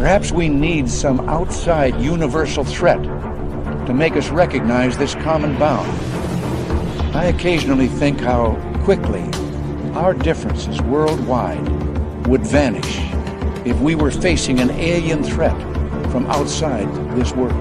Perhaps we need some outside universal threat to make us recognize this common bound. I occasionally think how quickly our differences worldwide would vanish if we were facing an alien threat from outside this world.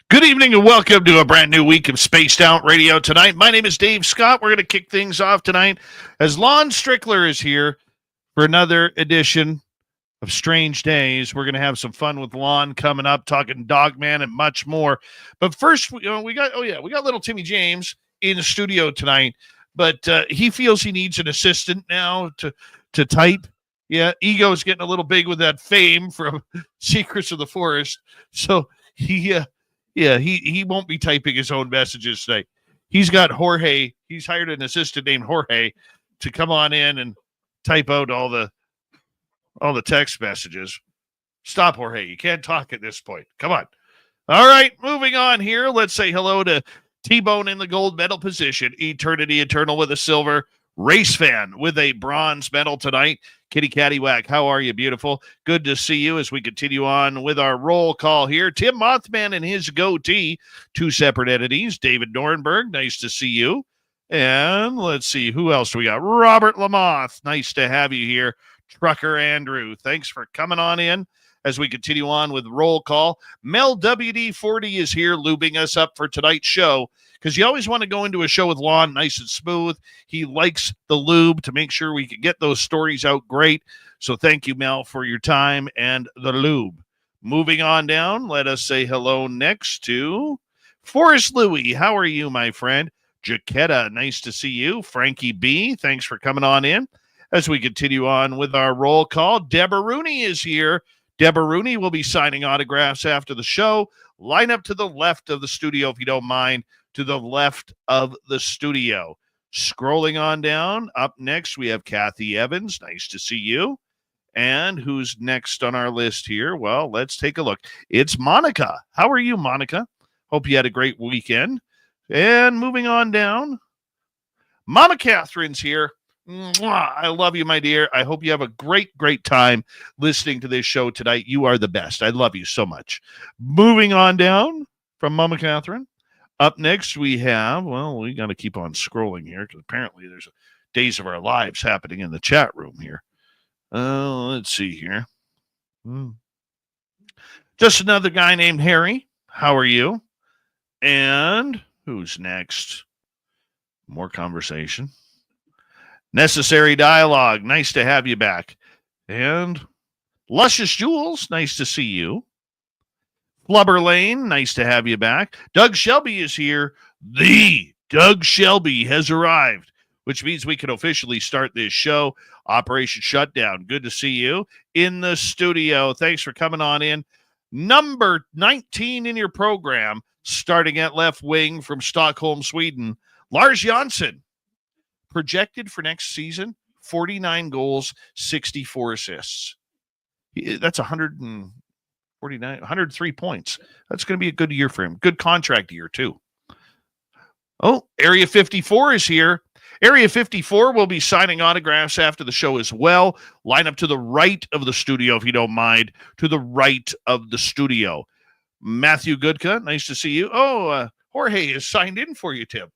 Good evening and welcome to a brand new week of Spaced Out Radio tonight. My name is Dave Scott. We're going to kick things off tonight as Lon Strickler is here for another edition of Strange Days. We're going to have some fun with Lon coming up, talking Dogman and much more. But first, we got little Timmy James in the studio tonight, but he feels he needs an assistant now to type. Yeah, ego is getting a little big with that fame from Secrets of the Forest, so he won't be typing his own messages today. He's got Jorge. He's hired an assistant named Jorge to come on in and type out all the text messages. Stop, Jorge. You can't talk at this point. Come on. All right, moving on here. Let's say hello to T-Bone in the gold medal position. Eternity Eternal with a silver. Race Fan with a bronze medal tonight. Kitty Caddywhack, how are you, beautiful? Good to see you as we continue on with our roll call here. Tim Mothman and his goatee, two separate entities. David Norenberg, nice to see you. And let's see, who else we got? Robert Lamoth, nice to have you here. Trucker Andrew, thanks for coming on in as we continue on with roll call. Mel WD-40 is here lubing us up for tonight's show because you always want to go into a show with Lon nice and smooth. He likes the lube to make sure we can get those stories out great. So thank you, Mel, for your time and the lube. Moving on down, let us say hello next to Forrest Louie. How are you, my friend? Jaquetta, nice to see you. Frankie B, thanks for coming on in. As we continue on with our roll call, Deborah Rooney is here. Deborah Rooney will be signing autographs after the show. Line up to the left of the studio, if you don't mind, to the left of the studio. Scrolling on down, up next, we have Kathy Evans. Nice to see you. And who's next on our list here? Well, let's take a look. It's Monica. How are you, Monica? Hope you had a great weekend. And moving on down, Mama Catherine's here. Mwah, I love you, my dear. I hope you have a great time listening to this show tonight. You are the best. I love you so much. Moving on down from Mama Catherine. Up next, we have, well, we got to keep on scrolling here because apparently there's Days of Our Lives happening in the chat room here. Let's see here. Just another guy named Harry. How are you? And who's next? More conversation. Necessary Dialogue, nice to have you back. And Luscious Jules, nice to see you. Flubber Lane, nice to have you back. Doug Shelby is here. The Doug Shelby has arrived, which means we can officially start this show. Operation Shutdown, good to see you in the studio. Thanks for coming on in. Number 19 in your program, starting at left wing from Stockholm, Sweden, Lars Jansson. Projected for next season, 49 goals, 64 assists. That's 103 points. That's going to be a good year for him. Good contract year, too. Oh, Area 54 is here. Area 54 will be signing autographs after the show as well. Line up to the right of the studio, if you don't mind. To the right of the studio. Matthew Goodka, nice to see you. Oh, Jorge is signed in for you, Tim.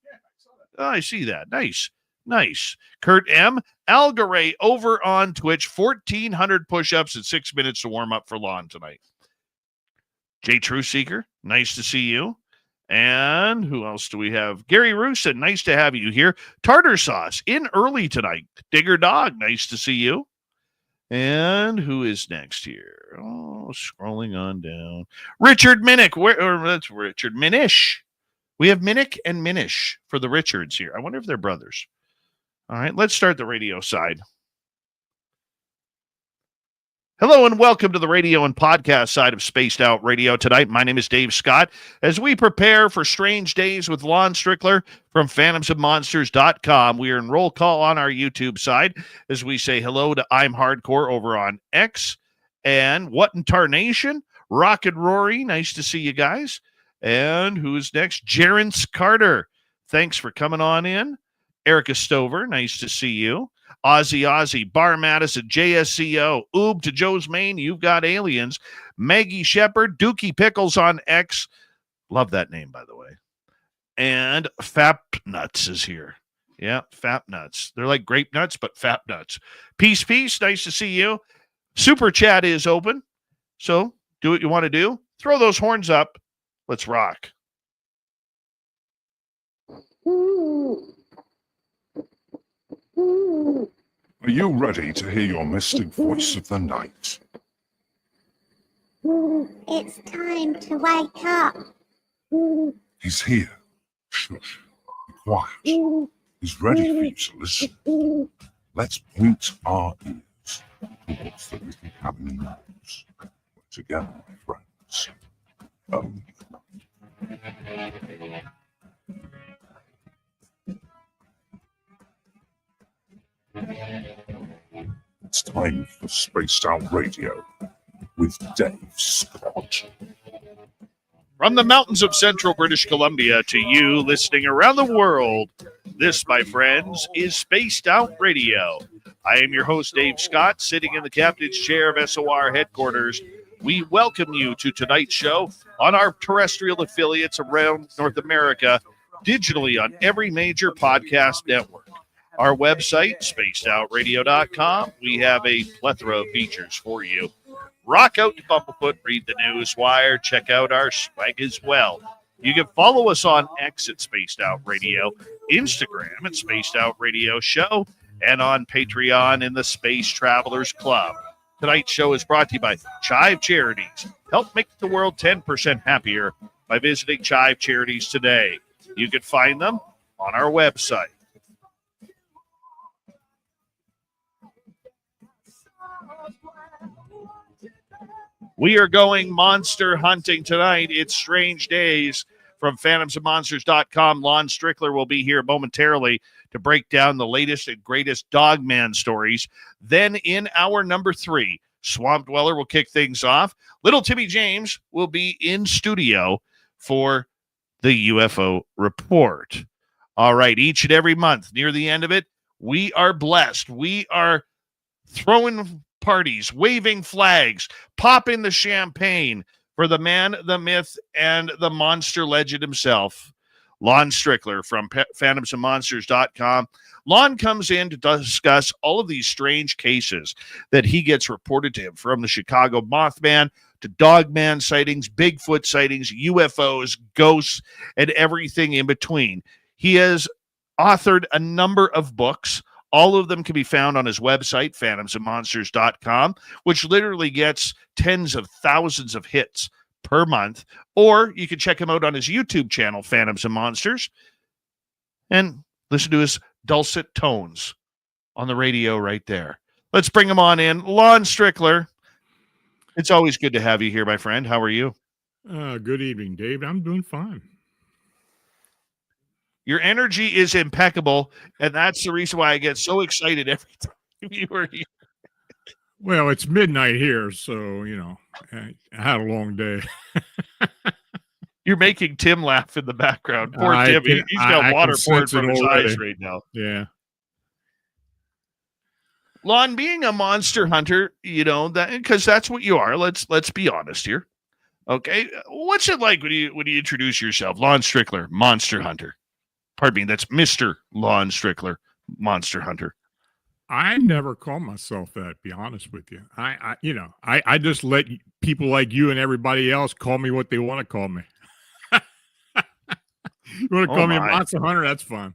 Oh, I see that. Nice. Nice. Kurt M. Algaray over on Twitch, 1,400 push-ups in 6 minutes to warm up for Lon tonight. J. True Seeker, nice to see you. And who else do we have? Gary Rusin, nice to have you here. Tartar Sauce, in early tonight. Digger Dog, nice to see you. And who is next here? Oh, scrolling on down. Richard Minnick. That's Richard Minish. We have Minnick and Minish for the Richards here. I wonder if they're brothers. All right, let's start the radio side. Hello and welcome to the radio and podcast side of Spaced Out Radio tonight. My name is Dave Scott. As we prepare for Strange Days with Lon Strickler from phantomsofmonsters.com, we are in roll call on our YouTube side as we say hello to I'm Hardcore over on X and What in Tarnation, Rock and Rory. Nice to see you guys. And who's next? Jerence Carter. Thanks for coming on in. Erica Stover. Nice to see you. Ozzy, Bar Madison, JSCO, Oob to Joe's Main, You've Got Aliens, Maggie Shepard, Dookie Pickles on X. Love that name, by the way. And Fap Nuts is here. Yeah, Fap Nuts. They're like grape nuts, but Fap Nuts. Peace. Nice to see you. Super Chat is open. So do what you want to do. Throw those horns up. Let's rock. Are you ready to hear your mystic voice of the night? It's time to wake up. He's here. Shush. Be quiet. He's ready for you to listen. Let's point our ears towards the little cabin walls. We're together, my friends. It's time for Spaced Out Radio with Dave Scott. From the mountains of central British Columbia to you listening around the world, this, my friends, is Spaced Out Radio. I am your host, Dave Scott, sitting in the captain's chair of SOR headquarters. We welcome you to tonight's show on our terrestrial affiliates around North America, digitally on every major podcast network. Our website, spacedoutradio.com, we have a plethora of features for you. Rock out to Bumblefoot, read the news wire, check out our swag as well. You can follow us on X at Spaced Out Radio, Instagram at Spaced Out Radio Show, and on Patreon in the Space Travelers Club. Tonight's show is brought to you by Chive Charities. Help make the world 10% happier by visiting Chive Charities today. You can find them on our website. We are going monster hunting tonight. It's Strange Days from phantomsofmonsters.com. Lon Strickler will be here momentarily to break down the latest and greatest Dogman stories. Then in hour number 3, Swamp Dweller will kick things off. Little Timmy James will be in studio for the UFO report. All right, each and every month near the end of it, we are blessed. We are throwing parties, waving flags, popping the champagne for the man, the myth, and the monster legend himself, Lon Strickler from phantomsofmonsters.com. Lon comes in to discuss all of these strange cases that he gets reported to him, from the Chicago Mothman to Dogman sightings, Bigfoot sightings, UFOs, ghosts, and everything in between. He has authored a number of books. All of them can be found on his website, phantomsofmonsters.com, which literally gets tens of thousands of hits per month. Or you can check him out on his YouTube channel, Phantoms of Monsters, and listen to his dulcet tones on the radio right there. Let's bring him on in. Lon Strickler, it's always good to have you here, my friend. How are you? Good evening, Dave. I'm doing fine. Your energy is impeccable, and that's the reason why I get so excited every time you are here. Well, it's midnight here, so, I had a long day. You're making Tim laugh in the background. Poor Tim. He's got water pouring from his eyes right now. Yeah. Lon, being a monster hunter, that because that's what you are. Let's be honest here. Okay. What's it like when you introduce yourself? Lon Strickler, monster hunter. Pardon me, that's Mr. Lon Strickler, Monster Hunter. I never call myself that, to be honest with you. I just let people like you and everybody else call me what they want to call me. You want to call me a monster hunter? That's fine.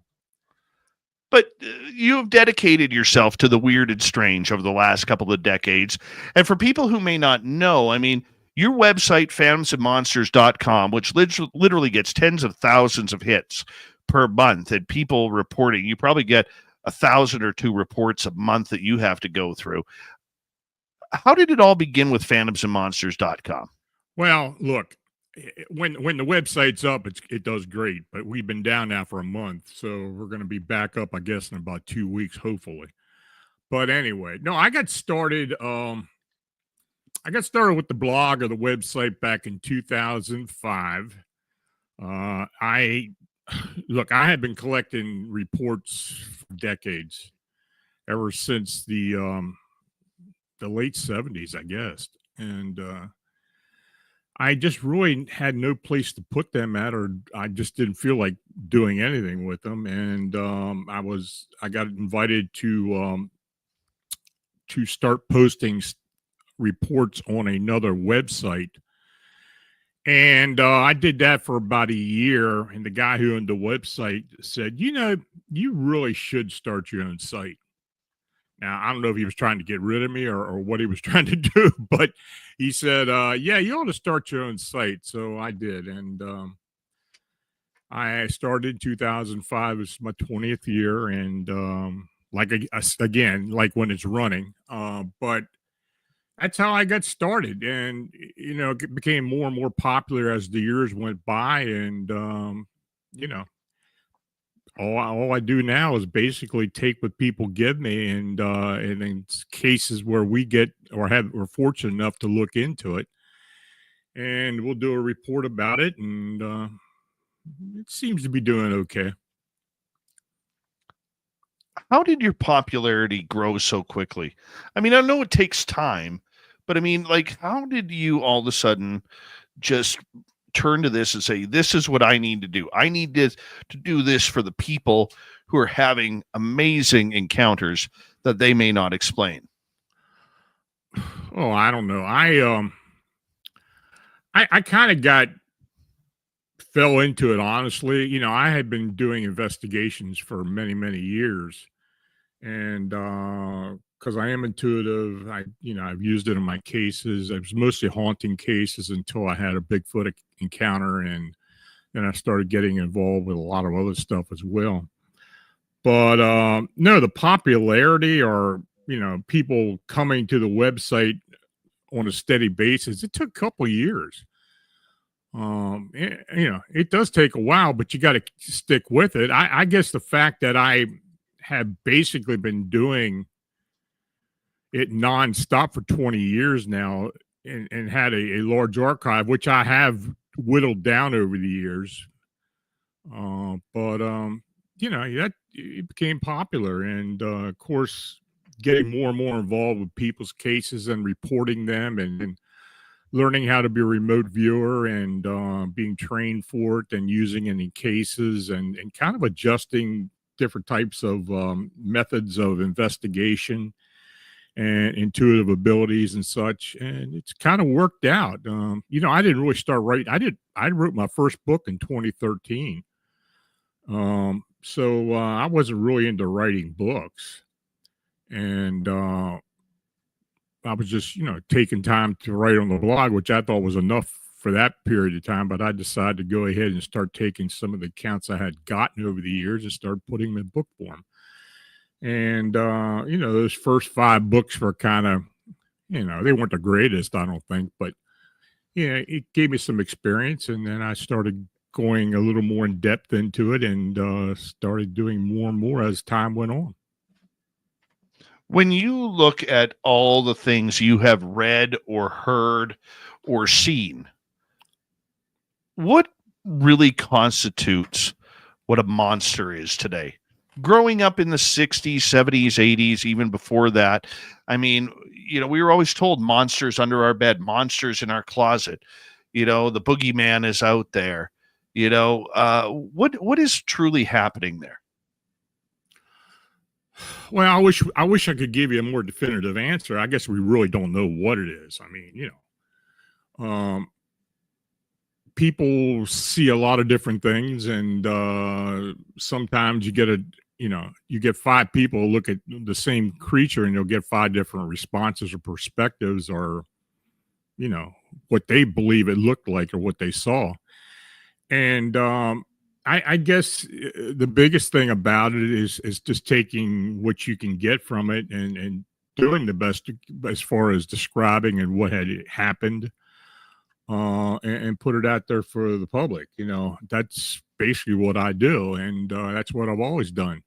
But you have dedicated yourself to the weird and strange over the last couple of decades. And for people who may not know, I mean, your website, phantomsandmonsters.com, which literally gets tens of thousands of hits per month and people reporting, you probably get 1,000 or 2 reports a month that you have to go through. How did it all begin with phantomsandmonsters.com? Well, look, when the website's up, it does great, but we've been down now for a month, so we're going to be back up, I guess, in about 2 weeks, hopefully. But anyway, no, I got started with the blog or the website back in 2005. I had been collecting reports for decades, ever since the late 70s, I guess, and I just really had no place to put them at, or I just didn't feel like doing anything with them. And I got invited to start posting reports on another website. And I did that for about a year. And the guy who owned the website said, you really should start your own site. Now, I don't know if he was trying to get rid of me or what he was trying to do, but he said, yeah, you ought to start your own site. So I did. And I started in 2005. It's my 20th year. And like when it's running. But that's how I got started. And, it became more and more popular as the years went by. And, all I do now is basically take what people give me, and in cases where we're fortunate enough to look into it, and we'll do a report about it, and it seems to be doing okay. How did your popularity grow so quickly? I mean, I know it takes time, but I mean, like, how did you all of a sudden just turn to this and say, this is what I need to do? I need to do this for the people who are having amazing encounters that they may not explain. Oh, I don't know. I kind of fell into it, honestly. I had been doing investigations for many, many years. And because I am intuitive, I've used it in my cases. It was mostly haunting cases until I had a Bigfoot encounter, and then I started getting involved with a lot of other stuff as well. But no, the popularity, or people coming to the website on a steady basis, it took a couple of years. It does take a while, but you got to stick with it. I guess the fact that I have basically been doing it nonstop for 20 years now, and had a large archive, which I have whittled down over the years. It became popular, and of course, getting more and more involved with people's cases and reporting them, and learning how to be a remote viewer, and being trained for it, and using it in cases, and kind of adjusting different types of methods of investigation and intuitive abilities and such. And it's kind of worked out. I didn't really start writing. I wrote my first book in 2013. So I wasn't really into writing books. And I was just, taking time to write on the blog, which I thought was enough for that period of time. But I decided to go ahead and start taking some of the accounts I had gotten over the years and start putting them in book form. And, those first 5 books were kind of, they weren't the greatest, I don't think, but, it gave me some experience. And then I started going a little more in depth into it, and started doing more and more as time went on. When you look at all the things you have read or heard or seen, what really constitutes what a monster is today? Growing up in the 60s, 70s, 80s, even before that, I mean, we were always told monsters under our bed, monsters in our closet, the boogeyman is out there. What is truly happening there? Well, I wish I could give you a more definitive answer. I guess we really don't know what it is. I mean, people see a lot of different things, and sometimes you get 5 people look at the same creature, and you'll get 5 different responses or perspectives, or what they believe it looked like or what they saw. And I guess the biggest thing about it is just taking what you can get from it and doing the best as far as describing and what had happened, and put it out there for the public. That's basically what I do, and that's what I've always done.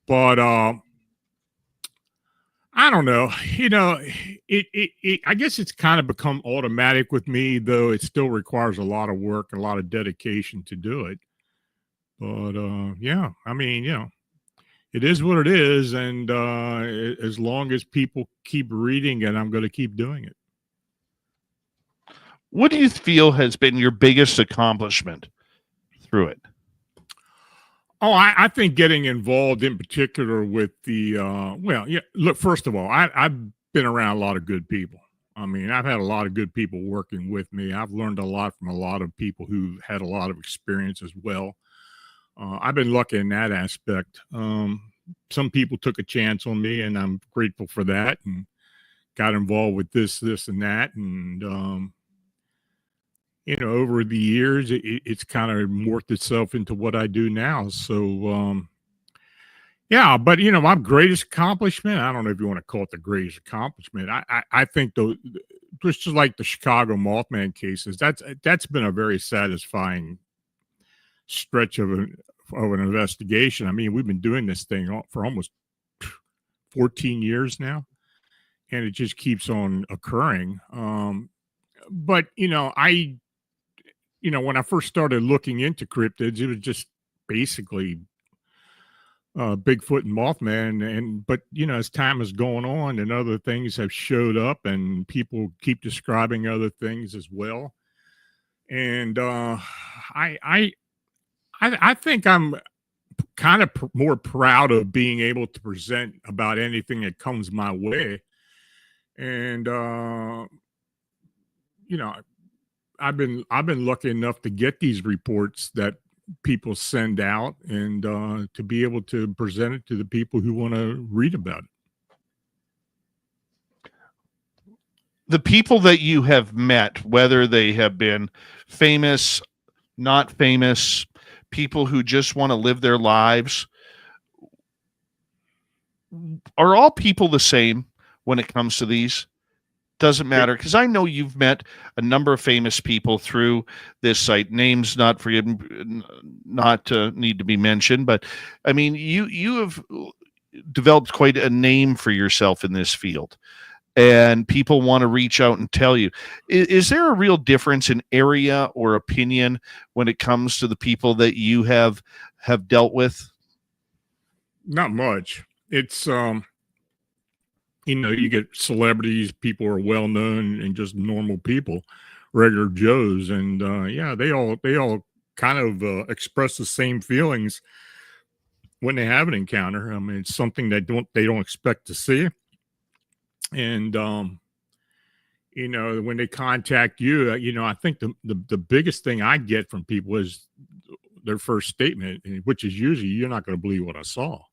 But I don't know. I guess it's kind of become automatic with me, though it still requires a lot of work and a lot of dedication to do it. But yeah, I mean, it is what it is, and as long as people keep reading it, I'm going to keep doing it. What do you feel has been your biggest accomplishment through it? Oh, I think getting involved in particular with the, look, first of all, I've been around a lot of good people. I mean, I've had a lot of good people working with me. I've learned a lot from a lot of people who had a lot of experience as well. I've been lucky in that aspect. Some people took a chance on me, and I'm grateful for that, and got involved with this, and that. And, over the years, it's kind of morphed itself into what I do now. So, yeah, but, my greatest accomplishment, I don't know if you want to call it the greatest accomplishment. I think just like the Chicago Mothman cases, that's been a very satisfying stretch of an investigation. I mean, we've been doing this thing for almost 14 years now, and it just keeps on occurring. But when I first started looking into cryptids, it was just basically Bigfoot and Mothman, but as time has gone on and other things have showed up, and people keep describing other things as well, and I think I'm kind of more proud of being able to present about anything that comes my way. And, I've been lucky enough to get these reports that people send out, and to be able to present it to the people who want to read about it. The people that you have met, whether they have been famous, not famous, people who just want to live their lives, are all people the same when it comes to these? Doesn't matter, because I know you've met a number of famous people through this site. Names not need to be mentioned, but I mean, you have developed quite a name for yourself in this field, and people want to reach out and tell you. Is there a real difference in area or opinion when it comes to the people that you have dealt with? Not much. It's you get celebrities, people who are well known, and just normal people, regular Joes, and yeah, they all kind of express the same feelings when they have an encounter. I mean, it's something that they don't expect to see. And when they contact you, I think the biggest thing I get from people is their first statement, which is usually, "You're not going to believe what I saw."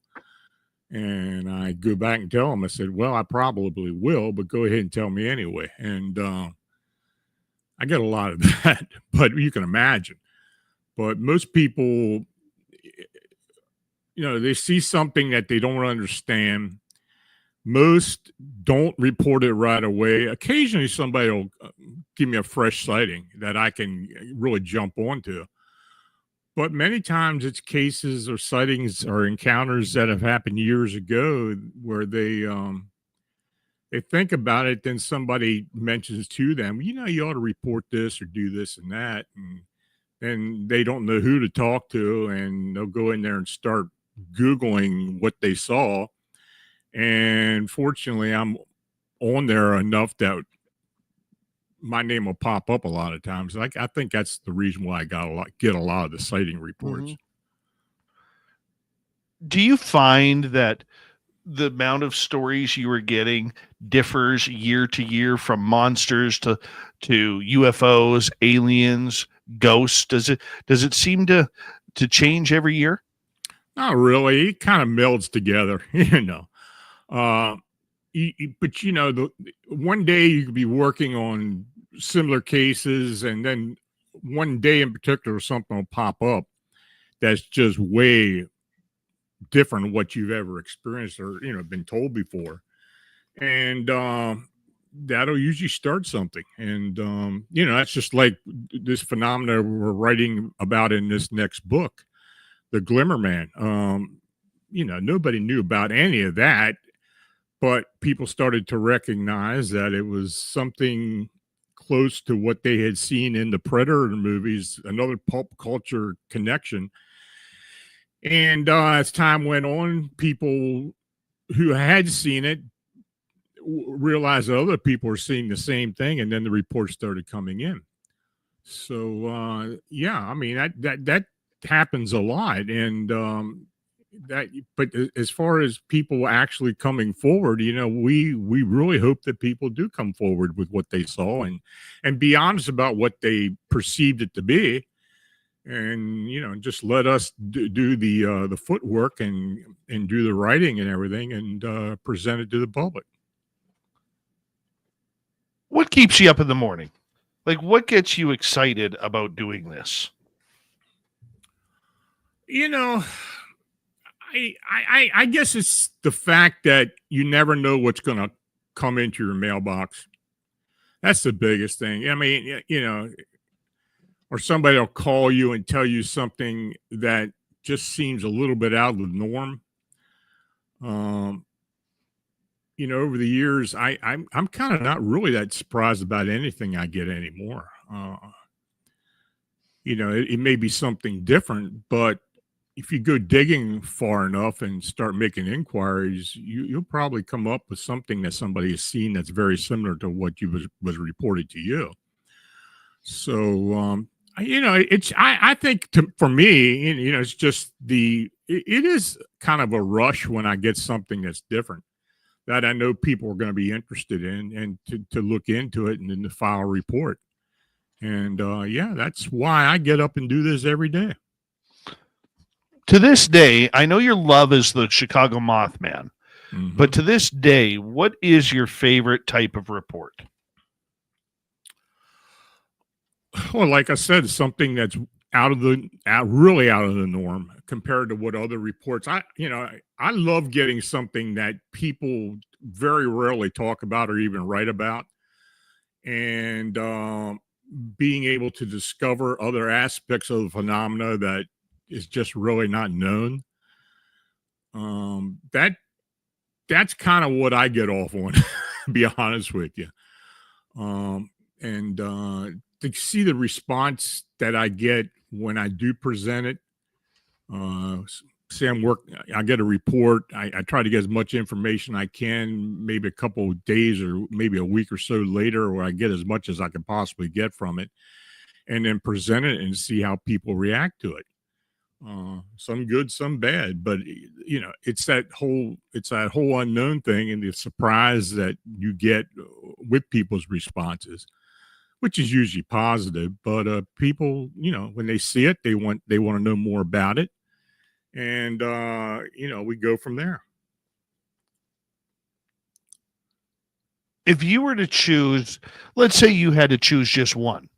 And I go back and tell them, I said, "Well, I probably will, but go ahead and tell me anyway." And I get a lot of that, but you can imagine. But most people, they see something that they don't understand. Most don't report it right away. Occasionally, somebody will give me a fresh sighting that I can really jump onto. But many times it's cases or sightings or encounters that have happened years ago where they think about it, then somebody mentions to them, "You ought to report this or do this and that," and then they don't know who to talk to, and they'll go in there and start Googling what they saw. And fortunately, I'm on there enough that my name will pop up a lot of times. Like, I think that's the reason why I get a lot of the sighting reports. Do you find that the amount of stories you are getting differs year to year, from monsters to UFOs, aliens, ghosts? Does it seem to change every year? Not really. It kind of melds together, you know. But you know, the one day you could be working on similar cases, and then one day in particular something will pop up that's just way different than what you've ever experienced or, you know, been told before. And that'll usually start something. And you know, that's just like this phenomena we're writing about in this next book, the Glimmer Man. You know, nobody knew about any of that, but people started to recognize that it was something close to what they had seen in the Predator movies, another pulp culture connection. And as time went on, people who had seen it realized that other people were seeing the same thing, and then the reports started coming in. So yeah, I mean, that happens a lot. And but as far as people actually coming forward, you know, we really hope that people do come forward with what they saw and be honest about what they perceived it to be, and, you know, just let us do the footwork and do the writing and everything, and present it to the public. What keeps you up in the morning? Like, what gets you excited about doing this? You know, I guess it's the fact that you never know what's going to come into your mailbox. That's the biggest thing. I mean, you know, or somebody will call you and tell you something that just seems a little bit out of the norm. You know, over the years, I'm kind of not really that surprised about anything I get anymore. You know, it may be something different, but if you go digging far enough and start making inquiries, you'll probably come up with something that somebody has seen that's very similar to what was reported to you. So, you know, I think for me, you know, it's just it is kind of a rush when I get something that's different that I know people are going to be interested in, and to look into it and then to file a report. And yeah, that's why I get up and do this every day. To this day, I know your love is the Chicago Mothman, but to this day, what is your favorite type of report? Well, like I said, something that's really out of the norm compared to what other reports. I love getting something that people very rarely talk about or even write about, and being able to discover other aspects of the phenomena that is just really not known. That's kind of what I get off on, to be honest with you. And to see the response that I get when I do present it, say I get a report. I try to get as much information I can, maybe a couple of days or maybe a week or so later, where I get as much as I can possibly get from it, and then present it and see how people react to it. Some good, some bad, but you know, it's that whole unknown thing, and the surprise that you get with people's responses, which is usually positive. But people, you know, when they see it, they want to know more about it, and you know, we go from there. If you were to choose, let's say you had to choose just one,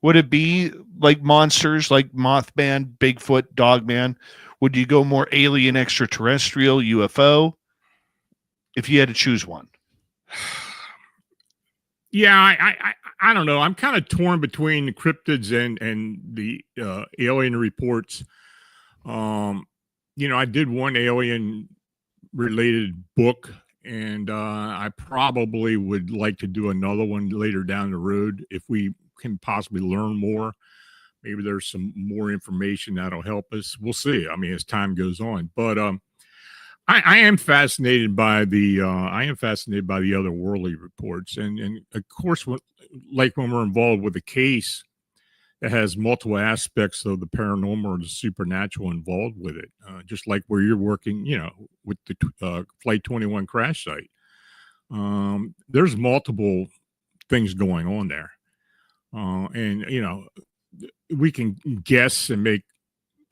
would it be like monsters, like Mothman, Bigfoot, Dogman? Would you go more alien, extraterrestrial, UFO? If you had to choose one. Yeah, I don't know. I'm kind of torn between the cryptids and the alien reports. You know, I did one alien related book, and I probably would like to do another one later down the road if we can possibly learn more. Maybe there's some more information that'll help us. We'll see. I mean, as time goes on, but I am fascinated by the otherworldly reports, and of course, like when we're involved with a case that has multiple aspects of the paranormal or the supernatural involved with it, just like where you're working, with the Flight 21 crash site. There's multiple things going on there, and we can guess and make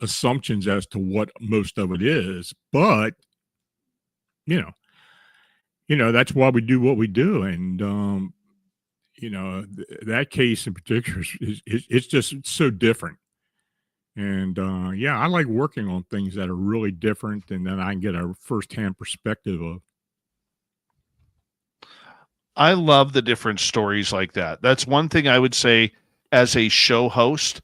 assumptions as to what most of it is, but that's why we do what we do. And, that case in particular it's just so different. And, I like working on things that are really different and then I can get a firsthand perspective of. I love the different stories like that. That's one thing I would say as a show host.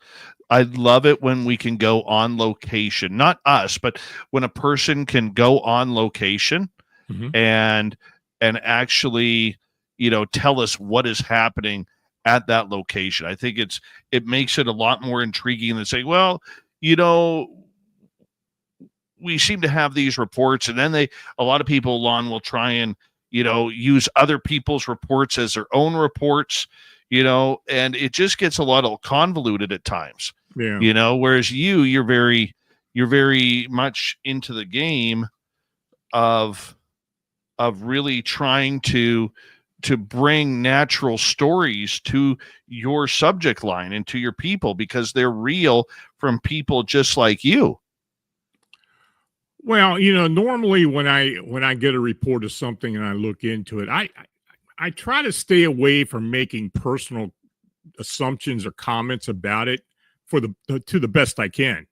I love it when we can go on location, not us, but when a person can go on location and actually, tell us what is happening at that location. I think it makes it a lot more intriguing than saying, well, we seem to have these reports, and then a lot of people, Lon, will try and, use other people's reports as their own reports, and it just gets a lot of convoluted at times. Yeah. Whereas you're very much into the game of really trying to bring natural stories to your subject line and to your people because they're real from people just like you. Well, normally when I get a report of something and I look into it, I try to stay away from making personal assumptions or comments about it to the best I can,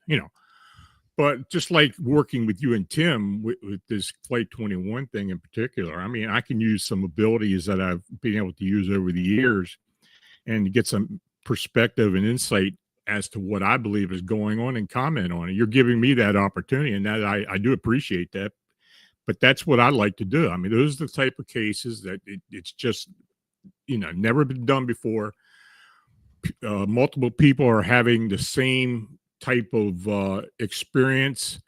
But just like working with you and Tim with this Flight 21 thing in particular, I mean, I can use some abilities that I've been able to use over the years and get some perspective and insight as to what I believe is going on and comment on it. You're giving me that opportunity, and that I do appreciate that. But that's what I like to do. I mean, those are the type of cases that it's just, never been done before. Multiple people are having the same type of experience,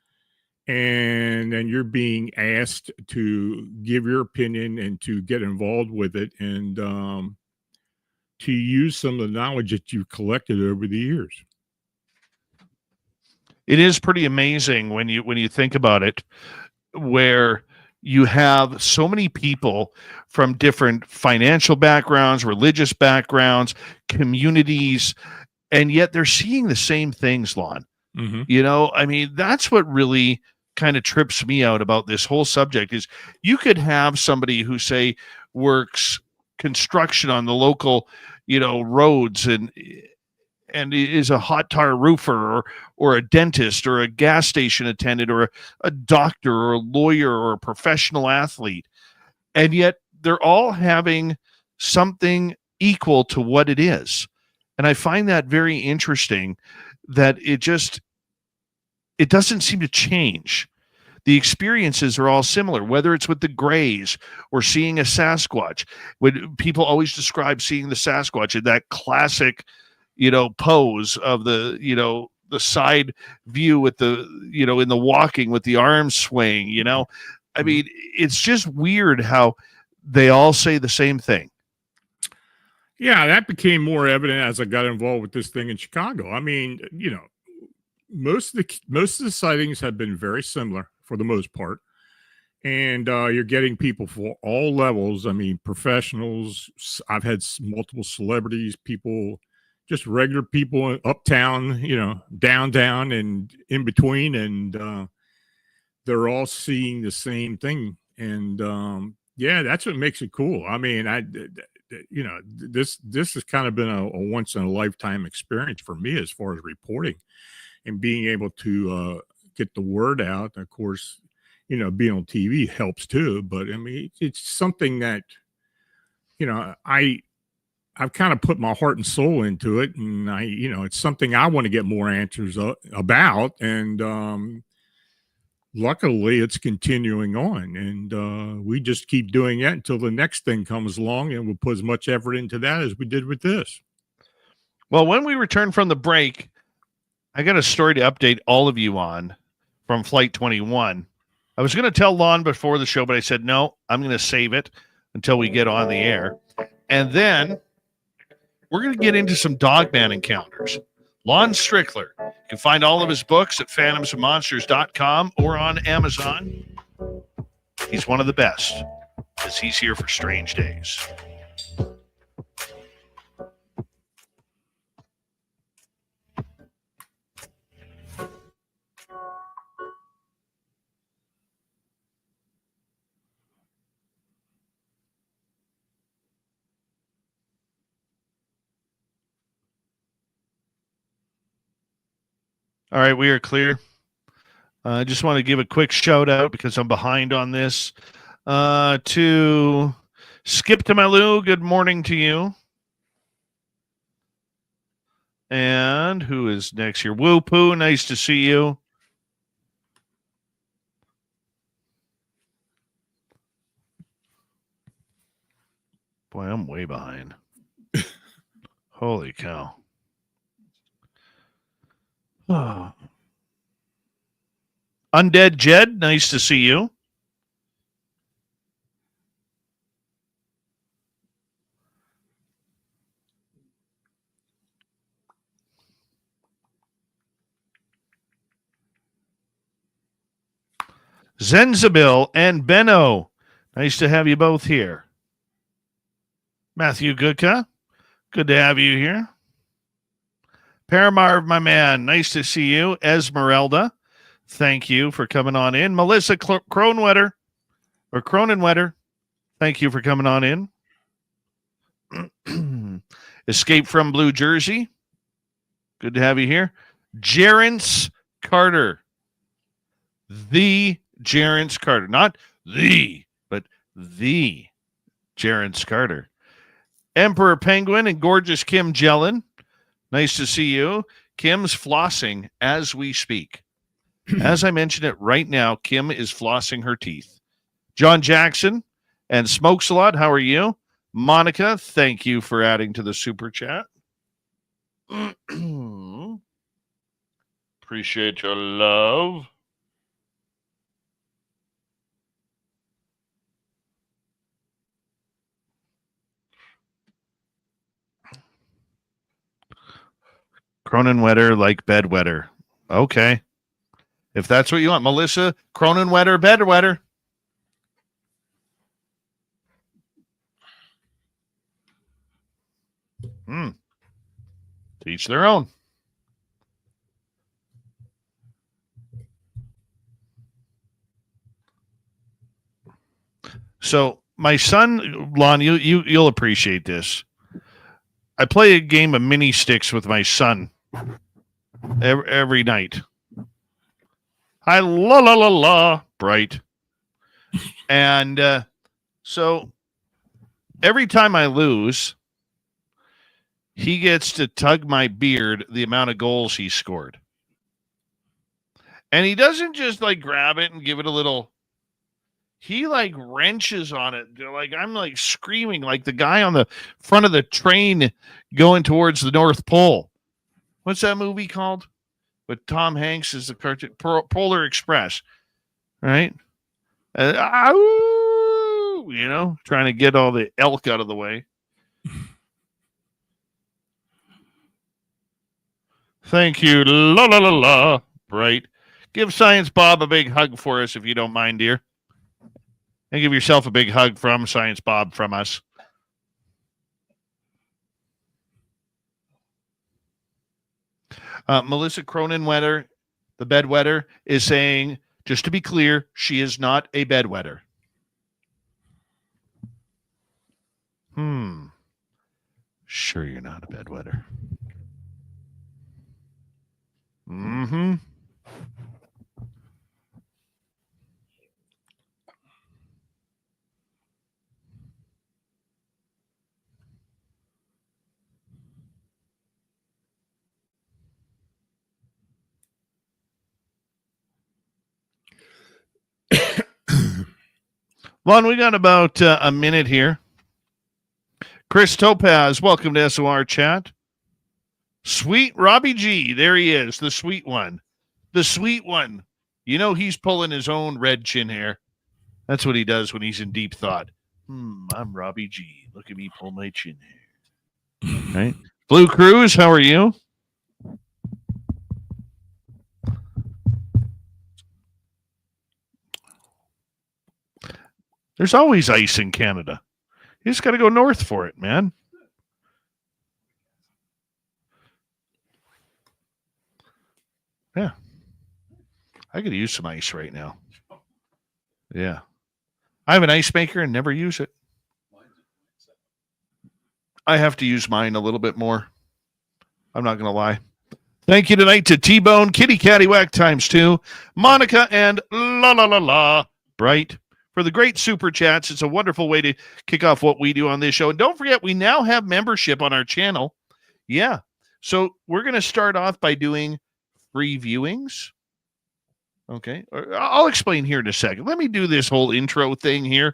and then you're being asked to give your opinion and to get involved with it and to use some of the knowledge that you've collected over the years. It is pretty amazing when you think about it, where you have so many people from different financial backgrounds, religious backgrounds, communities, and yet they're seeing the same things, Lon. I mean, that's what really kind of trips me out about this whole subject is you could have somebody who, say, works construction on the local, roads and is a hot tire roofer or a dentist or a gas station attendant or a doctor or a lawyer or a professional athlete. And yet they're all having something equal to what it is. And I find that very interesting that it doesn't seem to change. The experiences are all similar, whether it's with the Greys or seeing a Sasquatch. When people always describe seeing the Sasquatch in that classic, pose of the side view with the, in the walking with the arms swaying, I mean, it's just weird how they all say the same thing. Yeah, that became more evident as I got involved with this thing in Chicago. I mean, most of the sightings have been very similar for the most part, and you're getting people for all levels. I mean, professionals. I've had multiple celebrities, people, just regular people, uptown, downtown, and in between, and they're all seeing the same thing. And that's what makes it cool. I mean, this has kind of been a once in a lifetime experience for me as far as reporting and being able to get the word out. Of course, being on TV helps too, but I mean, it's something that, I've kind of put my heart and soul into it, and it's something I want to get more answers about. And luckily it's continuing on, and we just keep doing that until the next thing comes along, and we'll put as much effort into that as we did with this. Well, when we return from the break, I got a story to update all of you on from Flight 21. I was going to tell Lon before the show, but I said, no, I'm going to save it until we get on the air. And then we're going to get into some Dogman encounters. Lon Strickler. You can find all of his books at phantomsandmonsters.com or on Amazon. He's one of the best, as he's here for Strange Days. All right, we are clear. I just want to give a quick shout out because I'm behind on this. To Skip to Malou, good morning to you. And who is next here? Woo Poo, nice to see you. Boy, I'm way behind. Holy cow. Oh. Undead Jed, nice to see you. Zenzabil and Benno, nice to have you both here. Matthew Goodka, good to have you here. Paramarv, my man, nice to see you. Esmeralda, thank you for coming on in. Melissa Cronenwetter, thank you for coming on in. Escape from Blue Jersey, good to have you here. Jerence Carter, the Jerence Carter, not the, but the Jerence Carter. Emperor Penguin and gorgeous Kim Jellin, nice to see you. Kim's flossing as we speak. As I mentioned it right now, Kim is flossing her teeth. John Jackson and Smokes a Lot, how are you? Monica, thank you for adding to the super chat. Appreciate your love. Cronenwetter like bedwetter. Okay. If that's what you want. Melissa, Cronenwetter, bedwetter. To each their own. So my son, Lon, you'll appreciate this. I play a game of mini sticks with my son every night. Hi, la la la la, bright. And so every time I lose, he gets to tug my beard the amount of goals he scored. And he doesn't just like grab it and give it a little. He like wrenches on it. Like I'm like screaming like the guy on the front of the train going towards the North Pole. What's that movie called? But Tom Hanks is the cartoon Polar Express, right? Trying to get all the elk out of the way. Thank you, la la la la. Right. Give Science Bob a big hug for us if you don't mind, dear. And give yourself a big hug from Science Bob from us. Melissa Cronenwetter, the bedwetter, is saying, just to be clear, she is not a bedwetter. Sure you're not a bedwetter. Mm-hmm. Lon, we got about a minute here. Chris Topaz, welcome to SOR Chat. Sweet Robbie G, there he is, the sweet one. The sweet one. You know he's pulling his own red chin hair. That's what he does when he's in deep thought. I'm Robbie G. Look at me pull my chin hair. Right? Blue Cruz, how are you? There's always ice in Canada. You just got to go north for it, man. Yeah. I could use some ice right now. Yeah. I have an ice maker and never use it. I have to use mine a little bit more. I'm not going to lie. Thank you tonight to T-Bone, Kitty Caddywhack ×2, Monica, and La Bright for the great super chats. It's a wonderful way to kick off what we do on this show. And don't forget, we now have membership on our channel. Yeah. So we're going to start off by doing free viewings. Okay. I'll explain here in a second. Let me do this whole intro thing here,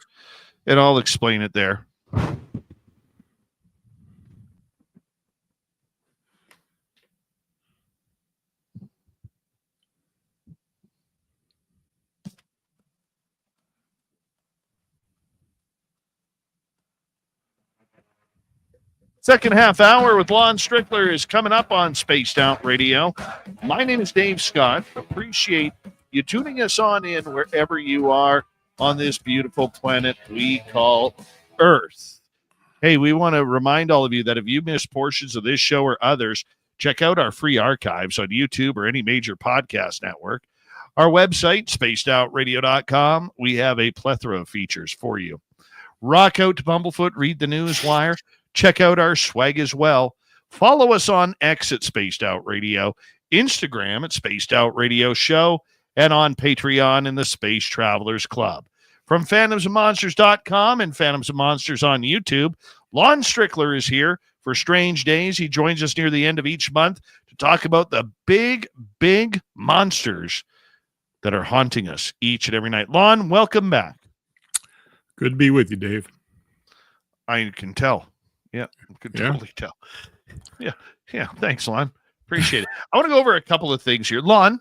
and I'll explain it there. Second half hour with Lon Strickler is coming up on Spaced Out Radio. My name is Dave Scott. Appreciate you tuning us on in wherever you are on this beautiful planet we call Earth. Hey, we want to remind all of you that if you missed portions of this show or others, check out our free archives on YouTube or any major podcast network. Our website, spacedoutradio.com, we have a plethora of features for you. Rock out to Bumblefoot, read the news wire. Check out our swag as well. Follow us on X at Spaced Out Radio, Instagram at Spaced Out Radio Show, and on Patreon in the Space Travelers Club. From phantomsandmonsters.com and Phantoms and Monsters on YouTube, Lon Strickler is here for Strange Days. He joins us near the end of each month to talk about the big, big monsters that are haunting us each and every night. Lon, welcome back. Good to be with you, Dave. I can tell. Yeah, I could totally tell. Yeah. Thanks, Lon. Appreciate it. I want to go over a couple of things here. Lon,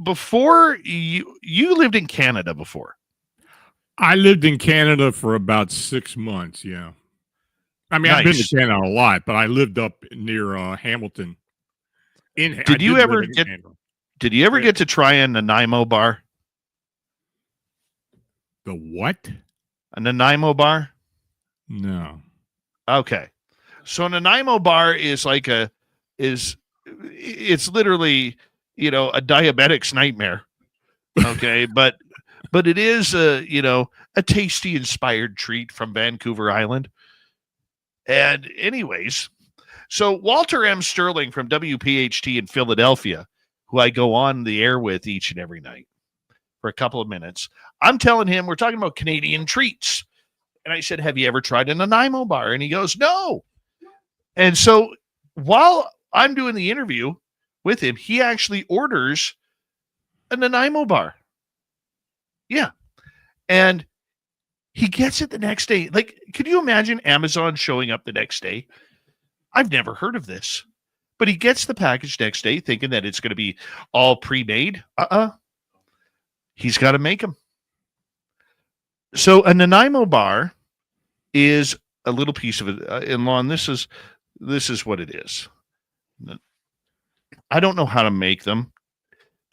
before you lived in Canada before. I lived in Canada for about 6 months, yeah. I mean, I've been to Canada a lot, but I lived up near Hamilton. Did you ever get to try a Nanaimo bar? The what? A Nanaimo bar? No. Okay. So Nanaimo bar is like it's literally, a diabetic's nightmare. Okay. but it is a tasty inspired treat from Vancouver Island. And anyways, so Walter M. Sterling from WPHT in Philadelphia, who I go on the air with each and every night for a couple of minutes, I'm telling him, we're talking about Canadian treats. And I said, have you ever tried a Nanaimo bar? And he goes, no. And so while I'm doing the interview with him, he actually orders a Nanaimo bar. Yeah. And he gets it the next day. Like, could you imagine Amazon showing up the next day? I've never heard of this. But he gets the package next day thinking that it's going to be all pre-made. He's got to make them. So a Nanaimo bar is a little piece of it. And Lon, this is what it is. I don't know how to make them.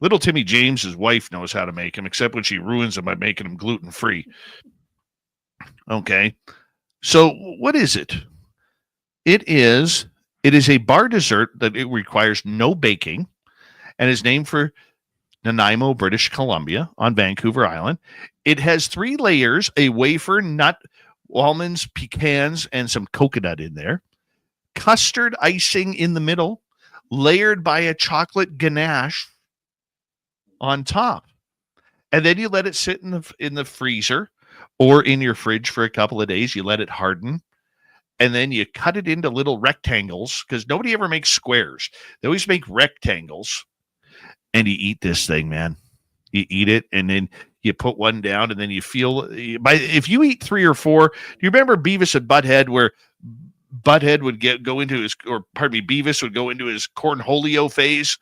Little Timmy James's wife knows how to make them, except when she ruins them by making them gluten-free. Okay. So what is it? It is a bar dessert that it requires no baking and is named for Nanaimo, British Columbia on Vancouver Island. It has 3 layers, a wafer, nut, almonds, pecans, and some coconut in there. Custard icing in the middle, layered by a chocolate ganache on top. And then you let it sit in the freezer or in your fridge for a couple of days. You let it harden. And then you cut it into little rectangles, because nobody ever makes squares. They always make rectangles. And you eat this thing, man. You eat it, and then you put one down, and then you feel. If you eat 3 or 4, do you remember Beavis and Butthead, where Butthead would Beavis would go into his cornholio phase?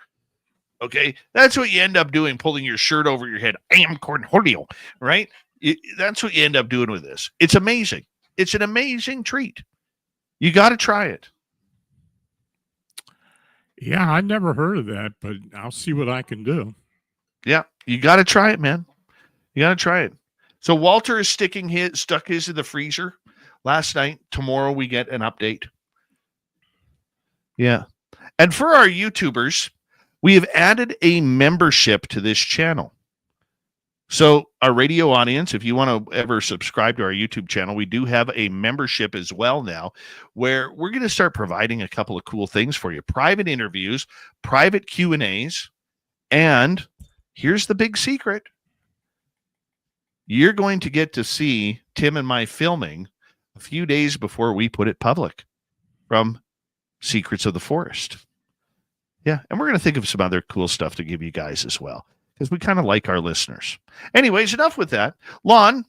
Okay, that's what you end up doing, pulling your shirt over your head. I am cornholio, right? That's what you end up doing with this. It's amazing. It's an amazing treat. You got to try it. Yeah, I never heard of that, but I'll see what I can do. Yeah, you got to try it, man. You got to try it. So Walter is stuck his in the freezer last night. Tomorrow we get an update. Yeah. And for our YouTubers, we have added a membership to this channel. So our radio audience, if you want to ever subscribe to our YouTube channel, we do have a membership as well now, where we're going to start providing a couple of cool things for you. Private interviews, private Q&As, and here's the big secret. You're going to get to see Tim and my filming a few days before we put it public from Secrets of the Forest. Yeah, and we're going to think of some other cool stuff to give you guys as well, because we kind of like our listeners. Anyways, enough with that. Lon,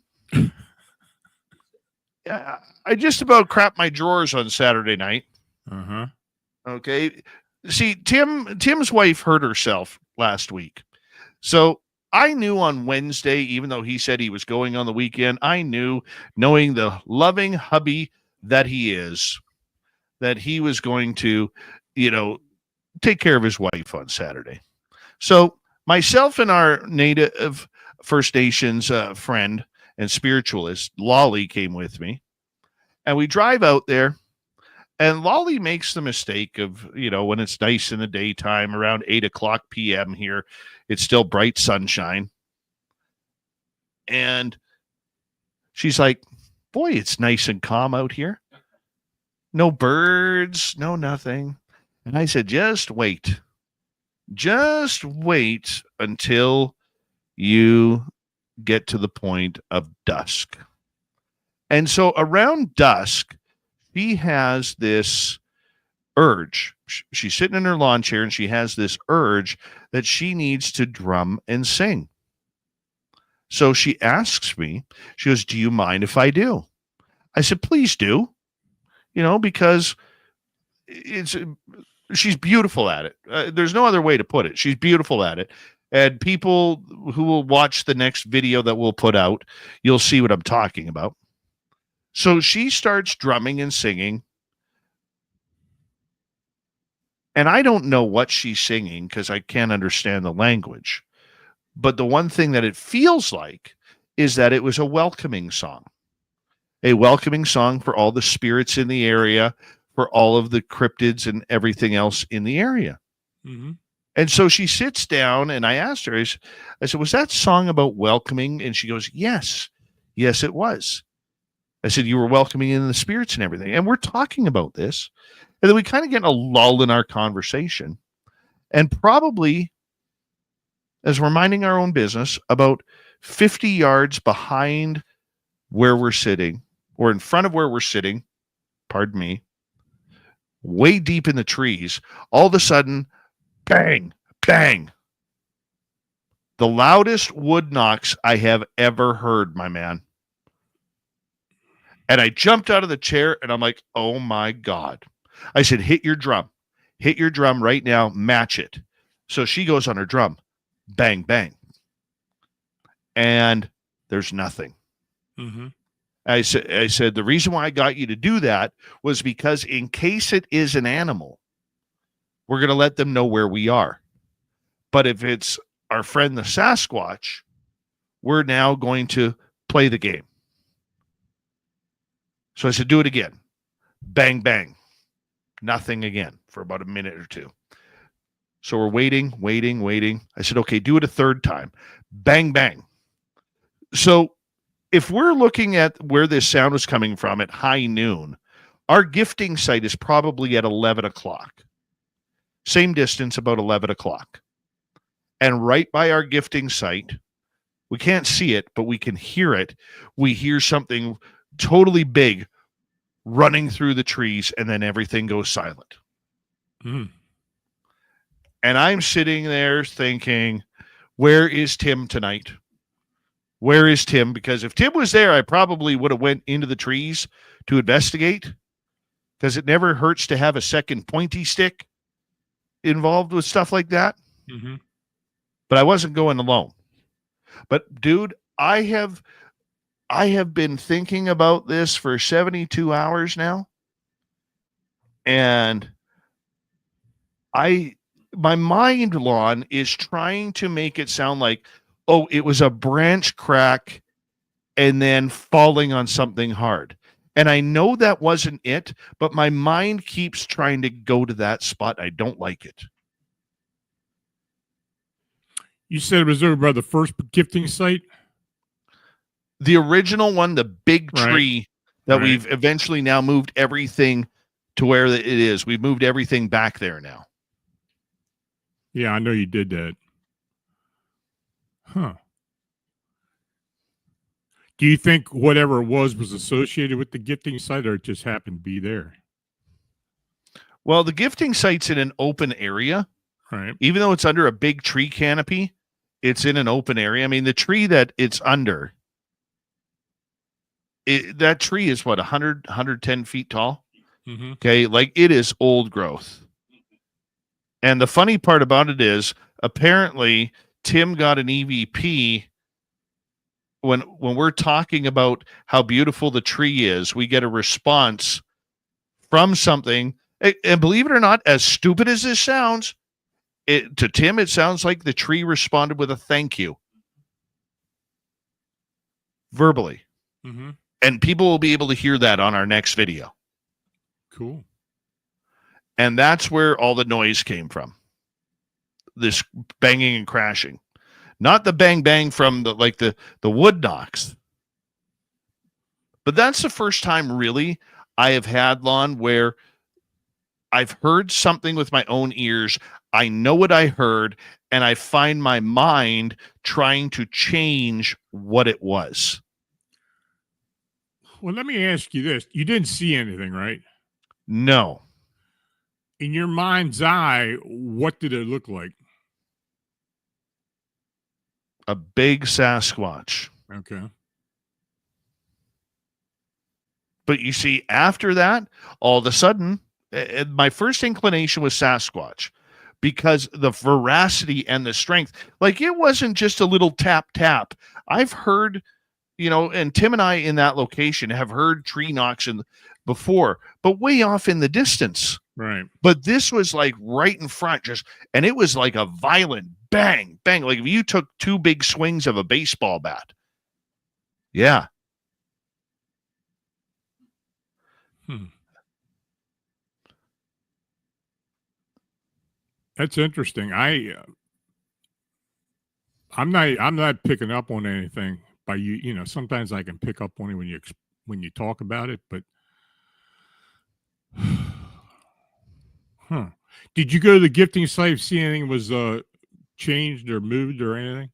I just about crapped my drawers on Saturday night. Uh-huh. Okay. See, Tim's wife hurt herself last week. So I knew on Wednesday, even though he said he was going on the weekend, I knew, knowing the loving hubby that he is, that he was going to, take care of his wife on Saturday. So myself and our native First Nations friend and spiritualist, Lolly, came with me. And we drive out there, and Lolly makes the mistake of, when it's nice in the daytime, around 8 o'clock p.m. here, it's still bright sunshine. And she's like, boy, it's nice and calm out here. No birds, no nothing. And I said, just wait. Just wait until you get to the point of dusk. And so around dusk, she has this urge. She's sitting in her lawn chair, and she has this urge that she needs to drum and sing. So she asks me, she goes, do you mind if I do? I said, please do, because she's beautiful at it. There's no other way to put it. She's beautiful at it. And people who will watch the next video that we'll put out, you'll see what I'm talking about. So she starts drumming and singing. And I don't know what she's singing because I can't understand the language. But the one thing that it feels like is that it was a welcoming song. A welcoming song for all the spirits in the area, for all of the cryptids and everything else in the area. Mm-hmm. And so she sits down, and I asked her, I said, was that song about welcoming? And she goes, yes, it was. I said, you were welcoming in the spirits and everything. And we're talking about this. And then we kind of get a lull in our conversation. And probably, as we're minding our own business, about 50 yards behind where we're sitting, or in front of where we're sitting, pardon me, way deep in the trees, all of a sudden, bang, bang. The loudest wood knocks I have ever heard, my man. And I jumped out of the chair, and I'm like, oh my God. I said, hit your drum right now, match it. So she goes on her drum, bang, bang. And there's nothing. Mm-hmm. I said, the reason why I got you to do that was because in case it is an animal, we're going to let them know where we are. But if it's our friend, the Sasquatch, we're now going to play the game. So I said, do it again. Bang, bang. Nothing again for about a minute or two. So we're waiting. I said, okay, do it a third time. Bang, bang. So if we're looking at where this sound was coming from at high noon, our gifting site is probably at 11 o'clock. Same distance, about 11 o'clock. And right by our gifting site, we can't see it, but we can hear it. We hear something totally big running through the trees, and then everything goes silent. Mm. And I'm sitting there thinking, where is Tim tonight? Where is Tim? Because if Tim was there, I probably would have went into the trees to investigate, because it never hurts to have a second pointy stick involved with stuff like that. Mm-hmm. but I wasn't going alone. But dude, I have been thinking about this for 72 hours now. And my mind, Lon, is trying to make it sound like, oh, it was a branch crack and then falling on something hard. And I know that wasn't it, but my mind keeps trying to go to that spot. I don't like it. You said it was over by the first gifting site? The original one, the big tree that we've eventually now moved everything to where it is. We've moved everything back there now. Yeah, I know you did that. Huh. Do you think whatever it was associated with the gifting site, or it just happened to be there? Well, the gifting site's in an open area. Right. Even though it's under a big tree canopy, it's in an open area. I mean, the tree that it's under, that tree is what, 100, 110 feet tall? Mm-hmm. Okay, like it is old growth. And the funny part about it is, apparently, Tim got an EVP when we're talking about how beautiful the tree is. We get a response from something, and believe it or not, as stupid as this sounds, to Tim, it sounds like the tree responded with a thank you, verbally. Mm-hmm. And people will be able to hear that on our next video. Cool. And that's where all the noise came from. This banging and crashing. Not the bang bang from the wood knocks. But that's the first time really I have had, Lon, where I've heard something with my own ears. I know what I heard, and I find my mind trying to change what it was. Well, let me ask you this. You didn't see anything, right? No. In your mind's eye, what did it look like? A big Sasquatch. Okay. But you see, after that, all of a sudden, my first inclination was Sasquatch, because the veracity and the strength, like it wasn't just a little tap, tap. I've heard, and Tim and I in that location have heard tree knocks before, but way off in the distance. Right. But this was like right in front, and it was like a violent bang, bang. Like if you took two big swings of a baseball bat. Yeah. That's interesting. I'm not picking up on anything by you. Sometimes I can pick up on it when you talk about it, but Did you go to the gifting site, see anything was changed or moved or anything?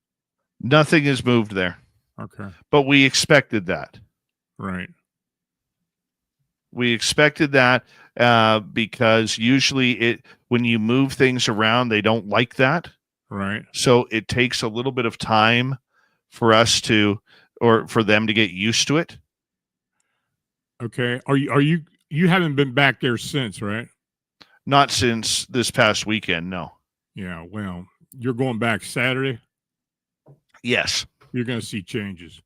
Nothing has moved there. Okay. But we expected that. Right. We expected that because usually when you move things around, they don't like that. Right. So it takes a little bit of time for us or for them to get used to it. Okay. You haven't been back there since, right? Not since this past weekend, no. Yeah, well, you're going back Saturday? Yes. You're going to see changes.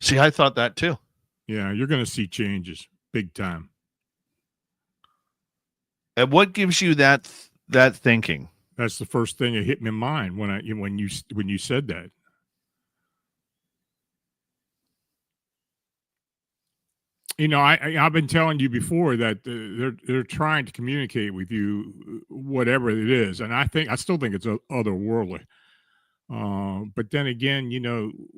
See, I thought that too. Yeah, you're going to see changes big time. And what gives you that thinking? That's the first thing that hit my mind when you said that. I've been telling you before that they're trying to communicate with you, whatever it is, and I still think it's otherworldly. But then again,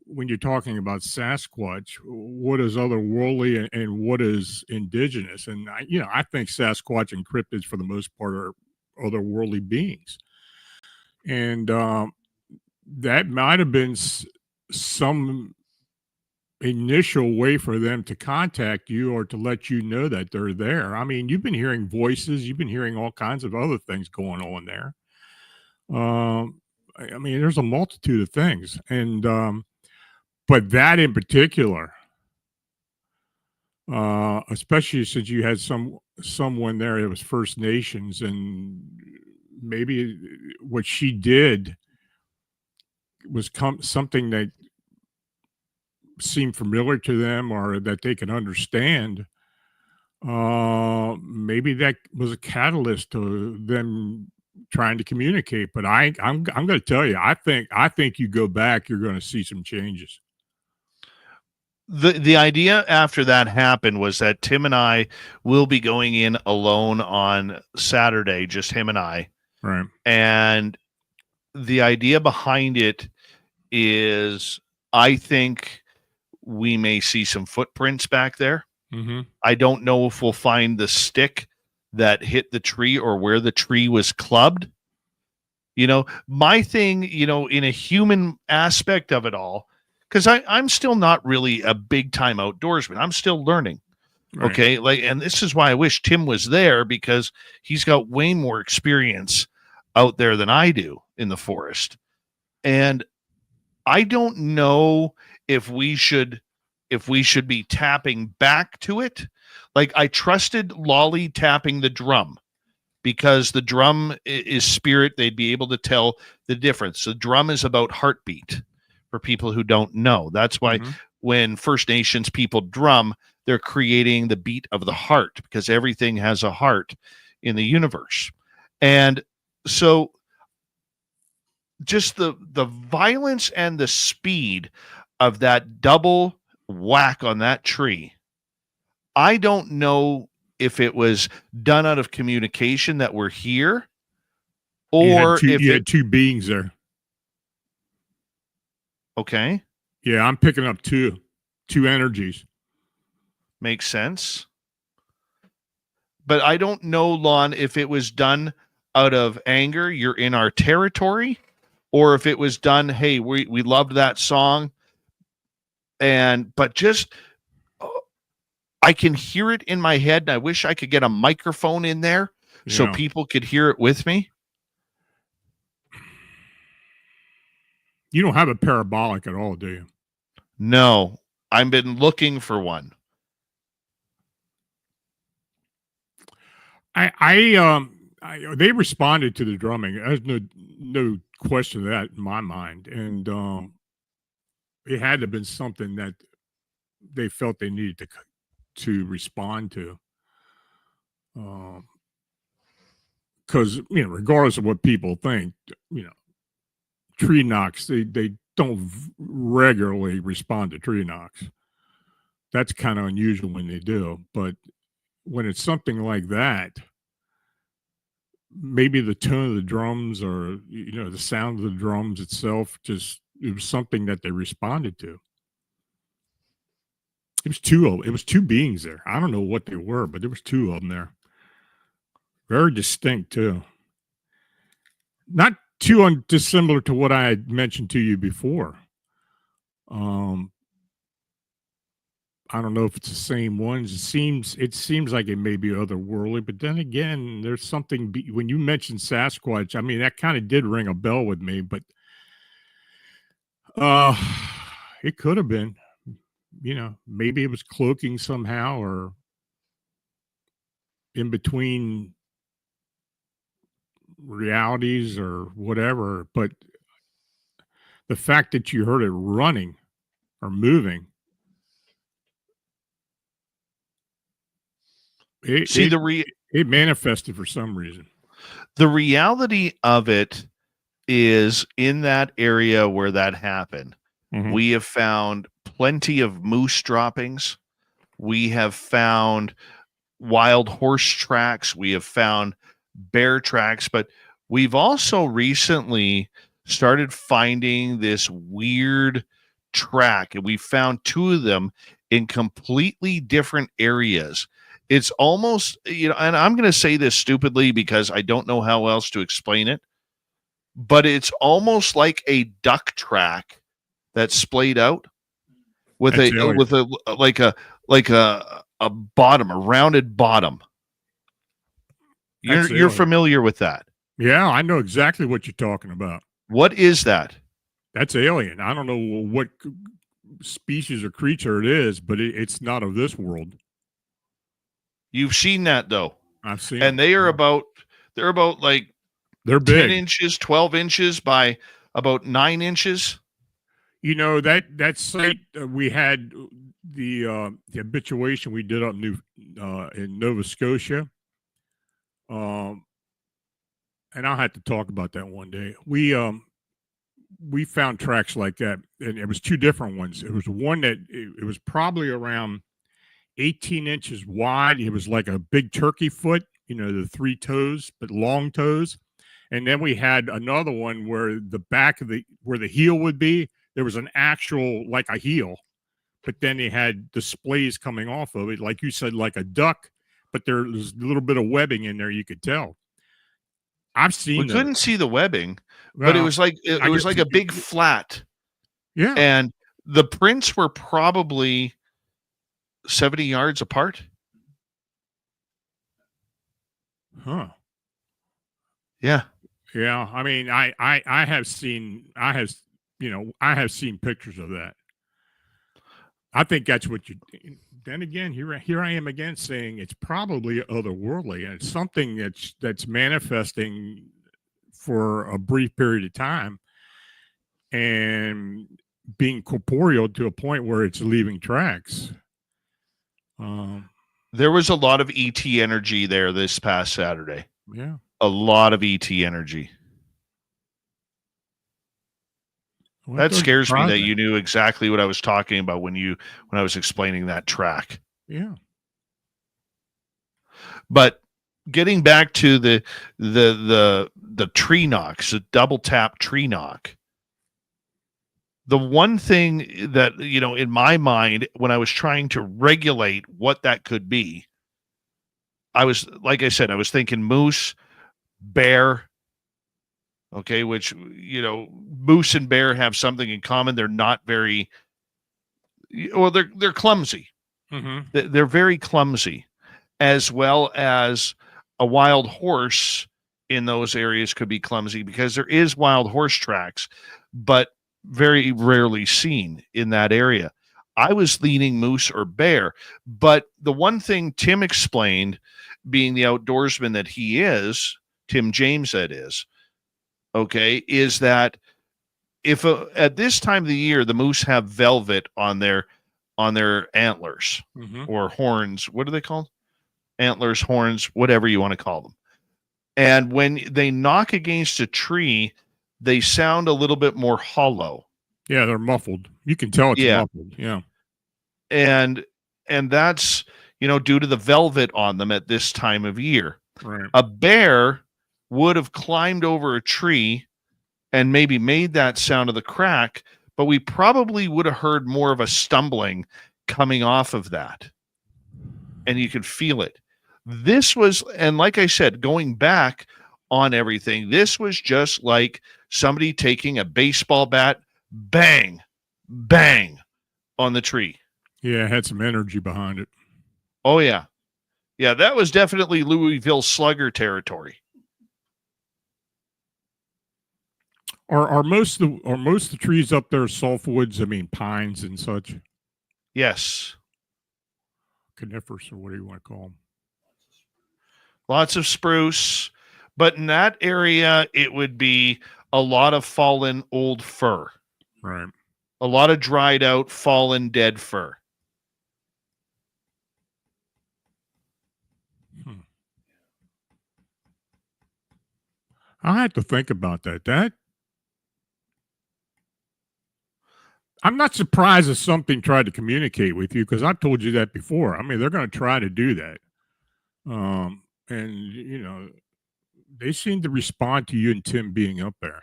when you're talking about Sasquatch, what is otherworldly and what is indigenous? And I think Sasquatch and cryptids, for the most part, are otherworldly beings, and that might have been some initial way for them to contact you or to let you know that they're there. I mean, you've been hearing voices, you've been hearing all kinds of other things going on there. I mean, there's a multitude of things, and but that in particular, especially since you had someone there that was First Nations, and maybe what she did was something that seemed familiar to them or that they can understand. Maybe that was a catalyst to them trying to communicate. But I'm going to tell you, I think you go back, you're going to see some changes. The idea after that happened was that Tim and I will be going in alone on Saturday, just him and I. Right. And the idea behind it is I think we may see some footprints back there. Mm-hmm. I don't know if we'll find the stick that hit the tree or where the tree was clubbed. You know, my thing, you know, in a human aspect of it all, because I'm still not really a big time outdoorsman. I'm still learning. Right. Okay. Like, and this is why I wish Tim was there, because he's got way more experience out there than I do in the forest. And I don't know if we should be tapping back to it. Like, I trusted Lolly tapping the drum because the drum is spirit. They'd be able to tell the difference. The drum is about heartbeat for people who don't know. That's why when First Nations people drum, they're creating the beat of the heart, because everything has a heart in the universe. And so just the violence and the speed of that double whack on that tree, I don't know if it was done out of communication that we're here, or if you had two beings there. Okay. Yeah, I'm picking up two energies. Makes sense. But I don't know, Lon, if it was done out of anger, you're in our territory, or if it was done, hey, we loved that song, but just I can hear it in my head, and I wish I could get a microphone in there so people could hear it with me. You don't have a parabolic at all, do you? No, I've been looking for one. They responded to the drumming. There's no question of that in my mind, and it had to have been something that they felt they needed to respond to, because regardless of what people think, tree knocks, they don't regularly respond to tree knocks. That's kind of unusual when they do, but when it's something like that, maybe the tone of the drums or the sound of the drums itself, it was something that they responded to. It was two beings there. I don't know what they were, but there was two of them there. Very distinct too. Not too dissimilar to what I had mentioned to you before. I don't know if it's the same ones. It seems like it may be otherworldly, but then again, there's something when you mentioned Sasquatch. I mean, that kind of did ring a bell with me, but it could have been. Maybe it was cloaking somehow or in between realities or whatever. But the fact that you heard it running or moving, it manifested for some reason. The reality of it is, in that area where that happened, we have found plenty of moose droppings. We have found wild horse tracks. We have found bear tracks, but we've also recently started finding this weird track, and we found two of them in completely different areas. It's almost, and I'm going to say this stupidly because I don't know how else to explain it, but it's almost like a duck track that's splayed out with a bottom, a rounded bottom. You're familiar with that? Yeah, I know exactly what you're talking about. What is that? That's alien. I don't know what species or creature it is, but it's not of this world. You've seen that though. I've seen, and they are about like They're 10 big. inches, 12 inches by about 9 inches. You know, that site we had the habituation we did up in Nova Scotia. And I'll have to talk about that one day. We found tracks like that, and it was two different ones. It was one that it was probably around 18 inches wide. It was like a big turkey foot, you know, the 3 toes, but long toes. And then we had another one where the back of where the heel would be, there was an actual, like a heel, but then they had displays coming off of it, like you said, like a duck, but there was a little bit of webbing in there, you could tell. I've seen We couldn't see the webbing, but it Well, was like it was like a big flat. Yeah. And the prints were probably 70 yards apart. Huh. Yeah. Yeah. I mean, I have seen pictures of that. I think that's what you. Then again, here I am again saying it's probably otherworldly, and it's something that's manifesting for a brief period of time and being corporeal to a point where it's leaving tracks. There was a lot of ET energy there this past Saturday. Yeah. A lot of ET energy. Well, that scares me that you knew exactly what I was talking about when I was explaining that track. Yeah. But getting back to the tree knocks, the double tap tree knock. The one thing that, you know, in my mind, when I was trying to regulate what that could be, I was, like I said, I was thinking moose, bear. Okay, which, you know, moose and bear have something in common. They're not very, well, they're clumsy. Mm-hmm. They're very clumsy, as well as a wild horse in those areas could be clumsy because there is wild horse tracks, but very rarely seen in that area. I was leaning moose or bear, but the one thing Tim explained, being the outdoorsman that he is, Tim James that is, okay, is that if at this time of the year the moose have velvet on their antlers or horns, what are they called? Antlers, horns, whatever you want to call them. And when they knock against a tree, they sound a little bit more hollow. Yeah, they're muffled. You can tell it's muffled. Yeah. And that's, you know, due to the velvet on them at this time of year. Right. A bear would have climbed over a tree and maybe made that sound of the crack, but we probably would have heard more of a stumbling coming off of that. And you could feel it. This was, and like I said, going back on everything, this was just like somebody taking a baseball bat, bang, bang on the tree. Yeah, it had some energy behind it. Oh, yeah. Yeah, that was definitely Louisville Slugger territory. Are most of the trees up there softwoods? I mean, pines and such. Yes. Conifers, or what do you want to call them? Lots of spruce, but in that area, it would be a lot of fallen old fir. Right. A lot of dried out, fallen, dead fir. I had to think about that. I'm not surprised if something tried to communicate with you because I've told you that before. I mean, they're going to try to do that. And, you know, they seem to respond to you and Tim being up there.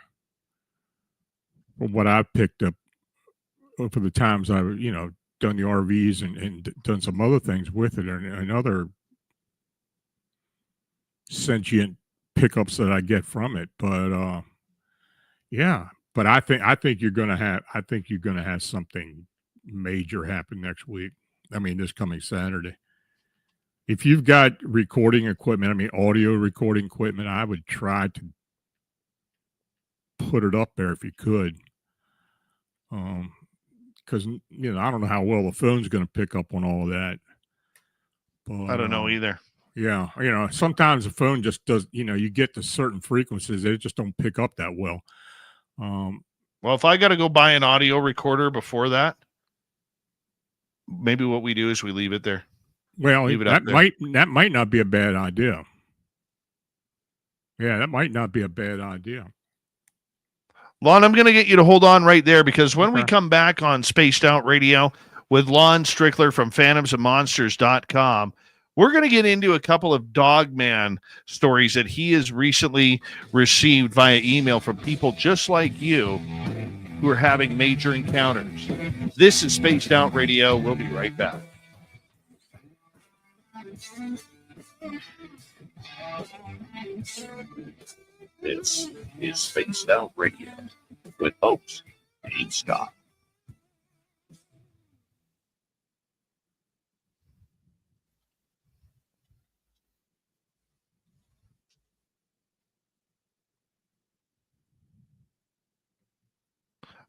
From what I've picked up for the times I've, you know, done the RVs and done some other things with it and other sentient pickups that I get from it. But, yeah. But I think you're gonna have something major happen next week. I mean, this coming Saturday. If you've got recording equipment, I mean audio recording equipment, I would try to put it up there if you could. Because you know, I don't know how well the phone's gonna pick up on all of that. But, I don't know either. Yeah, sometimes the phone just does. You get to certain frequencies, they just don't pick up that well. Well, if I got to go buy an audio recorder before that, maybe what we do is we leave it there. Well, Leave it up there. that might not be a bad idea. Yeah, that might not be a bad idea. Lon, I'm going to get you to hold on right there because when we Okay. come back on Spaced Out Radio with Lon Strickler from phantomsandmonsters.com, we're going to get into a couple of Dogman stories that he has recently received via email from people just like you who are having major encounters. This is Spaced Out Radio. We'll be right back. This is Spaced Out Radio with host Dave Scott.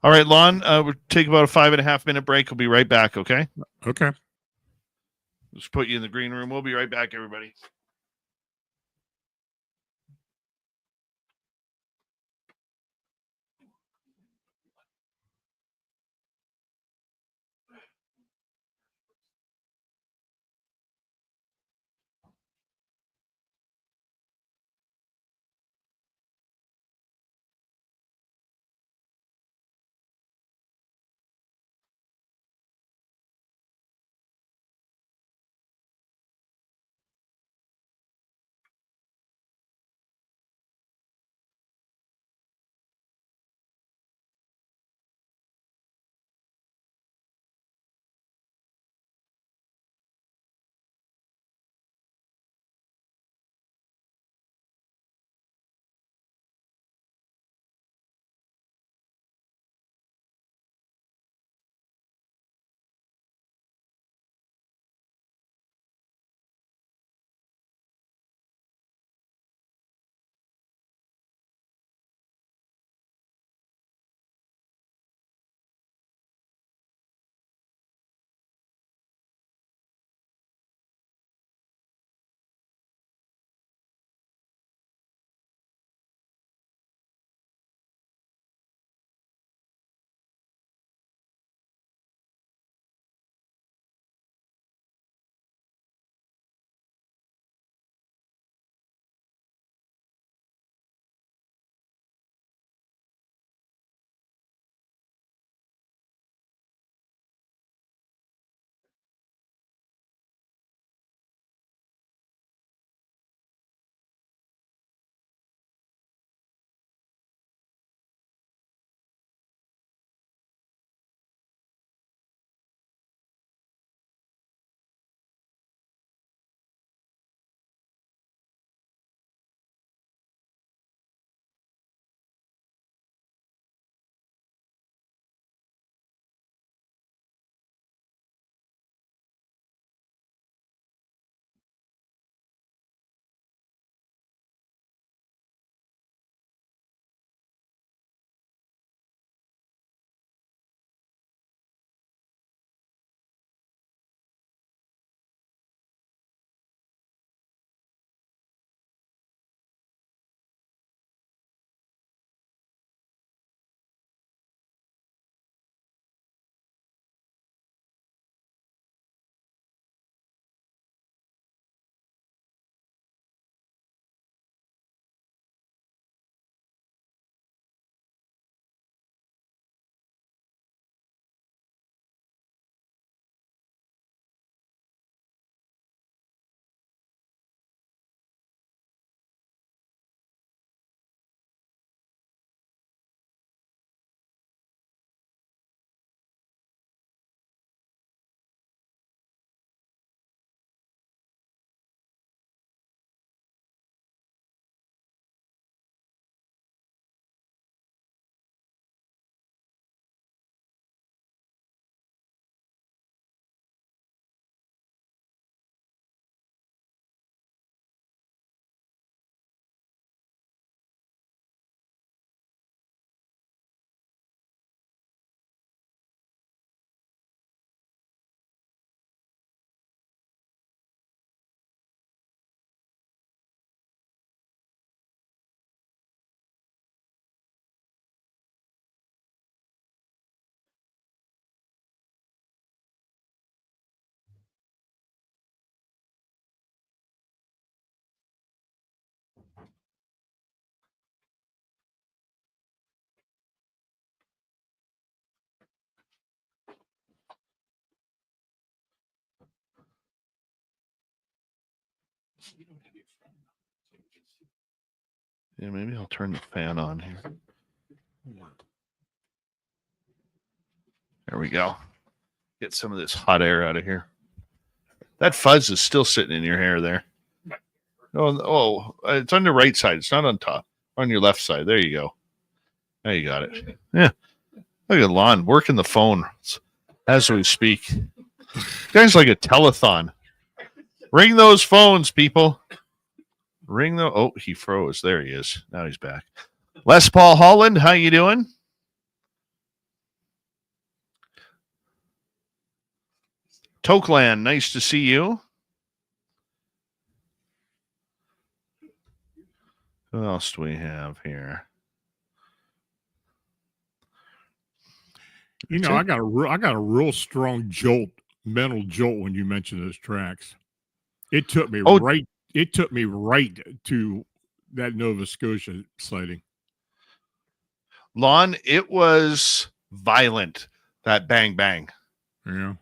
All right, Lon, we'll take about a 5.5 minute break. We'll be right back, okay? Okay. Let's put you in the green room. We'll be right back, everybody. Yeah, maybe I'll turn the fan on here. There we go. Get some of this hot air out of here. That fuzz is still sitting in your hair there. Oh, it's on the right side. It's not on top. On your left side. There you go. There you got it. Yeah. Look at Lon working the phone as we speak. Guy's like a telethon. Ring those phones, people. Ring the. Oh, he froze. There he is. Now he's back. Les Paul Holland, how you doing? Tokeland, nice to see you. Who else do we have here? You know, I got a real strong mental jolt when you mentioned those tracks. It took me right. It took me right to that Nova Scotia sighting. Lon, it was violent. That bang bang. Yeah.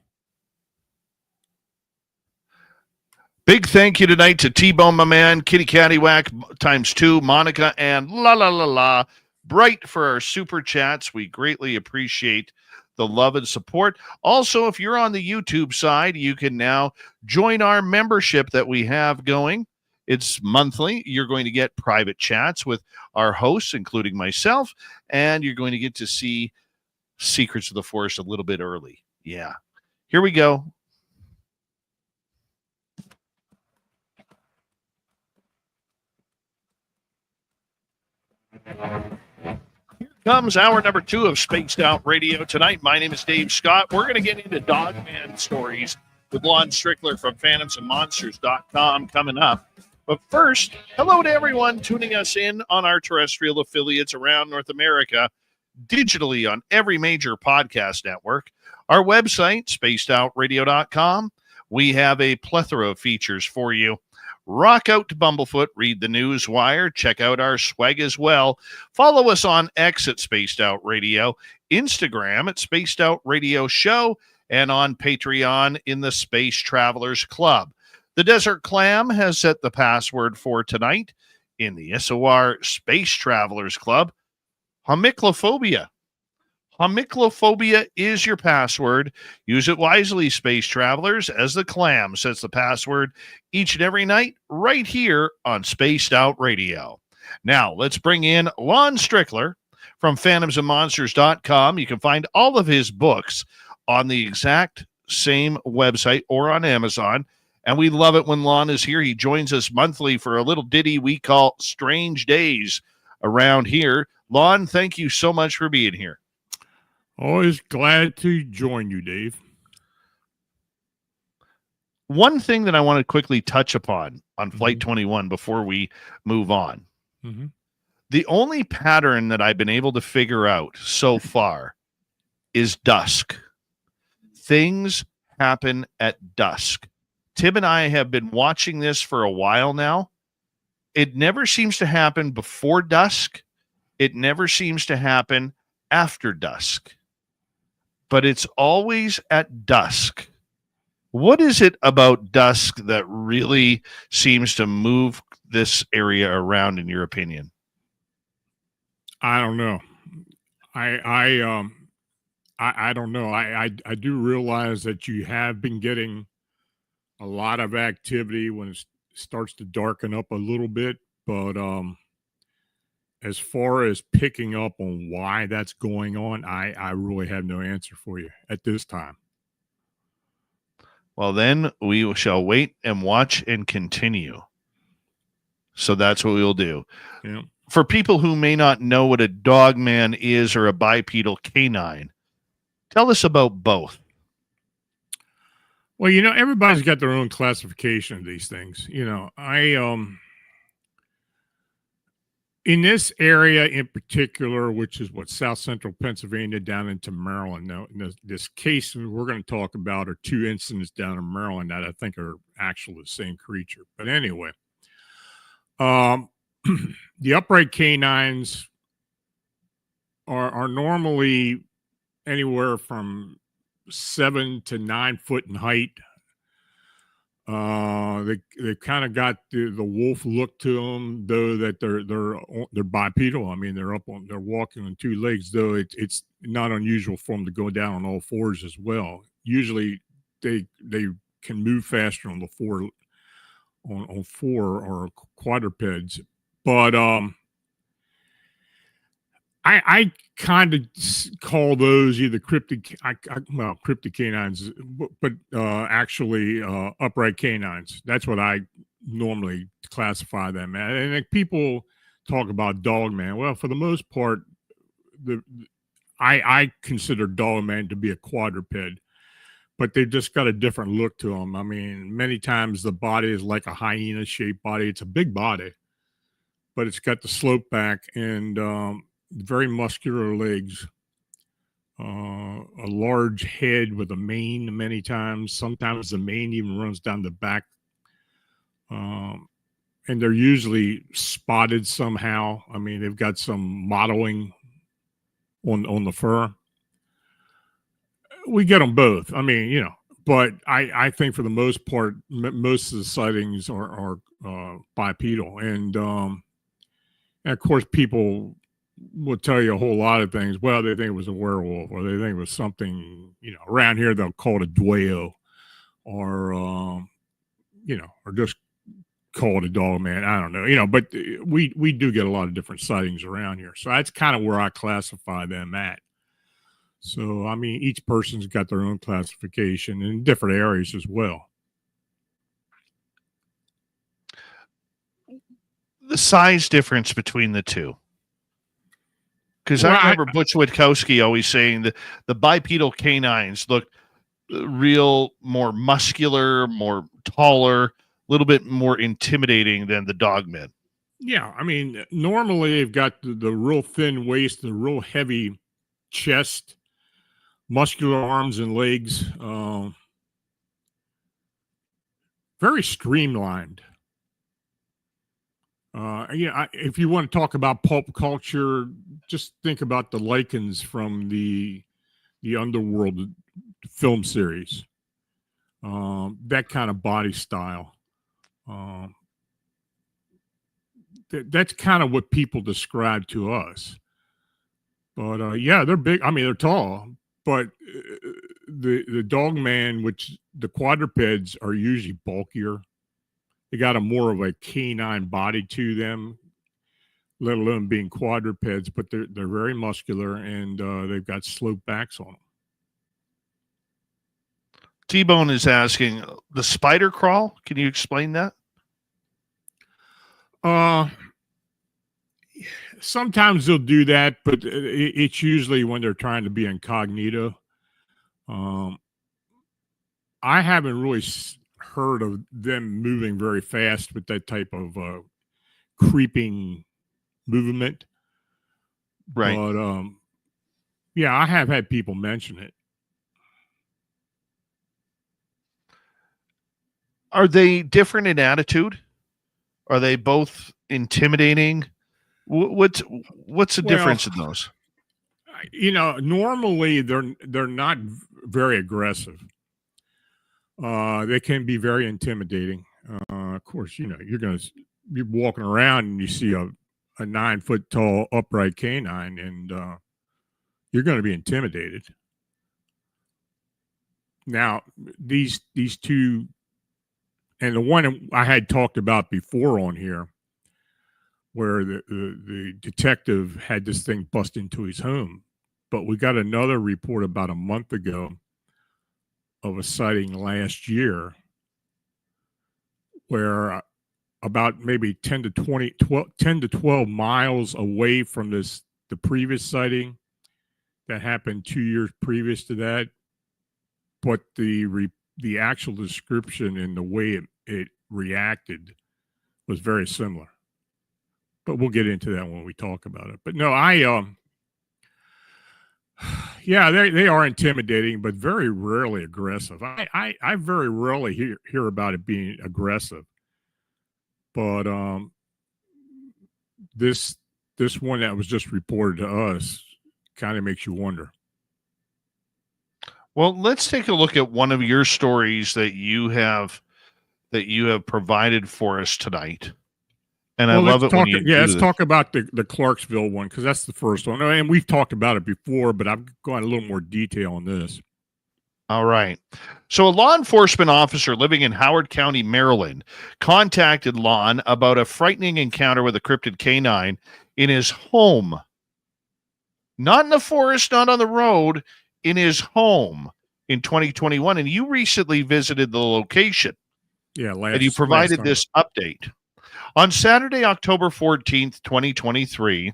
Big thank you tonight to T-Bone, my man, Kitty Caddywhack ×2, Monica, and La La La La Bright for our super chats. We greatly appreciate the love and support. Also, if you're on the YouTube side, you can now join our membership that we have going. It's monthly. You're going to get private chats with our hosts, including myself, and you're going to get to see Secrets of the Forest a little bit early. Yeah. Here we go. Here comes hour number 2 of Spaced Out Radio tonight. My name is Dave Scott. We're going to get into Dogman stories with Lon Strickler from phantomsandmonsters.com coming up. But first, hello to everyone tuning us in on our terrestrial affiliates around North America, digitally on every major podcast network. Our website, spacedoutradio.com. We have a plethora of features for you. Rock out to Bumblefoot, read the news wire, check out our swag as well. Follow us on X at Spaced Out Radio, Instagram at Spaced Out Radio Show, and on Patreon in the Space Travelers Club. The Desert Clam has set the password for tonight in the SOR Space Travelers Club. Homiclophobia. Homiclophobia is your password. Use it wisely, Space Travelers, as the Clam sets the password each and every night right here on Spaced Out Radio. Now, let's bring in Lon Strickler from phantomsandmonsters.com. You can find all of his books on the exact same website or on Amazon. And we love it when Lon is here. He joins us monthly for a little ditty we call Strange Days around here. Lon, thank you so much for being here. Always glad to join you, Dave. One thing that I want to quickly touch upon on Flight 21 before we move on. The only pattern that I've been able to figure out so far is dusk. Things happen at dusk. Tim and I have been watching this for a while now. It never seems to happen before dusk. It never seems to happen after dusk. But it's always at dusk. What is it about dusk that really seems to move this area around, in your opinion? I don't know. I don't know. I do realize that you have been getting a lot of activity when it starts to darken up a little bit, but as far as picking up on why that's going on, I really have no answer for you at this time. Well, then we shall wait and watch and continue. So that's what we'll do. Yeah. For people who may not know what a dogman is or a bipedal canine, tell us about both. Well, you know, everybody's got their own classification of these things. You know, in this area in particular, which is what South Central Pennsylvania down into Maryland. Now, in this case we're going to talk about are 2 incidents down in Maryland that I think are actually the same creature. But anyway, the upright canines are normally anywhere from 7 to 9 foot in height. They kind of got the wolf look to them, though that they're bipedal. I mean, they're walking on two legs, though it's not unusual for them to go down on all fours as well. Usually, they can move faster on the four or quadrupeds, but I kind of call those either cryptic canines, but actually upright canines. That's what I normally classify them as. And like, people talk about Dogman. Well, for the most part, I consider Dogman to be a quadruped, but they've just got a different look to them. I mean, many times the body is like a hyena-shaped body. It's a big body, but it's got the slope back and very muscular legs, a large head with a mane many times. Sometimes the mane even runs down the back. And they're usually spotted somehow. I mean, they've got some mottling on the fur. We get them both. I mean, but I think for the most part, most of the sightings are bipedal. And of course, people will tell you a whole lot of things. Well, they think it was a werewolf, or they think it was something, around here they'll call it a dueo, or, or just call it a dog man. I don't know, but we do get a lot of different sightings around here. So that's kind of where I classify them at. So, I mean, each person's got their own classification in different areas as well. The size difference between the two. Because I remember Butch Witkowski always saying that the bipedal canines look real more muscular, more taller, a little bit more intimidating than the Dogmen. Yeah, I mean, normally they've got the real thin waist, the real heavy chest, muscular arms and legs, very streamlined. If you want to talk about pulp culture, just think about the Lycans from the Underworld film series. That kind of body style. That's kind of what people describe to us. But yeah, they're big. I mean, they're tall. But the Dogman, which the quadrupeds are usually bulkier. They got a more of a canine body to them, let alone being quadrupeds, but they're very muscular and they've got slope backs on them. T-Bone is asking, the spider crawl, can you explain that? Sometimes they'll do that, but it's usually when they're trying to be incognito. I haven't really heard of them moving very fast with that type of creeping movement. Right. But yeah, I have had people mention it. Are they different in attitude? Are they both intimidating? What's the difference in those? Normally they're not very aggressive. They can be very intimidating. Of course, you're walking around and you see a 9-foot tall upright canine, and you're going to be intimidated. Now, these two, and the one I had talked about before on here, where the detective had this thing bust into his home, but we got another report about a month ago of a sighting last year where about maybe 10 to 12 miles away from the previous sighting that happened 2 years previous to that, but the actual description and the way it reacted was very similar. But we'll get into that when we talk about it. But no, yeah, they are intimidating, but very rarely aggressive. I very rarely hear about it being aggressive. But this one that was just reported to us kind of makes you wonder. Well, let's take a look at one of your stories that you have that you have provided for us tonight. And Well, I love it when you do let's this. talk about the Clarksville one, because that's the first one. And we've talked about it before, but I've gone a little more detail on this. All right. So a law enforcement officer living in Howard County, Maryland, contacted Lon about a frightening encounter with a cryptid canine in his home. Not in the forest, not on the road, in his home in 2021. And you recently visited the location. Yeah, and you provided this update. On Saturday, October 14th, 2023,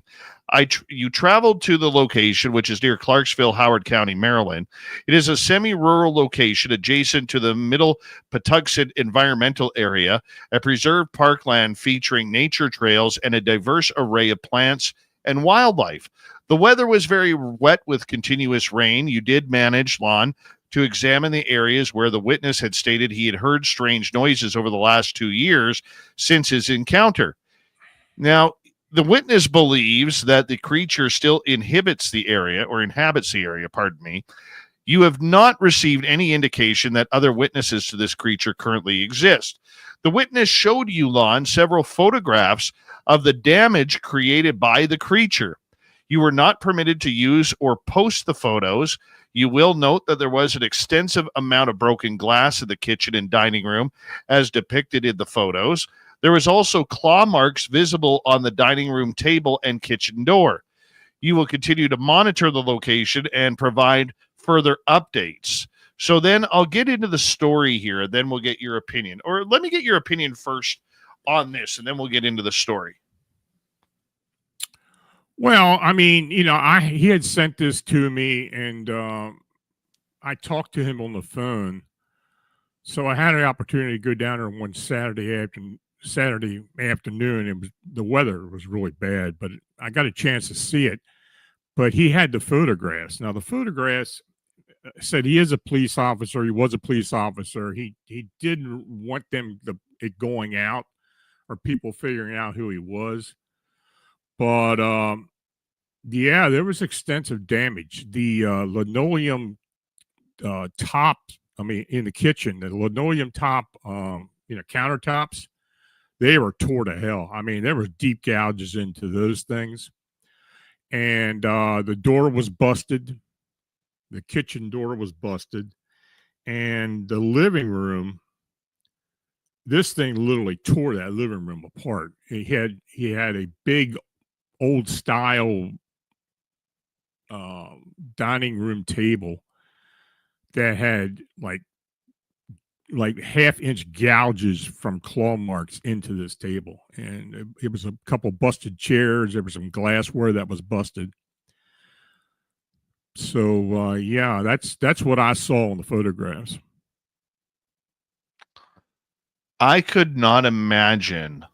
you traveled to the location, which is near Clarksville, Howard County, Maryland. It is a semi-rural location adjacent to the Middle Patuxent Environmental Area, a preserved parkland featuring nature trails and a diverse array of plants and wildlife. The weather was very wet with continuous rain. You did manage, Lon, to examine the areas where the witness had stated he had heard strange noises over the last 2 years since his encounter. Now, the witness believes that the creature still inhabits the area. You have not received any indication that other witnesses to this creature currently exist. The witness showed you, Lon, several photographs of the damage created by the creature. You were not permitted to use or post the photos. You will note that there was an extensive amount of broken glass in the kitchen and dining room, as depicted in the photos. There was also claw marks visible on the dining room table and kitchen door. You will continue to monitor the location and provide further updates. So then I'll get into the story here, and then we'll get your opinion. Or let me get your opinion first on this, and then we'll get into the story. Well, I mean, he had sent this to me, and I talked to him on the phone. So I had an opportunity to go down there one Saturday afternoon. The weather was really bad, but I got a chance to see it. But he had the photographs. Now, the photographs said he is a police officer. He was a police officer. He didn't want it going out or people figuring out who he was. But yeah, there was extensive damage. The linoleum top, in the kitchen, the linoleum top, countertops, they were tore to hell. There were deep gouges into those things. And the door was busted. The kitchen door was busted. And the living room, this thing literally tore that living room apart. He had a big old style dining room table that had like 1/2-inch gouges from claw marks into this table, and it was a couple busted chairs. There was some glassware that was busted. So yeah, that's what I saw in the photographs. I could not imagine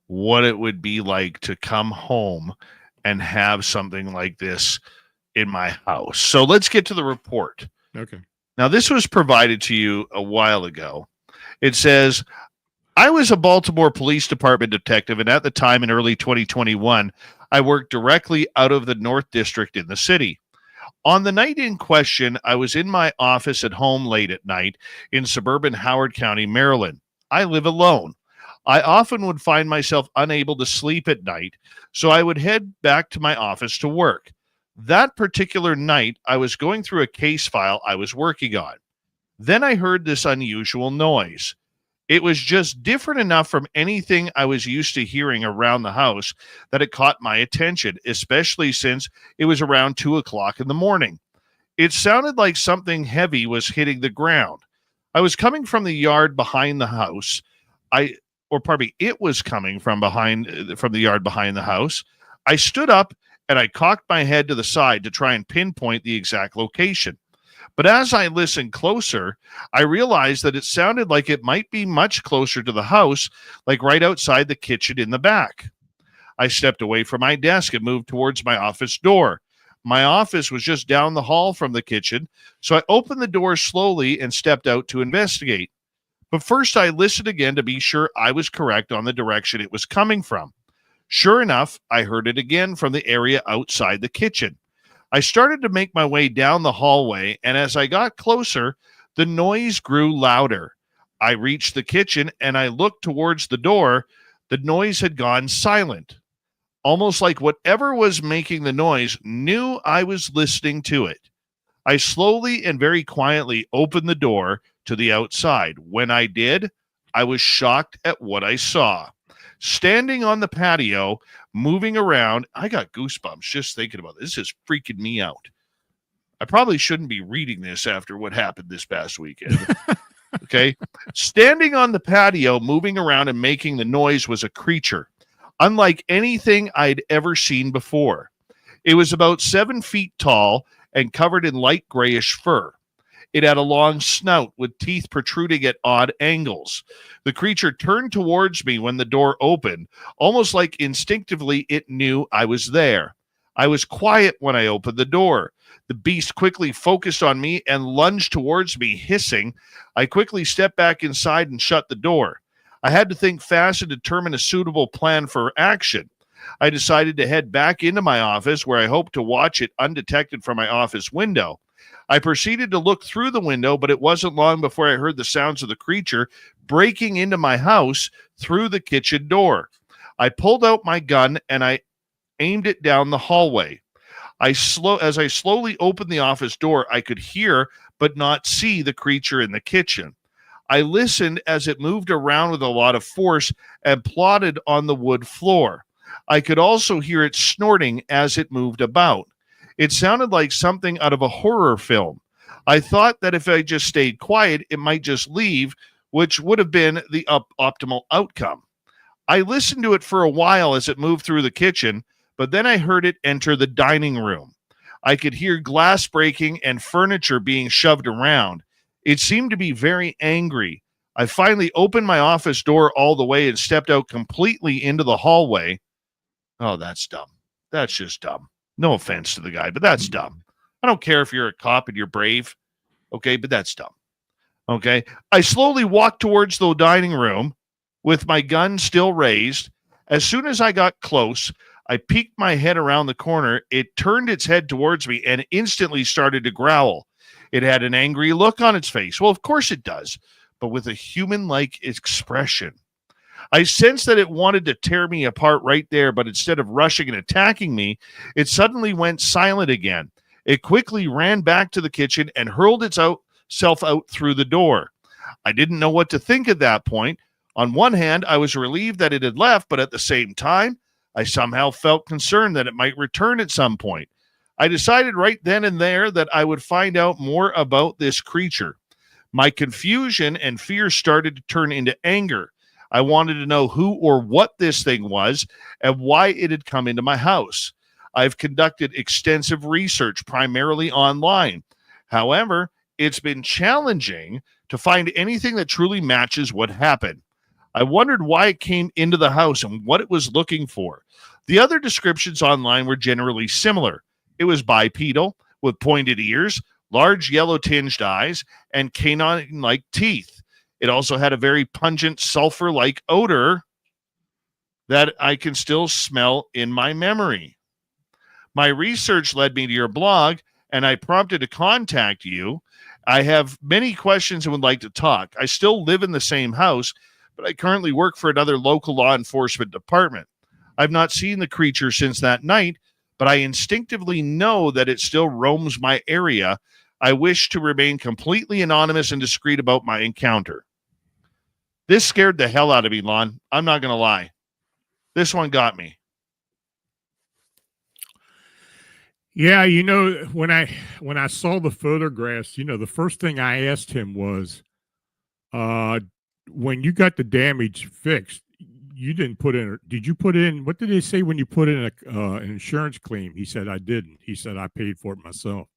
what it would be like to come home and have something like this in my house. So let's get to the report. Okay. Now, this was provided to you a while ago. It says, I was a Baltimore Police Department detective, and at the time in early 2021, I worked directly out of the North District in the city. On the night in question, I was in my office at home late at night in suburban Howard County, Maryland. I live alone. I often would find myself unable to sleep at night, so I would head back to my office to work. That particular night, I was going through a case file I was working on. Then I heard this unusual noise. It was just different enough from anything I was used to hearing around the house that it caught my attention, especially since it was around 2 o'clock in the morning. It sounded like something heavy was hitting the ground. I was coming from the yard behind the house. It was coming from the yard behind the house. I stood up and I cocked my head to the side to try and pinpoint the exact location. But as I listened closer, I realized that it sounded like it might be much closer to the house, like right outside the kitchen in the back. I stepped away from my desk and moved towards my office door. My office was just down the hall from the kitchen, so I opened the door slowly and stepped out to investigate. But first, I listened again to be sure I was correct on the direction it was coming from. Sure enough, I heard it again from the area outside the kitchen. I started to make my way down the hallway, and as I got closer, the noise grew louder. I reached the kitchen and I looked towards the door. The noise had gone silent, almost like whatever was making the noise knew I was listening to it. I slowly and very quietly opened the door to the outside. When I did, I was shocked at what I saw. Standing on the patio, moving around, I got goosebumps just thinking about this. This is freaking me out. I probably shouldn't be reading this after what happened this past weekend. Okay. Standing on the patio, moving around and making the noise was a creature, unlike anything I'd ever seen before. It was about 7 feet tall and covered in light grayish fur. It had a long snout with teeth protruding at odd angles. The creature turned towards me when the door opened, almost like instinctively it knew I was there. I was quiet when I opened the door. The beast quickly focused on me and lunged towards me, hissing. I quickly stepped back inside and shut the door. I had to think fast and determine a suitable plan for action. I decided to head back into my office, where I hoped to watch it undetected from my office window. I proceeded to look through the window, but it wasn't long before I heard the sounds of the creature breaking into my house through the kitchen door. I pulled out my gun and I aimed it down the hallway. As I slowly opened the office door, I could hear but not see the creature in the kitchen. I listened as it moved around with a lot of force and plodded on the wood floor. I could also hear it snorting as it moved about. It sounded like something out of a horror film. I thought that if I just stayed quiet, it might just leave, which would have been the optimal outcome. I listened to it for a while as it moved through the kitchen, but then I heard it enter the dining room. I could hear glass breaking and furniture being shoved around. It seemed to be very angry. I finally opened my office door all the way and stepped out completely into the hallway. Oh, that's dumb. That's just dumb. No offense to the guy, but that's dumb. I don't care if you're a cop and you're brave, okay, but that's dumb. Okay. I slowly walked towards the dining room with my gun still raised. As soon as I got close, I peeked my head around the corner. It turned its head towards me and instantly started to growl. It had an angry look on its face. Well, of course it does, but with a human-like expression. I sensed that it wanted to tear me apart right there, but instead of rushing and attacking me, it suddenly went silent again. It quickly ran back to the kitchen and hurled itself out through the door. I didn't know what to think at that point. On one hand, I was relieved that it had left, but at the same time, I somehow felt concerned that it might return at some point. I decided right then and there that I would find out more about this creature. My confusion and fear started to turn into anger. I wanted to know who or what this thing was and why it had come into my house. I've conducted extensive research, primarily online. However, it's been challenging to find anything that truly matches what happened. I wondered why it came into the house and what it was looking for. The other descriptions online were generally similar. It was bipedal, with pointed ears, large yellow-tinged eyes, and canine-like teeth. It also had a very pungent sulfur-like odor that I can still smell in my memory. My research led me to your blog, and I prompted to contact you. I have many questions and would like to talk. I still live in the same house, but I currently work for another local law enforcement department. I've not seen the creature since that night, but I instinctively know that it still roams my area. I wish to remain completely anonymous and discreet about my encounter. This scared the hell out of me, Lon. I'm not going to lie. This one got me. Yeah, when I saw the photographs, the first thing I asked him was, when you got the damage fixed, you didn't put in, did you put in, what did they say when you put in an insurance claim? He said, I didn't. He said, I paid for it myself.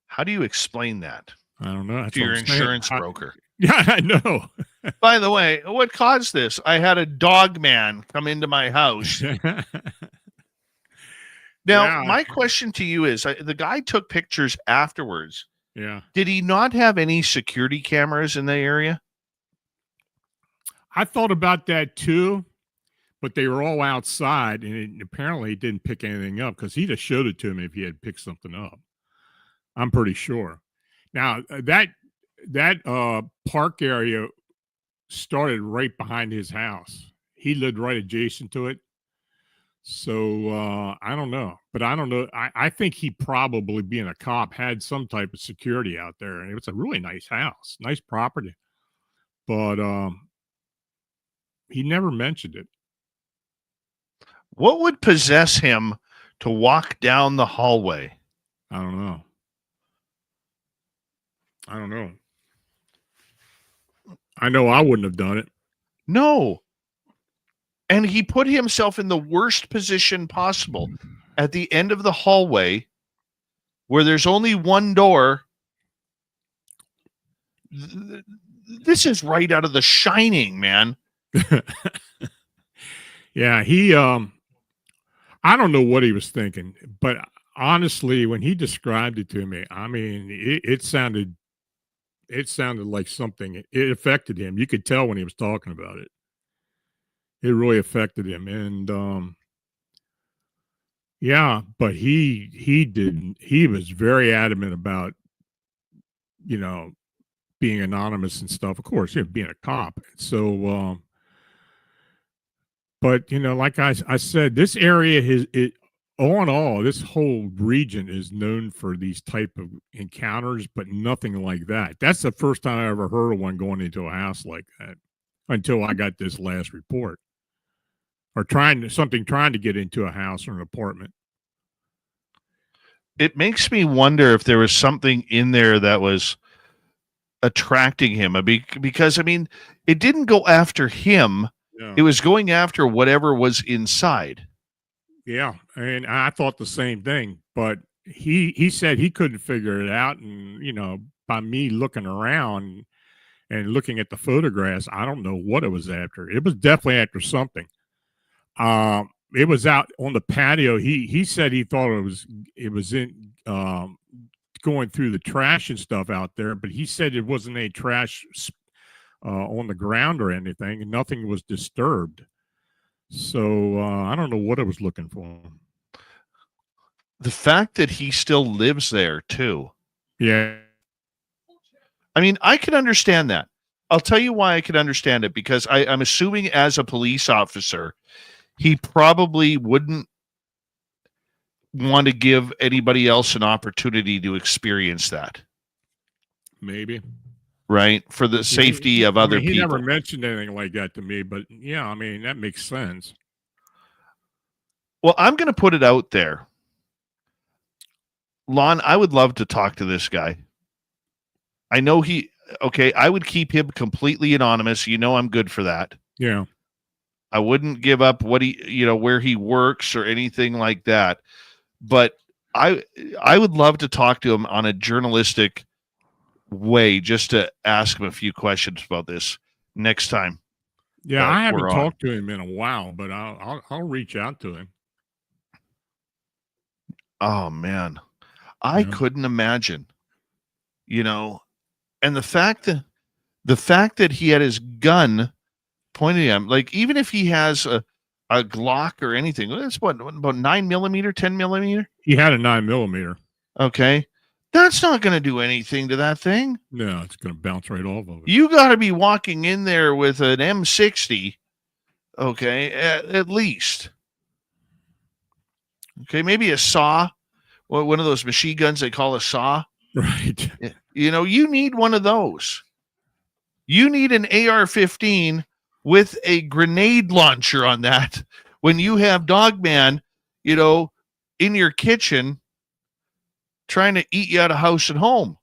How do you explain that? I don't know. That's to your insurance broker? Yeah, I know. By the way, what caused this? I had a Dogman come into my house. Now, my question to you is, the guy took pictures afterwards. Yeah. Did he not have any security cameras in the area? I thought about that too, but they were all outside, and apparently he didn't pick anything up because he'd have showed it to me if he had picked something up. I'm pretty sure. Now that park area started right behind his house. He lived right adjacent to it. So I don't know, but I don't know. I think he probably, being a cop, had some type of security out there, and it was a really nice house, nice property. But he never mentioned it. What would possess him to walk down the hallway? I don't know. I don't know. I know I wouldn't have done it. No. And he put himself in the worst position possible at the end of the hallway where there's only one door. This is right out of The Shining, man. Yeah, he I don't know what he was thinking, but honestly, when he described it to me, I mean, it sounded like something. It affected him. You could tell when he was talking about it. It really affected him, and yeah, but he didn't. He was very adamant about, you know, being anonymous and stuff. Of course, being a cop. So, but like I said, this area all in all, this whole region is known for these type of encounters, but nothing like that. That's the first time I ever heard of one going into a house like that until I got this last report. Or trying to get into a house or an apartment. It makes me wonder if there was something in there that was attracting him, because I mean, it didn't go after him. Yeah. It was going after whatever was inside. Yeah, and I thought the same thing, but he said he couldn't figure it out, and by me looking around and looking at the photographs, I don't know what it was after. It was definitely after something. It was out on the patio. He said he thought it was in going through the trash and stuff out there, but he said it wasn't any trash on the ground or anything, and nothing was disturbed. So I don't know what it was looking for. The fact that he still lives there too. Yeah. I mean, I can understand that. I'll tell you why I can understand it, because I'm assuming as a police officer, he probably wouldn't want to give anybody else an opportunity to experience that. Maybe. Right? For the safety of other people. He never mentioned anything like that to me, but yeah, I mean, that makes sense. Well, I'm going to put it out there. Lon, I would love to talk to this guy. I know I would keep him completely anonymous. I'm good for that. Yeah. I wouldn't give up what where he works or anything like that. But I would love to talk to him on a journalistic way, just to ask him a few questions about this next time. Yeah, I haven't talked to him in a while, but I'll reach out to him. Oh man, I couldn't imagine. And the fact that he had his gun pointed at him, like, even if he has a Glock or anything, that's about 9mm, 10mm. He had a 9mm. Okay. That's not going to do anything to that thing. No, it's going to bounce right off of it. You got to be walking in there with an M60, okay, at least. Okay, maybe a saw, one of those machine guns they call a saw. Right. You need one of those. You need an AR-15 with a grenade launcher on that when you have Dogman, in your kitchen, trying to eat you out of house and home.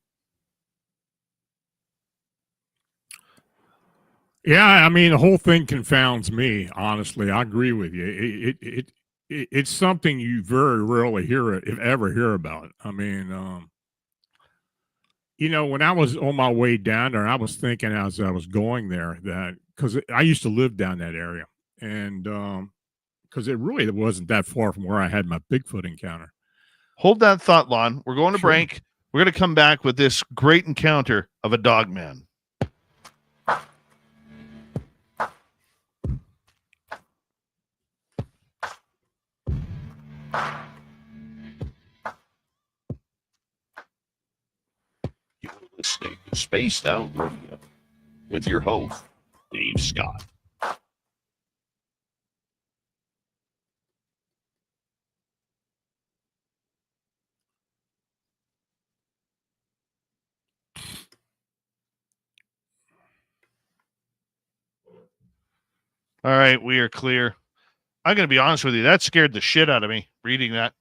Yeah, I mean, the whole thing confounds me, honestly. I agree with you. It's something you very rarely ever hear about. I mean, when I was on my way down there, I was thinking as I was going there that, because I used to live down that area, and because it really wasn't that far from where I had my Bigfoot encounter. Hold that thought, Lon. We're going to break. We're going to come back with this great encounter of a Dogman. You're listening to Spaced Out Radio with your host, Dave Scott. All right, we are clear. I'm going to be honest with you. That scared the shit out of me reading that.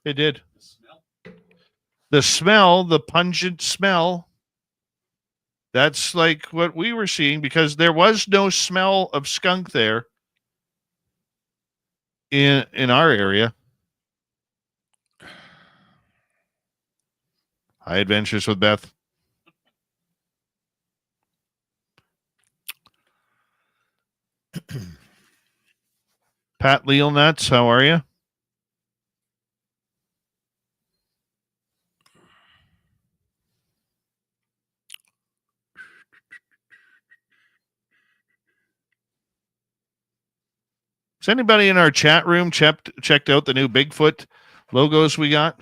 It did. The smell, the pungent smell. That's like what we were seeing because there was no smell of skunk there in our area. High Adventures with Beth. Pat Leelnuts, how are you? Has anybody in our chat room checked out the new Bigfoot logos we got?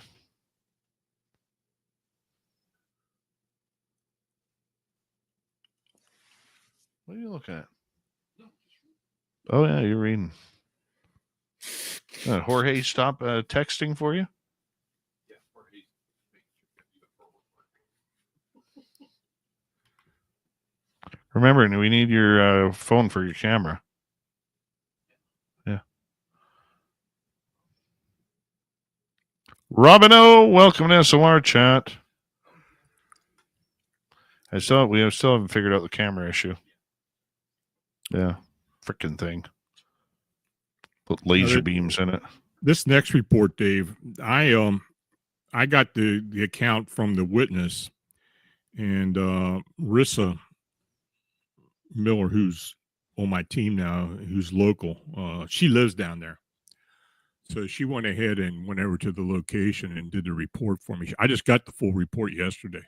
What are you looking at? Oh, yeah, you're reading. Jorge, stop texting for you? Remember, we need your phone for your camera. Yeah. Robino, welcome to SOR chat. We still haven't figured out the camera issue. Yeah, freaking thing. Put laser beams in it. This next report, Dave, I got the account from the witness, and Rissa Miller, who's on my team now, who's local, she lives down there. So she went ahead and went over to the location and did the report for me. I just got the full report yesterday.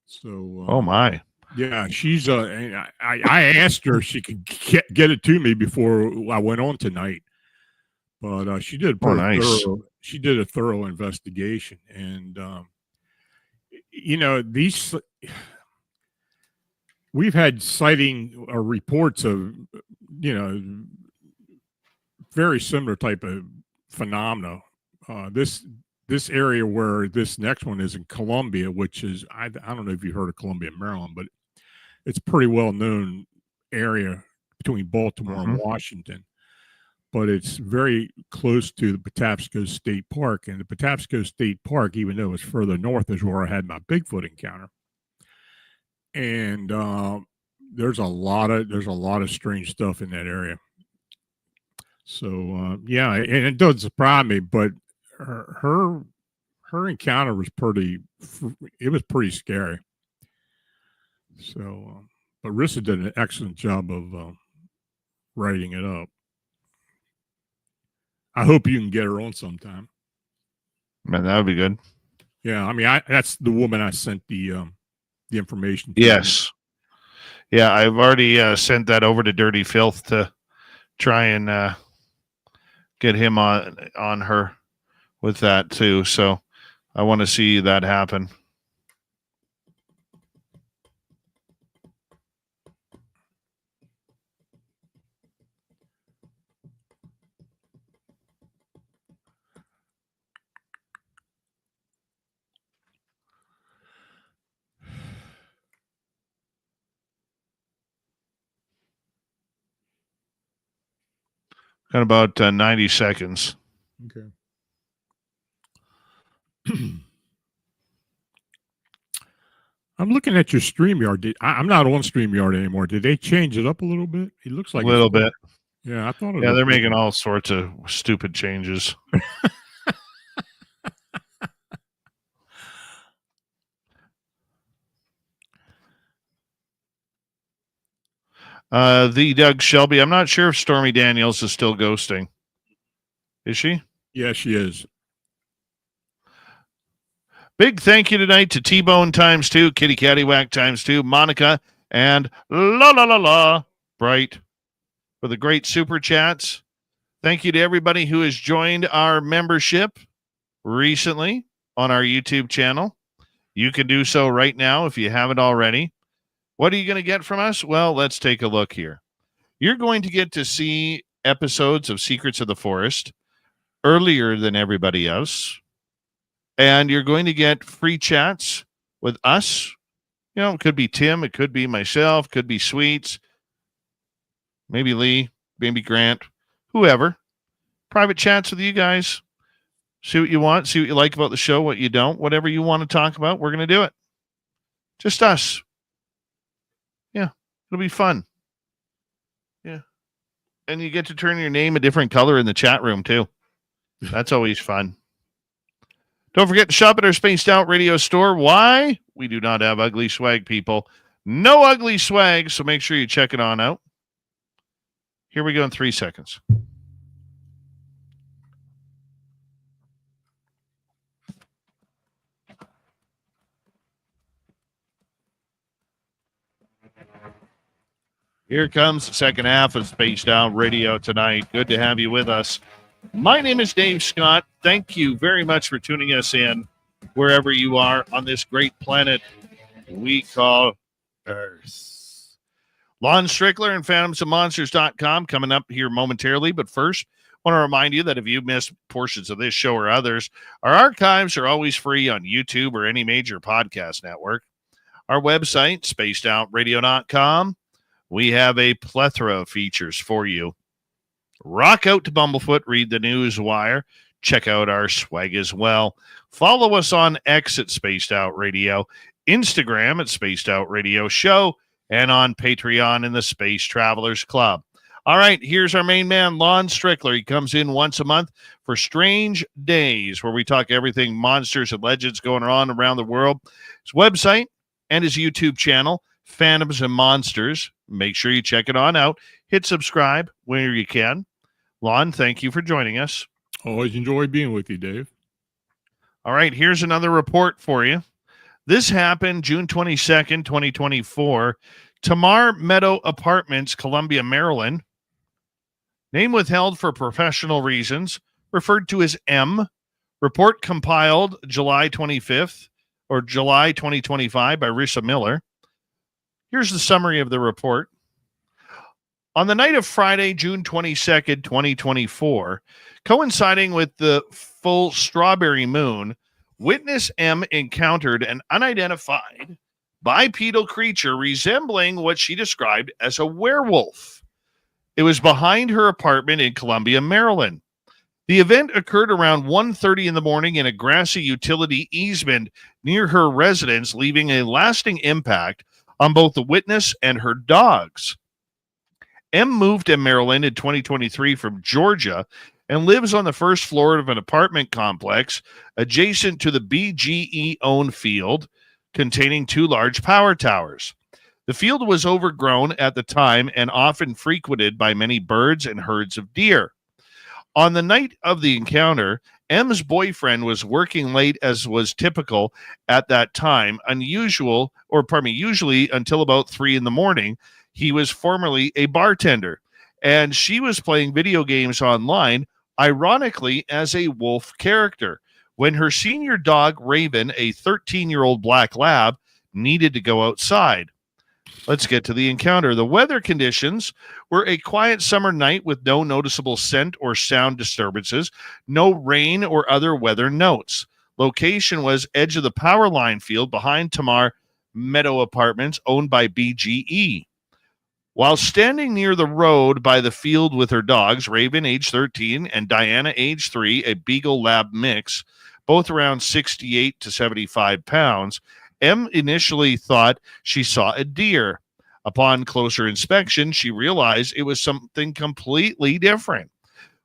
So, oh my, yeah, she's I asked her if she could get it to me before I went on tonight, but she did thorough. She did a thorough investigation, and these. We've had sighting or reports of, very similar type of phenomena. This area where this next one is in Columbia, which is, I don't know if you heard of Columbia, Maryland, but it's a pretty well-known area between Baltimore and Washington. But it's very close to the Patapsco State Park. And the Patapsco State Park, even though it's further north, is where I had my Bigfoot encounter. And there's a lot of strange stuff in that area. So yeah, and it doesn't surprise me, but her encounter was pretty scary. So, but Rissa did an excellent job of writing it up. I hope you can get her on sometime. Man, that would be good. Yeah, I mean, that's the woman I sent the information to. Yes. Yeah, I've already sent that over to Dirty Filth to try and get him on her with that too. So I want to see that happen. Got about 90 seconds. Okay. I'm looking at your StreamYard. I'm not on StreamYard anymore. Did they change it up a little bit? It looks like a little bit. Yeah, I thought it. Yeah, they're making all sorts of stupid changes. The Doug Shelby. I'm not sure if Stormy Daniels is still ghosting. Is she? Yeah, she is. Big thank you tonight to T-Bone ×2, Kitty Caddywhack ×2, Monica, and La Bright for the great super chats. Thank you to everybody who has joined our membership recently on our YouTube channel. You can do so right now if you haven't already. What are you going to get from us? Well, let's take a look here. You're going to get to see episodes of Secrets of the Forest earlier than everybody else. And you're going to get free chats with us. You know, it could be Tim, it could be myself, could be Sweets, maybe Lee, maybe Grant, whoever. Private chats with you guys. See what you want, see what you like about the show, what you don't. Whatever you want to talk about, we're going to do it. Just us. Yeah, it'll be fun. Yeah. And you get to turn your name a different color in the chat room, too. That's always fun. Don't forget to shop at our Spaced Out Radio store. Why? We do not have ugly swag, people. No ugly swag, so make sure you check it on out. Here we go in 3 seconds. Here comes the second half of Spaced Out Radio tonight. Good to have you with us. My name is Dave Scott. Thank you very much for tuning us in wherever you are on this great planet we call Earth. Lon Strickler and phantomsandmonsters.com coming up here momentarily. But first, I want to remind you that if you missed portions of this show or others, our archives are always free on YouTube or any major podcast network. Our website, spacedoutradio.com. We have a plethora of features for you. Rock out to Bumblefoot, read the news wire, check out our swag as well. Follow us on X at Spaced Out Radio, Instagram at Spaced Out Radio Show, and on Patreon in the Space Travelers Club. All right, here's our main man, Lon Strickler. He comes in once a month for Strange Days, where we talk everything monsters and legends going on around the world. His website and his YouTube channel, Phantoms and Monsters. Make sure you check it on out. Hit subscribe where you can. Lon, thank you for joining us. Always enjoy being with you, Dave. All right, here's another report for you. This happened June 22nd, 2024. Tamar Meadow Apartments, Columbia, Maryland. Name withheld for professional reasons, referred to as M. Report compiled July 25th or July 2025 by Rissa Miller. Here's the summary of the report. On the night of Friday, June 22nd, 2024, coinciding with the full strawberry moon, witness M encountered an unidentified bipedal creature resembling what she described as a werewolf. It was behind her apartment in Columbia, Maryland. The event occurred around 1:30 in the morning in a grassy utility easement near her residence, leaving a lasting impact on both the witness and her dogs. M moved to Maryland in 2023 from Georgia and lives on the first floor of an apartment complex adjacent to the BGE-owned field containing 2 large power towers. The field was overgrown at the time and often frequented by many birds and herds of deer. On the night of the encounter, M's boyfriend was working late, as was typical at that time, usually until about 3 in the morning. He was formerly a bartender, and she was playing video games online, ironically as a wolf character, when her senior dog, Raven, a 13-year-old black lab, needed to go outside. Let's get to the encounter. The weather conditions were a quiet summer night with no noticeable scent or sound disturbances, no rain or other weather notes. Location was edge of the power line field behind Tamar Meadow Apartments, owned by BGE. While standing near the road by the field with her dogs, Raven, age 13, and Diana, age 3, a Beagle Lab mix, both around 68 to 75 pounds, M initially thought she saw a deer. Upon closer inspection, she realized it was something completely different,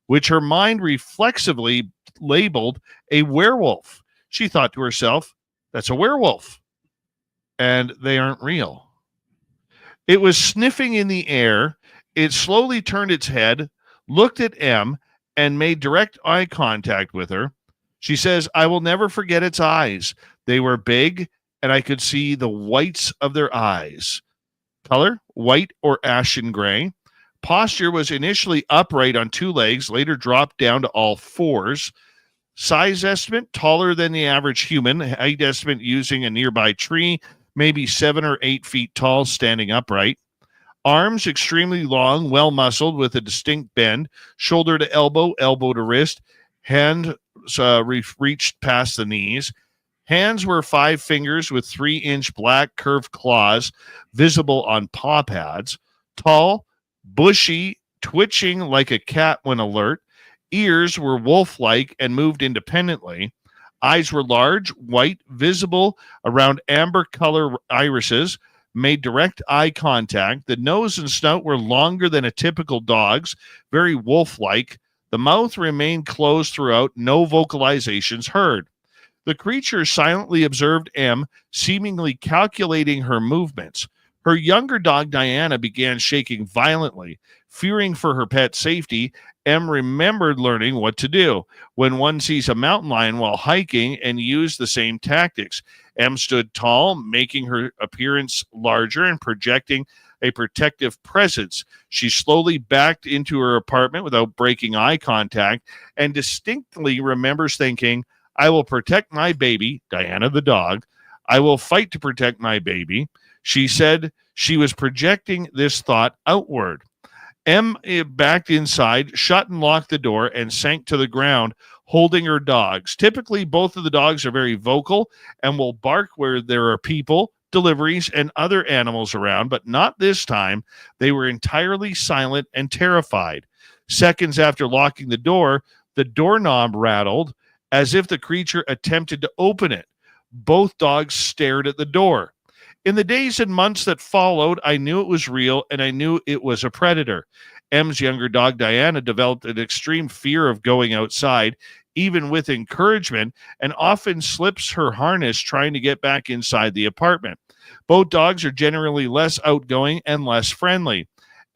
which her mind reflexively labeled a werewolf. She thought to herself, that's a werewolf, and they aren't real. It was sniffing in the air. It slowly turned its head, looked at M, and made direct eye contact with her. She says, I will never forget its eyes. They were big, and I could see the whites of their eyes. Color, white or ashen gray. Posture was initially upright on 2 legs, later dropped down to all 4s. Size estimate, taller than the average human. Height estimate using a nearby tree, maybe 7 or 8 feet tall, standing upright. Arms extremely long, well muscled with a distinct bend, shoulder to elbow, elbow to wrist. Hands reached past the knees. Hands were 5 fingers with 3-inch black curved claws visible on paw pads. Tall, bushy, twitching like a cat when alert. Ears were wolf-like and moved independently. Eyes were large, white, visible around amber color irises, made direct eye contact. The nose and snout were longer than a typical dog's, very wolf-like. The mouth remained closed throughout, no vocalizations heard. The creature silently observed M, seemingly calculating her movements. Her younger dog, Diana, began shaking violently. Fearing for her pet's safety, M remembered learning what to do when one sees a mountain lion while hiking and used the same tactics. M stood tall, making her appearance larger and projecting a protective presence. She slowly backed into her apartment without breaking eye contact and distinctly remembers thinking, I will protect my baby, Diana the dog. I will fight to protect my baby. She said she was projecting this thought outward. M backed inside, shut and locked the door, and sank to the ground, holding her dogs. Typically, both of the dogs are very vocal and will bark where there are people, deliveries, and other animals around, but not this time. They were entirely silent and terrified. Seconds after locking the doorknob rattled, as if the creature attempted to open it. Both dogs stared at the door. In the days and months that followed, I knew it was real and I knew it was a predator. M's younger dog, Diana, developed an extreme fear of going outside, even with encouragement, and often slips her harness trying to get back inside the apartment. Both dogs are generally less outgoing and less friendly.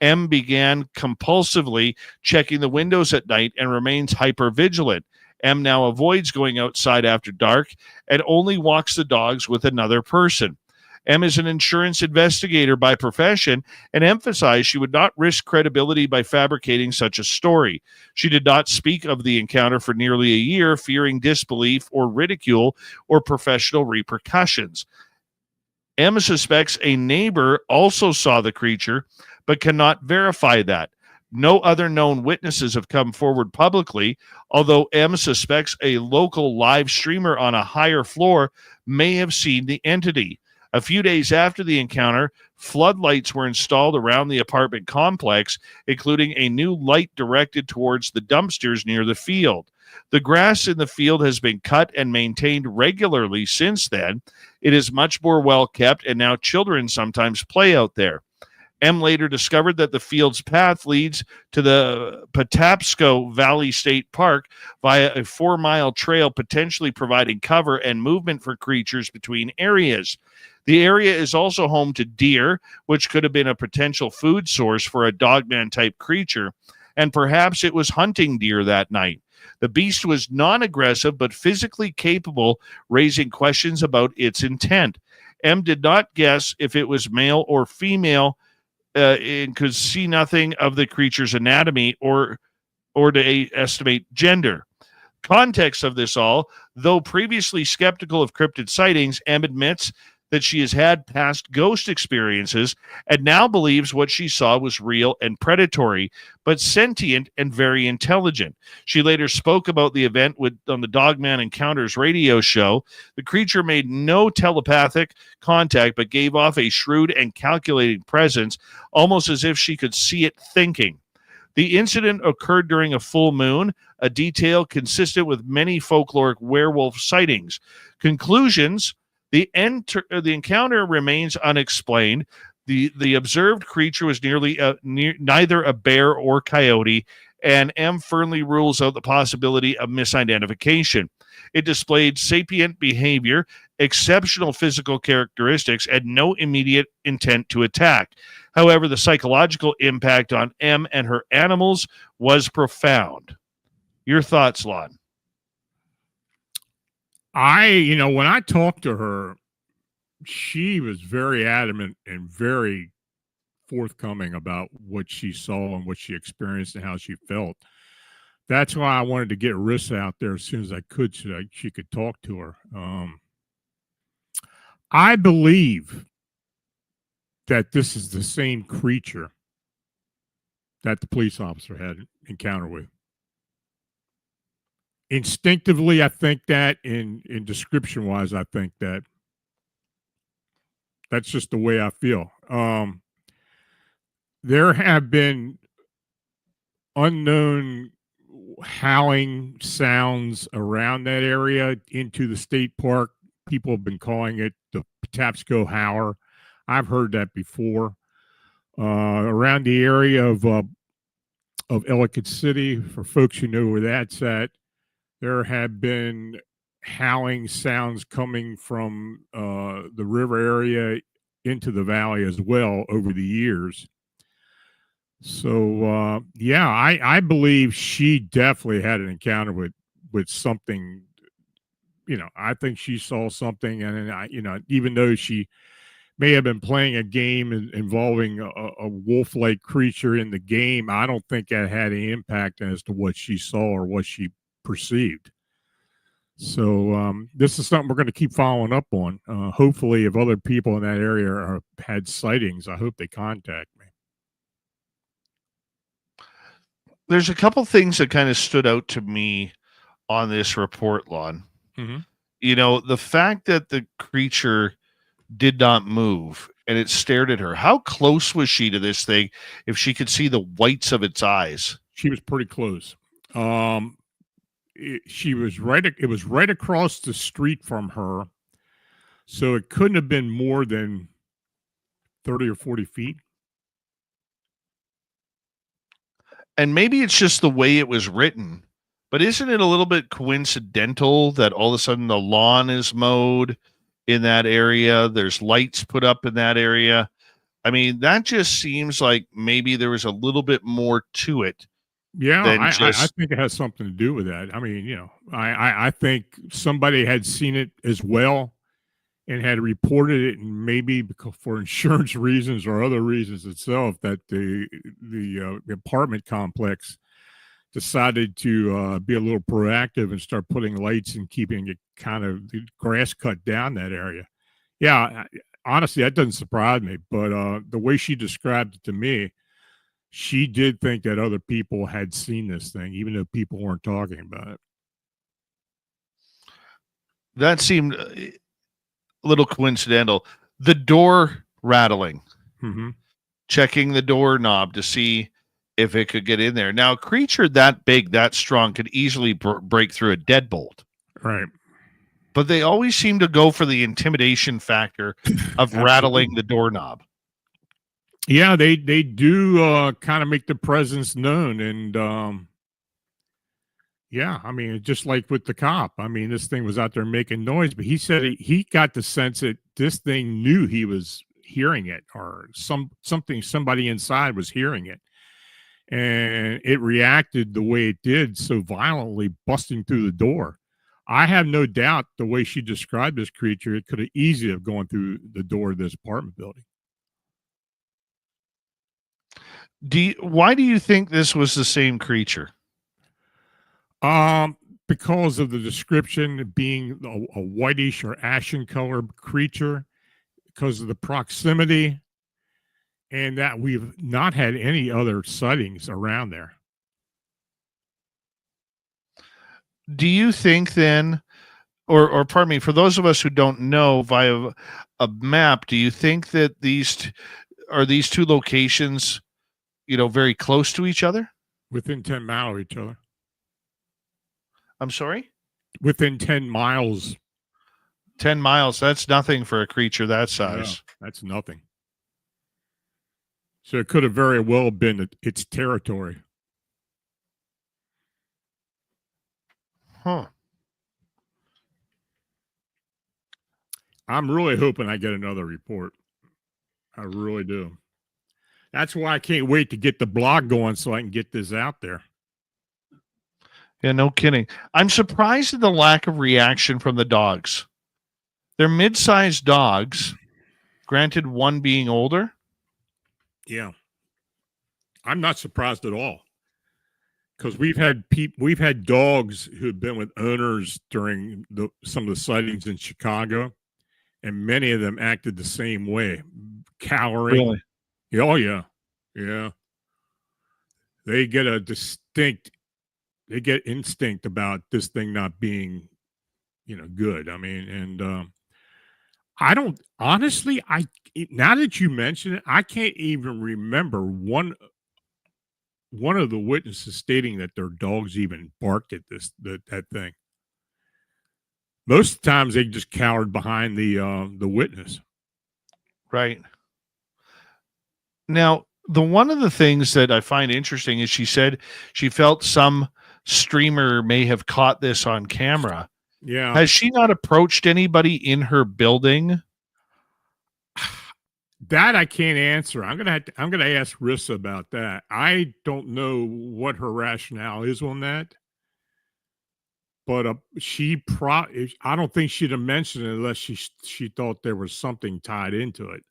M began compulsively checking the windows at night and remains hypervigilant. M now avoids going outside after dark and only walks the dogs with another person. M is an insurance investigator by profession and emphasized she would not risk credibility by fabricating such a story. She did not speak of the encounter for nearly a year, fearing disbelief or ridicule or professional repercussions. M suspects a neighbor also saw the creature, but cannot verify that. No other known witnesses have come forward publicly, although M suspects a local live streamer on a higher floor may have seen the entity. A few days after the encounter, floodlights were installed around the apartment complex, including a new light directed towards the dumpsters near the field. The grass in the field has been cut and maintained regularly since then. It is much more well kept, and now children sometimes play out there. M later discovered that the field's path leads to the Patapsco Valley State Park via a 4-mile trail, potentially providing cover and movement for creatures between areas. The area is also home to deer, which could have been a potential food source for a Dogman-type creature, and perhaps it was hunting deer that night. The beast was non-aggressive but physically capable, raising questions about its intent. M did not guess if it was male or female, and could see nothing of the creature's anatomy or to estimate gender. Context of this all, though previously skeptical of cryptid sightings, M admits that she has had past ghost experiences and now believes what she saw was real and predatory, but sentient and very intelligent. She later spoke about the event on the Dogman Encounters radio show. The creature made no telepathic contact, but gave off a shrewd and calculating presence, almost as if she could see it thinking. The incident occurred during a full moon, a detail consistent with many folkloric werewolf sightings. Conclusions: the encounter remains unexplained. The observed creature was neither a bear or coyote, and M firmly rules out the possibility of misidentification. It displayed sapient behavior, exceptional physical characteristics, and no immediate intent to attack. However, the psychological impact on M and her animals was profound. Your thoughts, Lon? When I talked to her, she was very adamant and very forthcoming about what she saw and what she experienced and how she felt. that's why I wanted to get Rissa out there as soon as I could so she could talk to her. I believe that this is the same creature that the police officer had an encounter with. Instinctively, I think that. In description-wise, I think that. That's just the way I feel. There have been unknown howling sounds around that area into the state park. People have been calling it the Patapsco Howler. I've heard that before. Around the area of Ellicott City, for folks who know where that's at, there have been howling sounds coming from the river area into the valley as well over the years. So yeah, I believe she definitely had an encounter with something. You know, I think she saw something, and even though she may have been playing a game involving a wolf-like creature in the game, I don't think that had any impact as to what she saw or what she perceived. So this is something we're going to keep following up on. Hopefully, if other people in that area had sightings, I hope they contact me. There's a couple things that kind of stood out to me on this report, Lon. Mm-hmm. You know, the fact that the creature did not move and it stared at her. How close was she to this thing if she could see the whites of its eyes? She was pretty close. She was right. It was right across the street from her, so it couldn't have been more than 30 or 40 feet. And maybe it's just the way it was written, but isn't it a little bit coincidental that all of a sudden the lawn is mowed in that area? There's lights put up in that area. I mean, that just seems like maybe there was a little bit more to it. Yeah, I think it has something to do with that. I mean, I think somebody had seen it as well and had reported it, and maybe for insurance reasons or other reasons itself, that the apartment complex decided to be a little proactive and start putting lights and keeping it kind of the grass cut down that area. Yeah, honestly, that doesn't surprise me. But the way she described it to me, she did think that other people had seen this thing, even though people weren't talking about it. That seemed a little coincidental. The door rattling, checking the doorknob to see if it could get in there. Now, a creature that big, that strong, could easily break through a deadbolt. Right. But they always seem to go for the intimidation factor of rattling the doorknob. Yeah, they do kind of make their presence known. And yeah, I mean, just like with the cop, I mean, this thing was out there making noise, but he said he got the sense that this thing knew he was hearing it, or somebody inside was hearing it. And it reacted the way it did, so violently, busting through the door. I have no doubt the way she described this creature, it could have easily have gone through the door of this apartment building. Why do you think this was the same creature? Because of the description being a whitish or ashen colored creature, because of the proximity, and that we've not had any other sightings around there. Do you think then, or pardon me, for those of us who don't know via a map, do you think that these two locations, very close to each other? Within 10 miles of each other. I'm sorry? Within 10 miles. 10 miles, that's nothing for a creature that size. Yeah, that's nothing. So it could have very well been its territory. Huh. I'm really hoping I get another report. I really do. That's why I can't wait to get the blog going so I can get this out there. Yeah, no kidding. I'm surprised at the lack of reaction from the dogs. They're mid-sized dogs, granted one being older. Yeah. I'm not surprised at all. because we've had dogs who have been with owners during some of the sightings in Chicago, and many of them acted the same way, cowering. Really? Oh yeah, yeah. They get instinct about this thing not being, good. I mean, and I don't honestly. Now that you mention it, I can't even remember one of the witnesses stating that their dogs even barked at that thing. Most times they just cowered behind the witness. Right. Now, one of the things that I find interesting is she said she felt some streamer may have caught this on camera. Yeah. Has she not approached anybody in her building? That I can't answer. I'm gonna ask Rissa about that. I don't know what her rationale is on that, but I don't think she'd have mentioned it unless she thought there was something tied into it.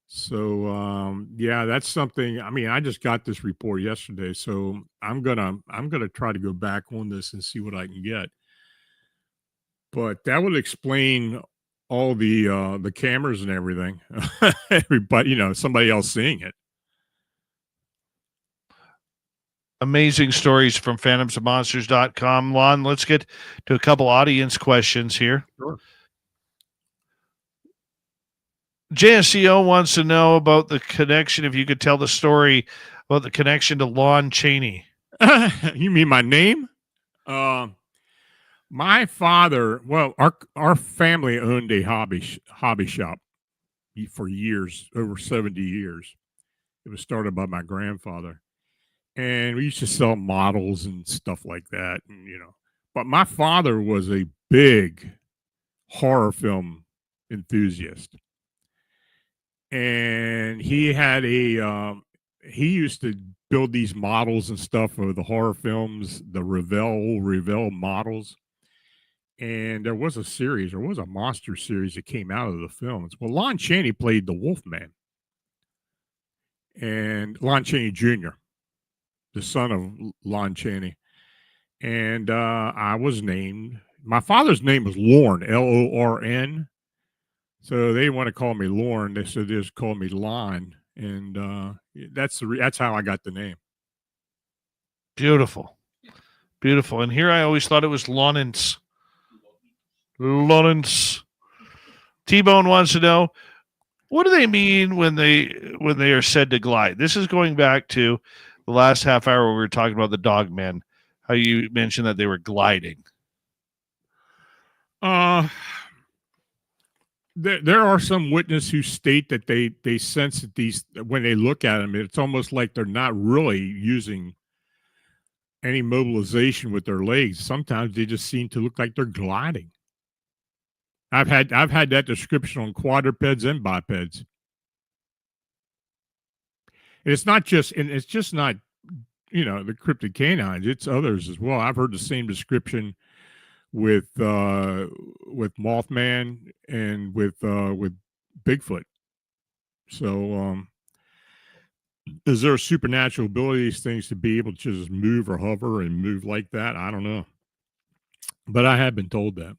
So yeah, that's something. I mean, I just got this report yesterday, so I'm gonna try to go back on this and see what I can get. But that would explain all the cameras and everything. Everybody, somebody else seeing it. Amazing stories from phantomsofmonsters.com. Lon, let's get to a couple audience questions here. Sure. JSCO wants to know about the connection, if you could tell the story about the connection to Lon Chaney. You mean my name? My father, well, our family owned a hobby shop for years, over 70 years. It was started by my grandfather. And we used to sell models and stuff like that. And, but my father was a big horror film enthusiast. And he had he used to build these models and stuff for the horror films, the Revell models. And there was a monster series that came out of the films. Well, Lon Chaney played the Wolfman. And Lon Chaney Jr., the son of Lon Chaney. And I was named, my father's name was Lorne, Lorn. So they didn't want to call me Lorne. They said they just call me Lon. And that's how I got the name. Beautiful. Beautiful. And here I always thought it was Lawrence. T-Bone wants to know, what do they mean when they are said to glide? This is going back to the last half hour where we were talking about the Dogman, how you mentioned that they were gliding. There are some witnesses who state that they sense that when they look at them, it's almost like they're not really using any mobilization with their legs. Sometimes they just seem to look like they're gliding. I've had that description on quadrupeds and bipeds. And it's just not, the cryptid canines, it's others as well. I've heard the same description with Mothman and with Bigfoot. So is there a supernatural ability these things to be able to just move or hover and move like that? I don't know. But I have been told that.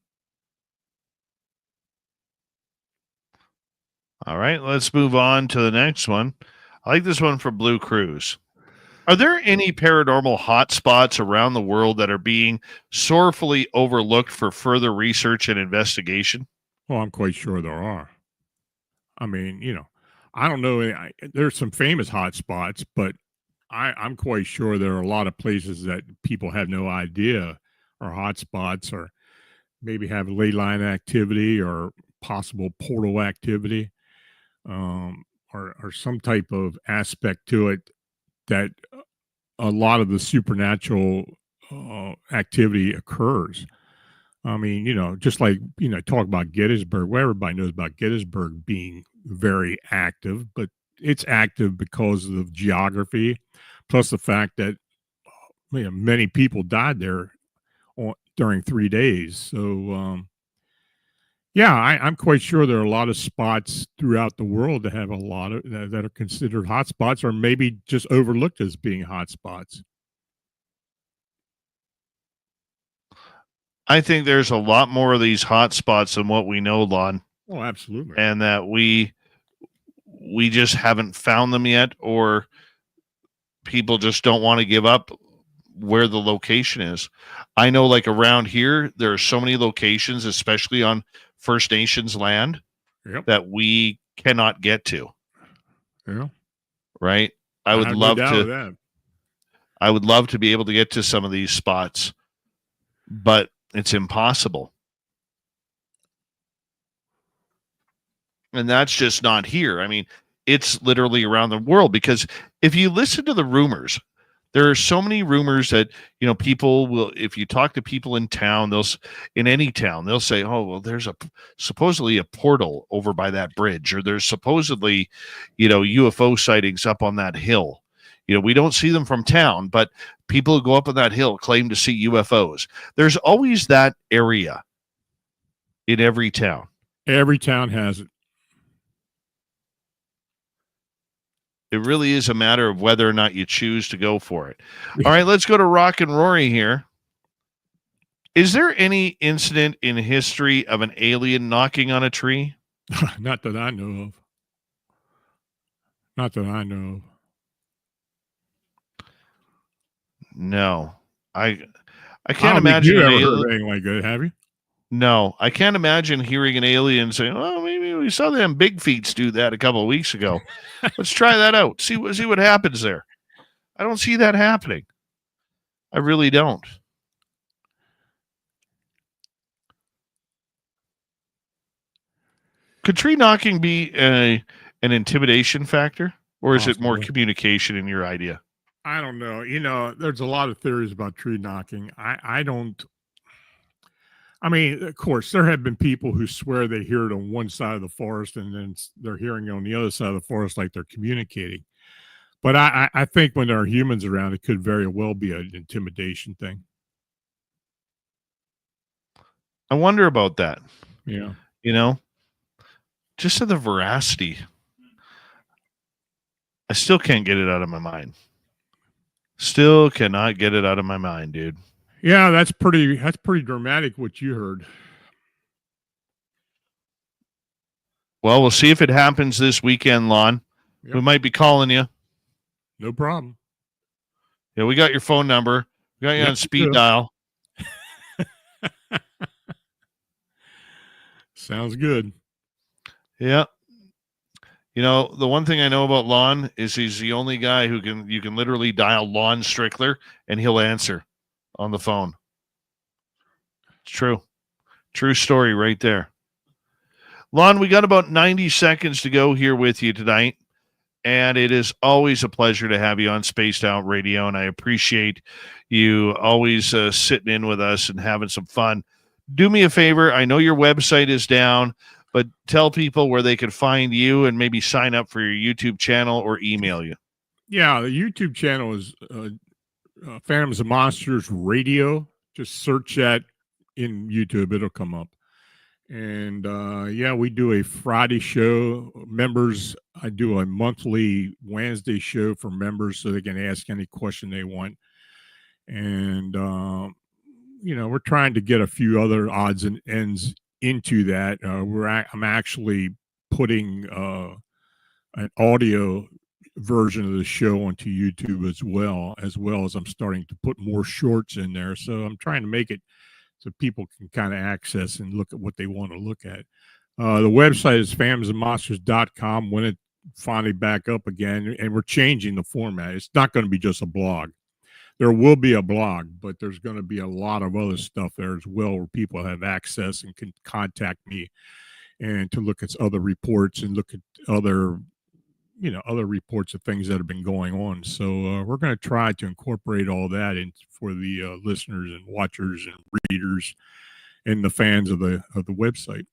All right, let's move on to the next one. I like this one from Blue Cruise. Are there any paranormal hotspots around the world that are being sorrowfully overlooked for further research and investigation? Well, I'm quite sure there are. I mean, I don't know. There's some famous hotspots, but I'm quite sure there are a lot of places that people have no idea are hotspots, or maybe have ley line activity or possible portal activity, or some type of aspect to it that a lot of the supernatural activity occurs. I mean, just like, talk about Gettysburg. Well, everybody knows about Gettysburg being very active, but it's active because of the geography, plus the fact that many people died there during 3 days. So, yeah, I'm quite sure there are a lot of spots throughout the world that have a lot of that are considered hotspots, or maybe just overlooked as being hotspots. I think there's a lot more of these hot spots than what we know, Lon. Oh, absolutely. And that we just haven't found them yet, or people just don't want to give up where the location is. I know, like around here, there are so many locations, especially on First Nations land, that we cannot get to. Yeah. Right? I would love to. I would love to be able to get to some of these spots, but it's impossible. And that's just not here. I mean, it's literally around the world, because if you listen to the rumors, there are so many rumors that, people will, if you talk to people in town, in any town, they'll say, oh, well, there's supposedly a portal over by that bridge, or there's supposedly, UFO sightings up on that hill. We don't see them from town, but people who go up on that hill claim to see UFOs. There's always that area in every town. Every town has it. It really is a matter of whether or not you choose to go for it. All right, let's go to Rock and Rory here. Is there any incident in history of an alien knocking on a tree? Not that I know of. Not that I know of. No. I can't imagine you ever heard anything like that, have you? No, I can't imagine hearing an alien saying, "Oh, maybe we saw them big feets do that a couple of weeks ago. Let's try that out. See what happens there." I don't see that happening. I really don't. Could tree knocking be an intimidation factor, or is it more communication in your idea? I don't know. There's a lot of theories about tree knocking. I don't. I mean, of course, there have been people who swear they hear it on one side of the forest and then they're hearing it on the other side of the forest like they're communicating. But I think when there are humans around, it could very well be an intimidation thing. I wonder about that. Yeah. Just to the veracity. I still can't get it out of my mind. Still cannot get it out of my mind, dude. Yeah, that's pretty dramatic what you heard. Well, we'll see if it happens this weekend, Lon. Yep. We might be calling you. No problem. Yeah, we got your phone number. We got you on speed dial. Sounds good. Yeah. The one thing I know about Lon is he's the only guy you can literally dial Lon Strickler and he'll answer on the phone. It's true. True story right there. Lon, we got about 90 seconds to go here with you tonight. And it is always a pleasure to have you on Spaced Out Radio. And I appreciate you always sitting in with us and having some fun. Do me a favor. I know your website is down, but tell people where they can find you and maybe sign up for your YouTube channel or email you. Yeah, the YouTube channel is Phantoms of Monsters Radio. Just search that in YouTube. It'll come up. And we do a Friday show. Members, I do a monthly Wednesday show for members so they can ask any question they want. And, we're trying to get a few other odds and ends into that. I'm actually putting an audio version of the show onto YouTube as well as I'm starting to put more shorts in there. So I'm trying to make it so people can kind of access and look at what they want to look at. The website is phantomsofmonsters.com when it finally back up again, and we're changing the format. It's not going to be just a blog. There will be a blog, but there's going to be a lot of other stuff there as well where people have access and can contact me and to look at other reports and look at other reports of things that have been going on. So we're going to try to incorporate all that in for the listeners and watchers and readers and the fans of the website.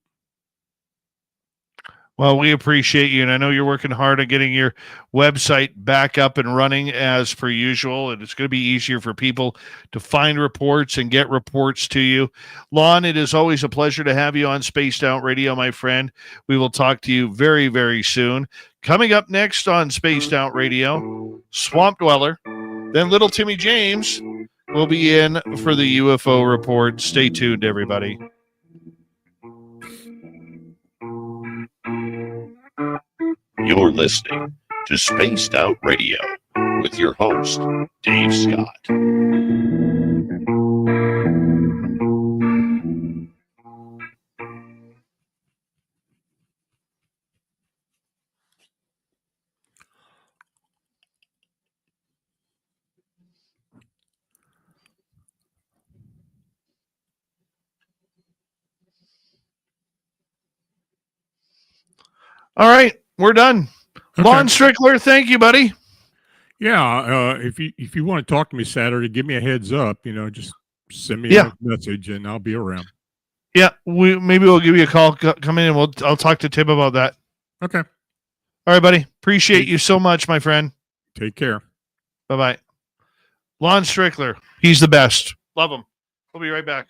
Well, we appreciate you, and I know you're working hard on getting your website back up and running as per usual, and it's going to be easier for people to find reports and get reports to you. Lon, it is always a pleasure to have you on Spaced Out Radio, my friend. We will talk to you very, very soon. Coming up next on Spaced Out Radio, Swamp Dweller, then Little Timmy James, will be in for the UFO report. Stay tuned, everybody. You're listening to Spaced Out Radio with your host, Dave Scott. All right, we're done. Okay. Lon Strickler, thank you, buddy. Yeah, if you want to talk to me Saturday, give me a heads up. Just send me a message and I'll be around. Yeah, maybe we'll give you a call. Come in and I'll talk to Tim about that. Okay. All right, buddy. Appreciate you so much, my friend. Take care. Bye-bye. Lon Strickler. He's the best. Love him. We'll be right back.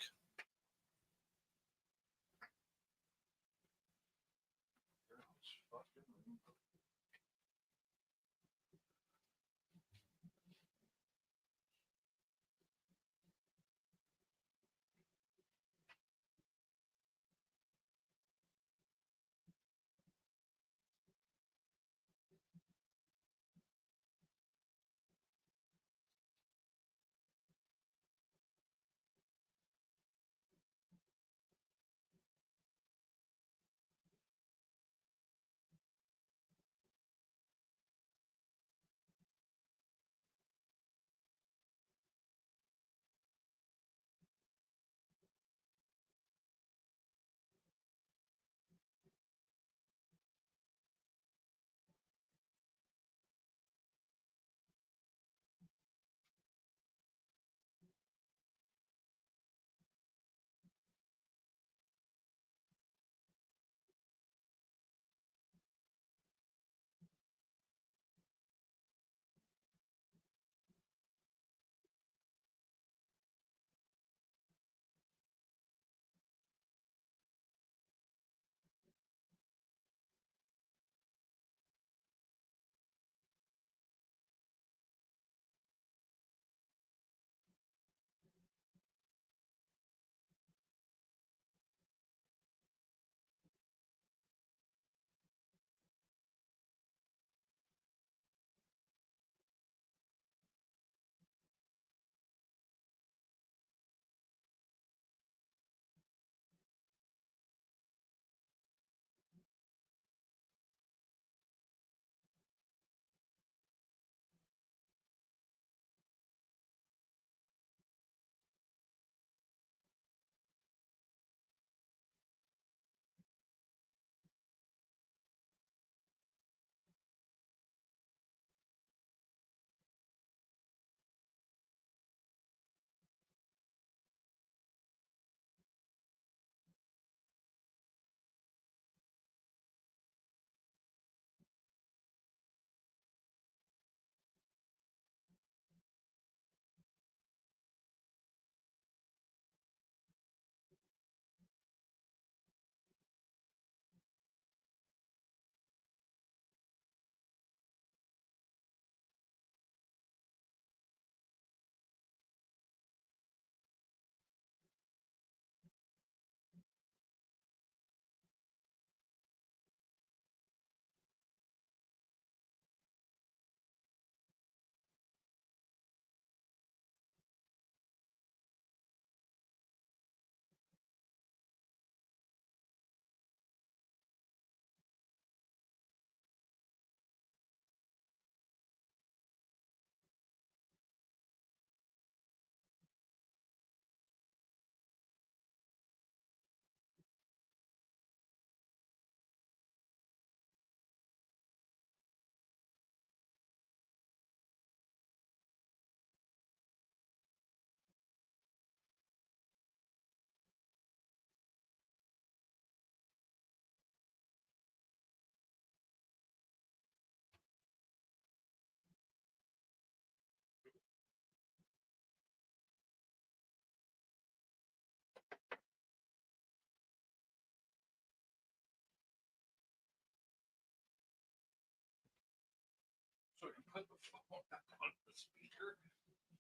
So you put the phone on the speaker.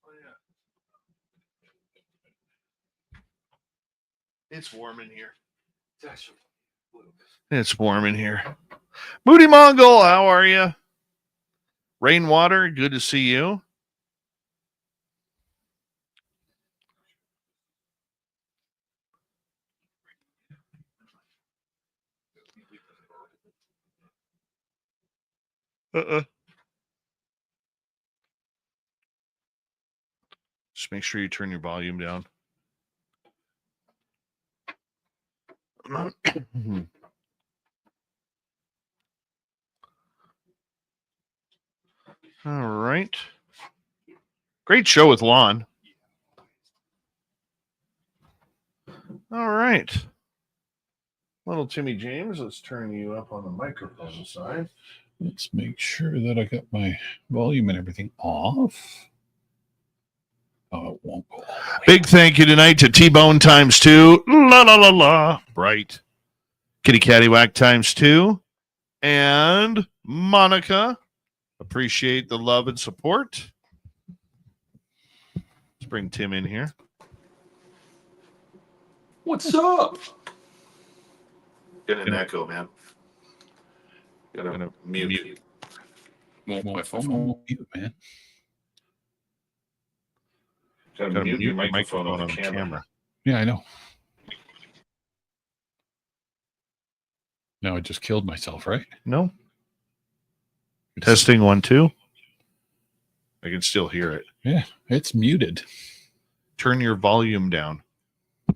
Oh, yeah. It's warm in here. It's warm in here. Moody Mongol, how are you? Rainwater, good to see you. Just make sure you turn your volume down. All right. Great show with Lon. All right. Little Timmy James, let's turn you up on the microphone side. Let's make sure that I got my volume and everything off. Oh, it won't go. Big thank you tonight to T-Bone times 2. La la la la. Bright. Kitty Caddywhack times 2. And Monica. Appreciate the love and support. Let's bring Tim in here. What's up? Get an echo, man. Gotta mute. My phone won't mute, man. Gotta mute your microphone on the camera. Yeah, I know. Now I just killed myself, right? No. Testing 1, 2. I can still hear it. Yeah, it's muted. Turn your volume down.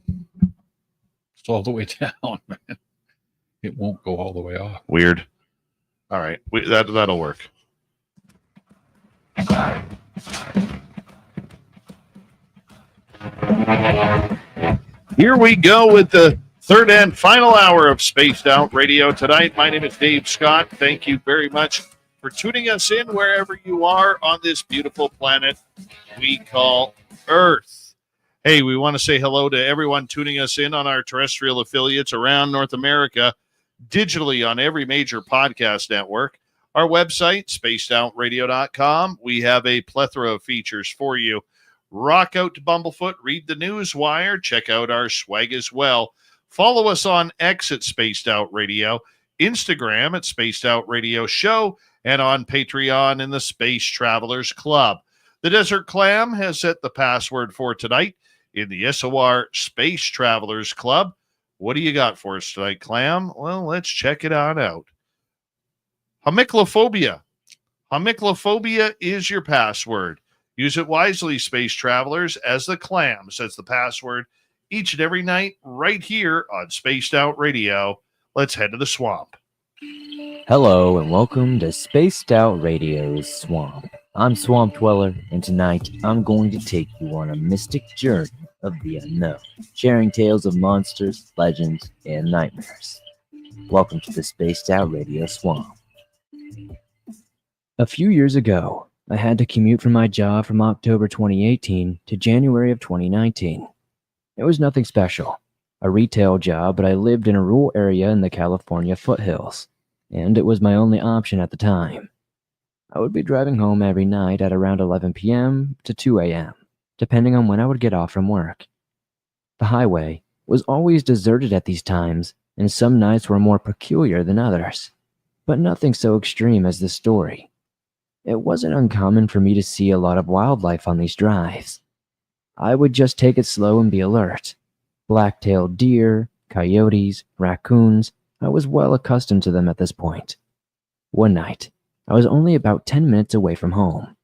It's all the way down, man. It won't go all the way off. Weird. All right. That'll work. Here we go with the third and final hour of Spaced Out Radio tonight. My name is Dave Scott. Thank you very much for tuning us in wherever you are on this beautiful planet we call Earth. Hey, we want to say hello to everyone tuning us in on our terrestrial affiliates around North America, digitally on every major podcast network. Our website, spacedoutradio.com. We have a plethora of features for you. Rock out to Bumblefoot, read the news wire, check out our swag as well. Follow us on X at Spaced Out Radio, Instagram at Spaced Out Radio Show, and on Patreon in the Space Travelers Club. The Desert Clam has set the password for tonight in the SOR Space Travelers Club. What do you got for us tonight, Clam? Well, let's check it on out. Homiclophobia. Homiclophobia is your password. Use it wisely, space travelers, as the Clam sets the password each and every night right here on Spaced Out Radio. Let's head to the swamp. Hello and welcome to Spaced Out Radio's Swamp. I'm Swamp Dweller, and tonight I'm going to take you on a mystic journey of the unknown, sharing tales of monsters, legends, and nightmares. Welcome to the Spaced Out Radio Swamp. A few years ago, I had to commute for my job from October 2018 to January of 2019. It was nothing special, a retail job, but I lived in a rural area in the California foothills, and it was my only option at the time. I would be driving home every night at around 11 p.m. to 2 a.m., depending on when I would get off from work. The highway was always deserted at these times, and some nights were more peculiar than others, but nothing so extreme as this story. It wasn't uncommon for me to see a lot of wildlife on these drives. I would just take it slow and be alert. Black-tailed deer, coyotes, raccoons, I was well accustomed to them at this point. One night, I was only about 10 minutes away from home.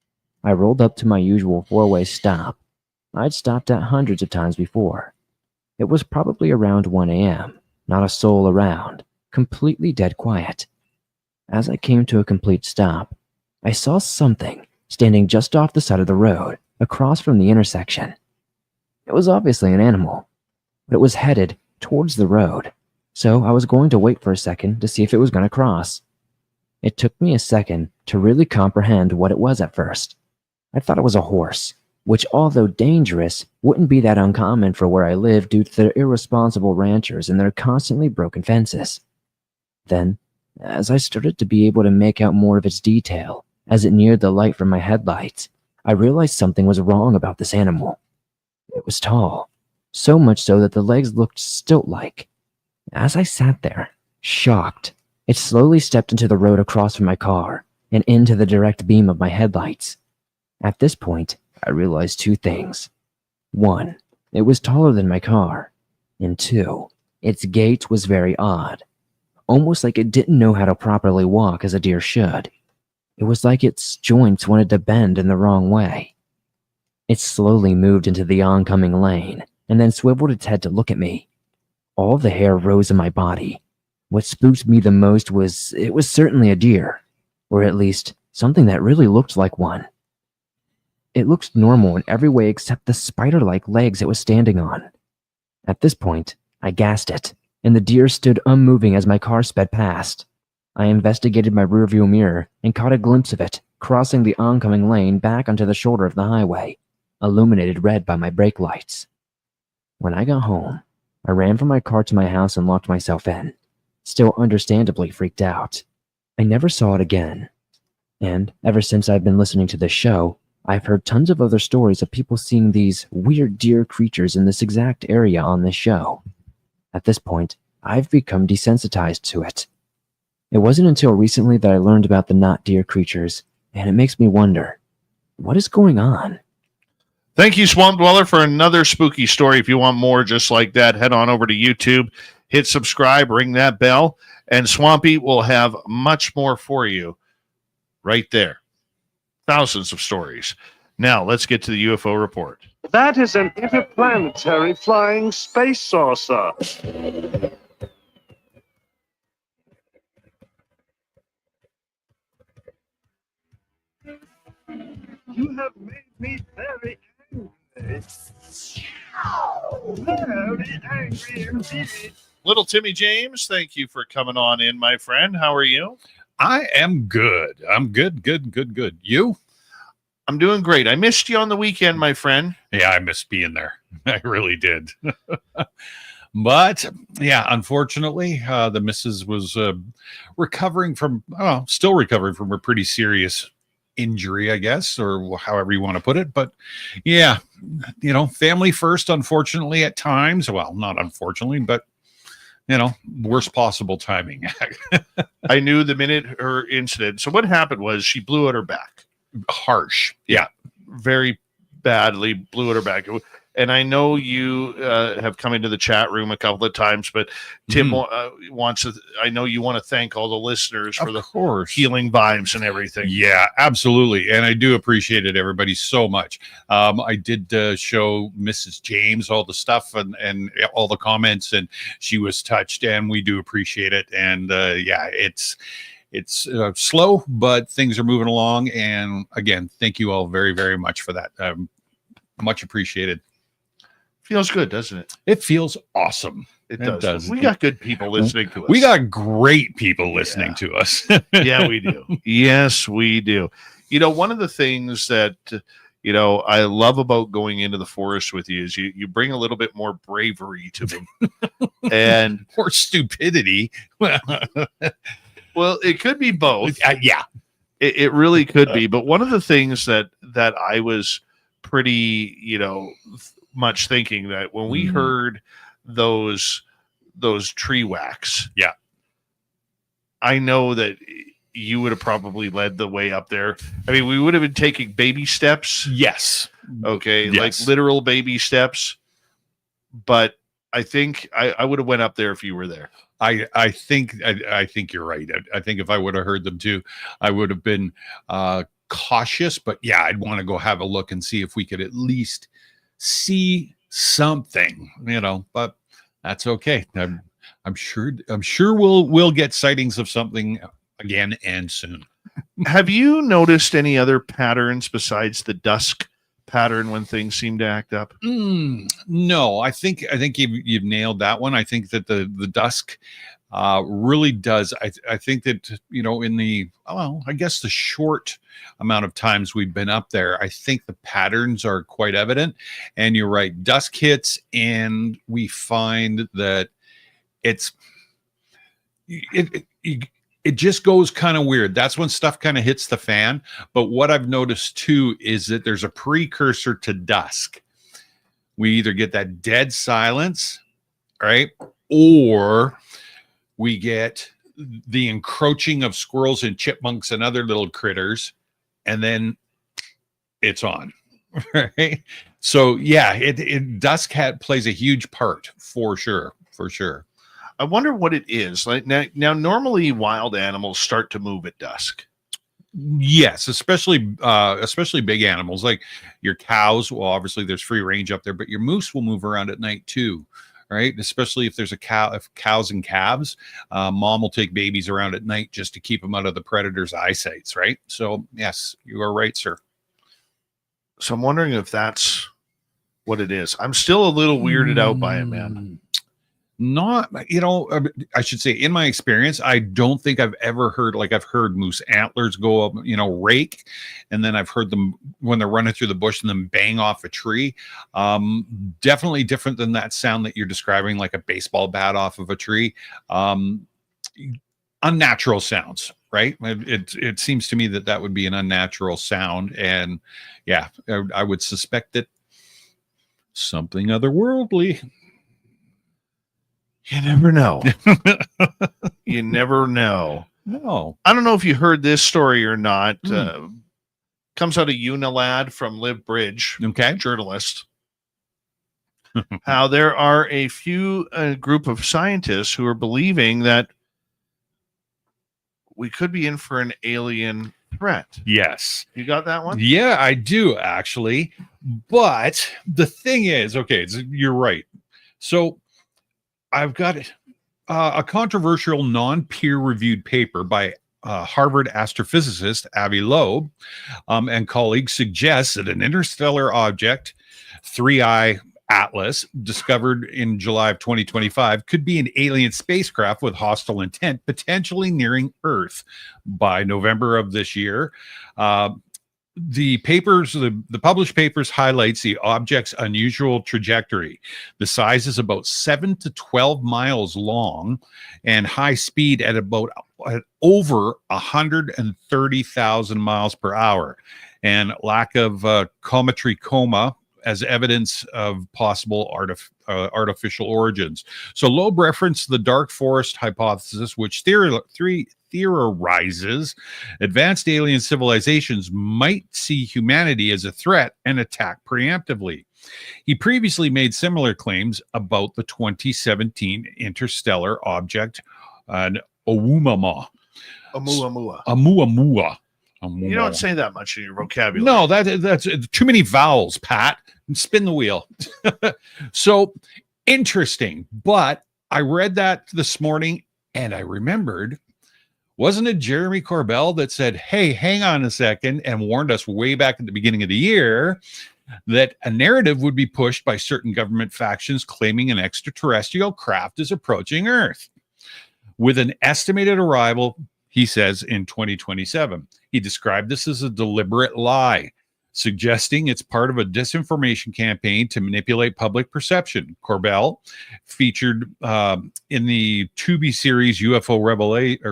I rolled up to my usual four-way stop. I'd stopped at hundreds of times before. It was probably around 1 a.m., not a soul around, completely dead quiet. As I came to a complete stop, I saw something standing just off the side of the road, across from the intersection. It was obviously an animal, but it was headed towards the road, so I was going to wait for a second to see if it was going to cross. It took me a second to really comprehend what it was at first. I thought it was a horse, which, although dangerous, wouldn't be that uncommon for where I live due to the irresponsible ranchers and their constantly broken fences. Then, as I started to be able to make out more of its detail, as it neared the light from my headlights, I realized something was wrong about this animal. It was tall, so much so that the legs looked stilt-like. As I sat there, shocked, it slowly stepped into the road across from my car and into the direct beam of my headlights. At this point, I realized two things. One, it was taller than my car. And two, its gait was very odd. Almost like it didn't know how to properly walk as a deer should. It was like its joints wanted to bend in the wrong way. It slowly moved into the oncoming lane and then swiveled its head to look at me. All the hair rose in my body. What spooked me the most was it was certainly a deer, or at least something that really looked like one. It looked normal in every way except the spider-like legs it was standing on. At this point, I gassed it, and the deer stood unmoving as my car sped past. I investigated my rearview mirror and caught a glimpse of it, crossing the oncoming lane back onto the shoulder of the highway, illuminated red by my brake lights. When I got home, I ran from my car to my house and locked myself in, still understandably freaked out. I never saw it again. And ever since I've been listening to this show, I've heard tons of other stories of people seeing these weird deer creatures in this exact area on this show. At this point, I've become desensitized to it. It wasn't until recently that I learned about the not deer creatures, and it makes me wonder, what is going on? Thank you, Swamp Dweller, for another spooky story. If you want more just like that, head on over to YouTube, hit subscribe, ring that bell, and Swampy will have much more for you right there. Thousands of stories. Now, let's get to the UFO report. That is an interplanetary flying space saucer. You have made me very angry. Very angry indeed. Little Timmy James, thank you for coming on in, my friend. How are you? I am good. I'm good. You? I'm doing great. I missed you on the weekend, my friend. Yeah, I missed being there. I really did. But yeah, unfortunately, the missus was still recovering from a pretty serious injury, I guess, or however you want to put it. But yeah, family first, unfortunately, at times. Well, not unfortunately, but worst possible timing. I knew the minute her incident. So what happened was she blew out her back. Harsh. Yeah. Very badly blew out her back. And I know you have come into the chat room a couple of times, but Tim wants to, I know you want to thank all the listeners for the healing vibes and everything. Yeah, absolutely. And I do appreciate it, everybody, so much. I did show Mrs. James all the stuff and all the comments, and she was touched, and we do appreciate it. And yeah, it's slow, but things are moving along. And again, thank you all very, very much for that. Much appreciated. Feels good, doesn't it? It feels awesome. It does. We got good people listening to us. We got great people listening to us. Yeah, we do. Yes, we do. One of the things that, I love about going into the forest with you is you bring a little bit more bravery to me. And or stupidity. Well, it could be both. Yeah. It really could be. But one of the things that I was pretty, much thinking that when we heard those tree whacks, yeah, I know that you would have probably led the way up there. I mean, we would have been taking baby steps. Yes. Okay. Yes. Like literal baby steps. But I think I would have went up there if you were there. I think you're right. I think if I would have heard them too, I would have been cautious, but yeah, I'd want to go have a look and see if we could at least see something, but that's okay. I'm sure we'll get sightings of something again and soon. Have you noticed any other patterns besides the dusk pattern when things seem to act up? No, I think you've nailed that one. I think that the dusk really does. I think that, in the, I guess the short amount of times we've been up there, I think the patterns are quite evident. And you're right, dusk hits, and we find that it just goes kind of weird. That's when stuff kind of hits the fan. But what I've noticed too is that there's a precursor to dusk. we either get that dead silence, right? Or we get the encroaching of squirrels and chipmunks and other little critters, and then it's on. Right. So yeah, it dusk cat plays a huge part for sure. I wonder what it is. Like now normally wild animals start to move at dusk. Yes, especially big animals like your cows. Well, obviously there's free range up there, but your moose will move around at night too, right? Especially if there's cows and calves, mom will take babies around at night just to keep them out of the predator's eyesights, right? So yes, you are right, sir. So I'm wondering if that's what it is. I'm still a little weirded out by it, man. Not, I should say, in my experience, I don't think I've ever heard, like, I've heard moose antlers go up, rake, and then I've heard them when they're running through the bush and then bang off a tree. Definitely different than that sound that you're describing, like a baseball bat off of a tree. Unnatural sounds, right? It seems to me that would be an unnatural sound, and yeah, I would suspect that something otherworldly. You never know. You never know. No. I don't know if you heard this story or not. Comes out of Unilad from Live Bridge. Okay. Journalist. How there are a group of scientists who are believing that we could be in for an alien threat. Yes. You got that one? Yeah, I do actually. But the thing is, okay, you're right. So I've got a controversial non-peer-reviewed paper by Harvard astrophysicist Avi Loeb and colleagues suggests that an interstellar object, 3I Atlas, discovered in July of 2025, could be an alien spacecraft with hostile intent, potentially nearing Earth by November of this year. The published papers highlights the object's unusual trajectory. The size is about 7 to 12 miles long and high speed at over 130,000 miles per hour, and lack of cometary coma as evidence of possible artificial origins. So Loeb referenced the dark forest hypothesis, which theorizes advanced alien civilizations might see humanity as a threat and attack preemptively. He previously made similar claims about the 2017 interstellar object, Oumuamua. Oumuamua. You don't say that much in your vocabulary. No, that's too many vowels, Pat. Spin the wheel. So interesting. But I read that this morning and I remembered, wasn't it Jeremy Corbell that said, hey, hang on a second, and warned us way back at the beginning of the year that a narrative would be pushed by certain government factions claiming an extraterrestrial craft is approaching Earth with an estimated arrival, he says, in 2027. He described this as a deliberate lie, suggesting it's part of a disinformation campaign to manipulate public perception. Corbell, featured in the Tubi series UFO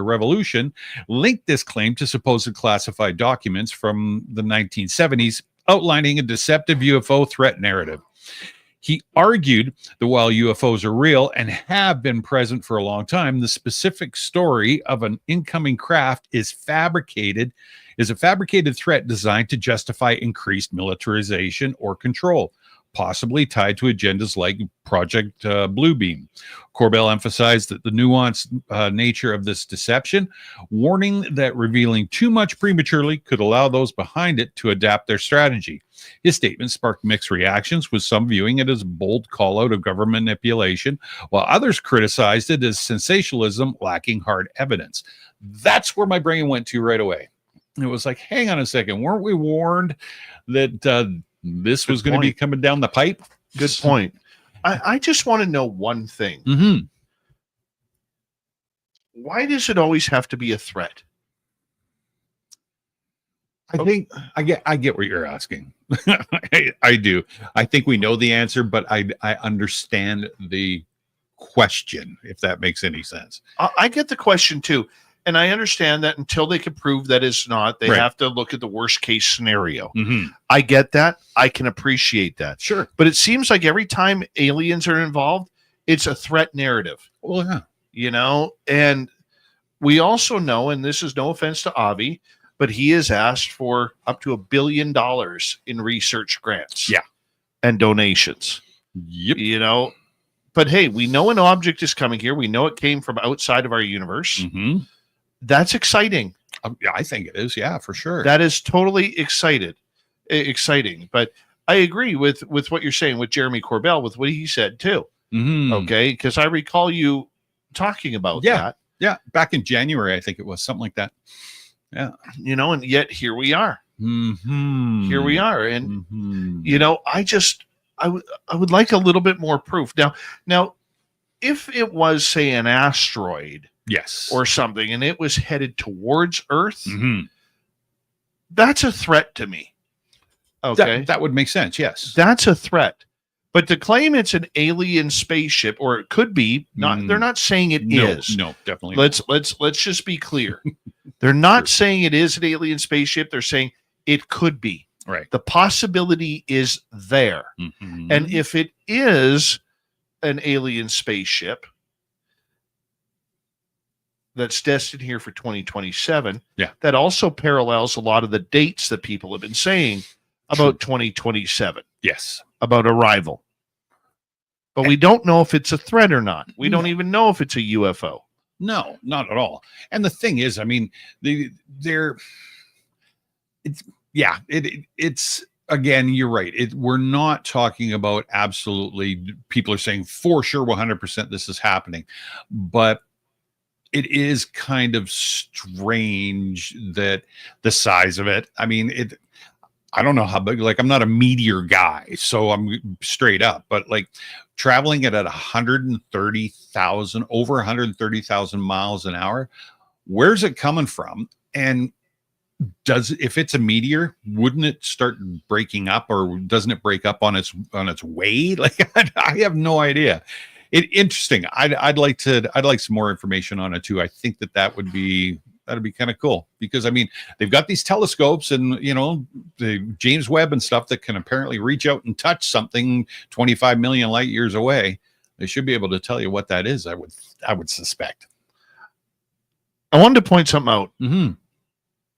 Revolution, linked this claim to supposed classified documents from the 1970s outlining a deceptive UFO threat narrative. He argued that while UFOs are real and have been present for a long time, the specific story of an incoming craft is a fabricated threat designed to justify increased militarization or control, possibly tied to agendas like Project Bluebeam. Corbell emphasized that the nuanced nature of this deception, warning that revealing too much prematurely could allow those behind it to adapt their strategy. His statement sparked mixed reactions, with some viewing it as a bold call-out of government manipulation, while others criticized it as sensationalism lacking hard evidence. That's where my brain went to right away. It was like, hang on a second, weren't we warned that this was going to be coming down the pipe? Good point. I just want to know one thing. Mm-hmm. Why does it always have to be a threat? I think I get what you're asking. I do. I think we know the answer, but I understand the question, if that makes any sense. I get the question too. And I understand that until they can prove that it's not, they Right. have to look at the worst case scenario. Mm-hmm. I get that. I can appreciate that. Sure. But it seems like every time aliens are involved, it's a threat narrative, Well, yeah. you know? And we also know, and this is no offense to Avi, but he has asked for up to $1 billion in research grants. Yeah. And donations. Yep. You know? But hey, we know an object is coming here. We know it came from outside of our universe. Mm-hmm. That's exciting. Yeah, I think it is. Yeah, for sure. That is totally exciting. But I agree with what you're saying with Jeremy Corbell, with what he said too. Mm-hmm. Okay, because I recall you talking about that. Yeah, back in January, I think it was something like that. Yeah. You know, and yet here we are. Mm-hmm. Here we are. And Mm-hmm. you know, I would like a little bit more proof. Now, if it was, say, an asteroid Yes. or something, and it was headed towards Earth, Mm-hmm. that's a threat to me. Okay. That would make sense. Yes. That's a threat. But to claim it's an alien spaceship, or it could be, they're not saying it is. No, definitely. Let's just be clear. They're not saying it is an alien spaceship. They're saying it could be. Right. The possibility is there. Mm-hmm. And if it is an alien spaceship that's destined here for 2027, yeah, that also parallels a lot of the dates that people have been saying about 2027. Yes. About arrival. But we don't know if it's a threat or not. We don't even know if it's a UFO. No, not at all. And the thing is, I mean, it's again, you're right. We're not talking about absolutely, people are saying for sure 100% this is happening, but it is kind of strange that the size of it, I mean, I don't know how big, like, I'm not a meteor guy, so I'm straight up, but like traveling it at 130,000, over 130,000 miles an hour, where's it coming from? And if it's a meteor, wouldn't it start breaking up, or doesn't it break up on its way? Like, I have no idea. Interesting. I'd like some more information on it too. I think that'd be kind of cool, because I mean, they've got these telescopes and, you know, the James Webb and stuff that can apparently reach out and touch something 25 million light years away. They should be able to tell you what that is. I would suspect. I wanted to point something out. Mm-hmm.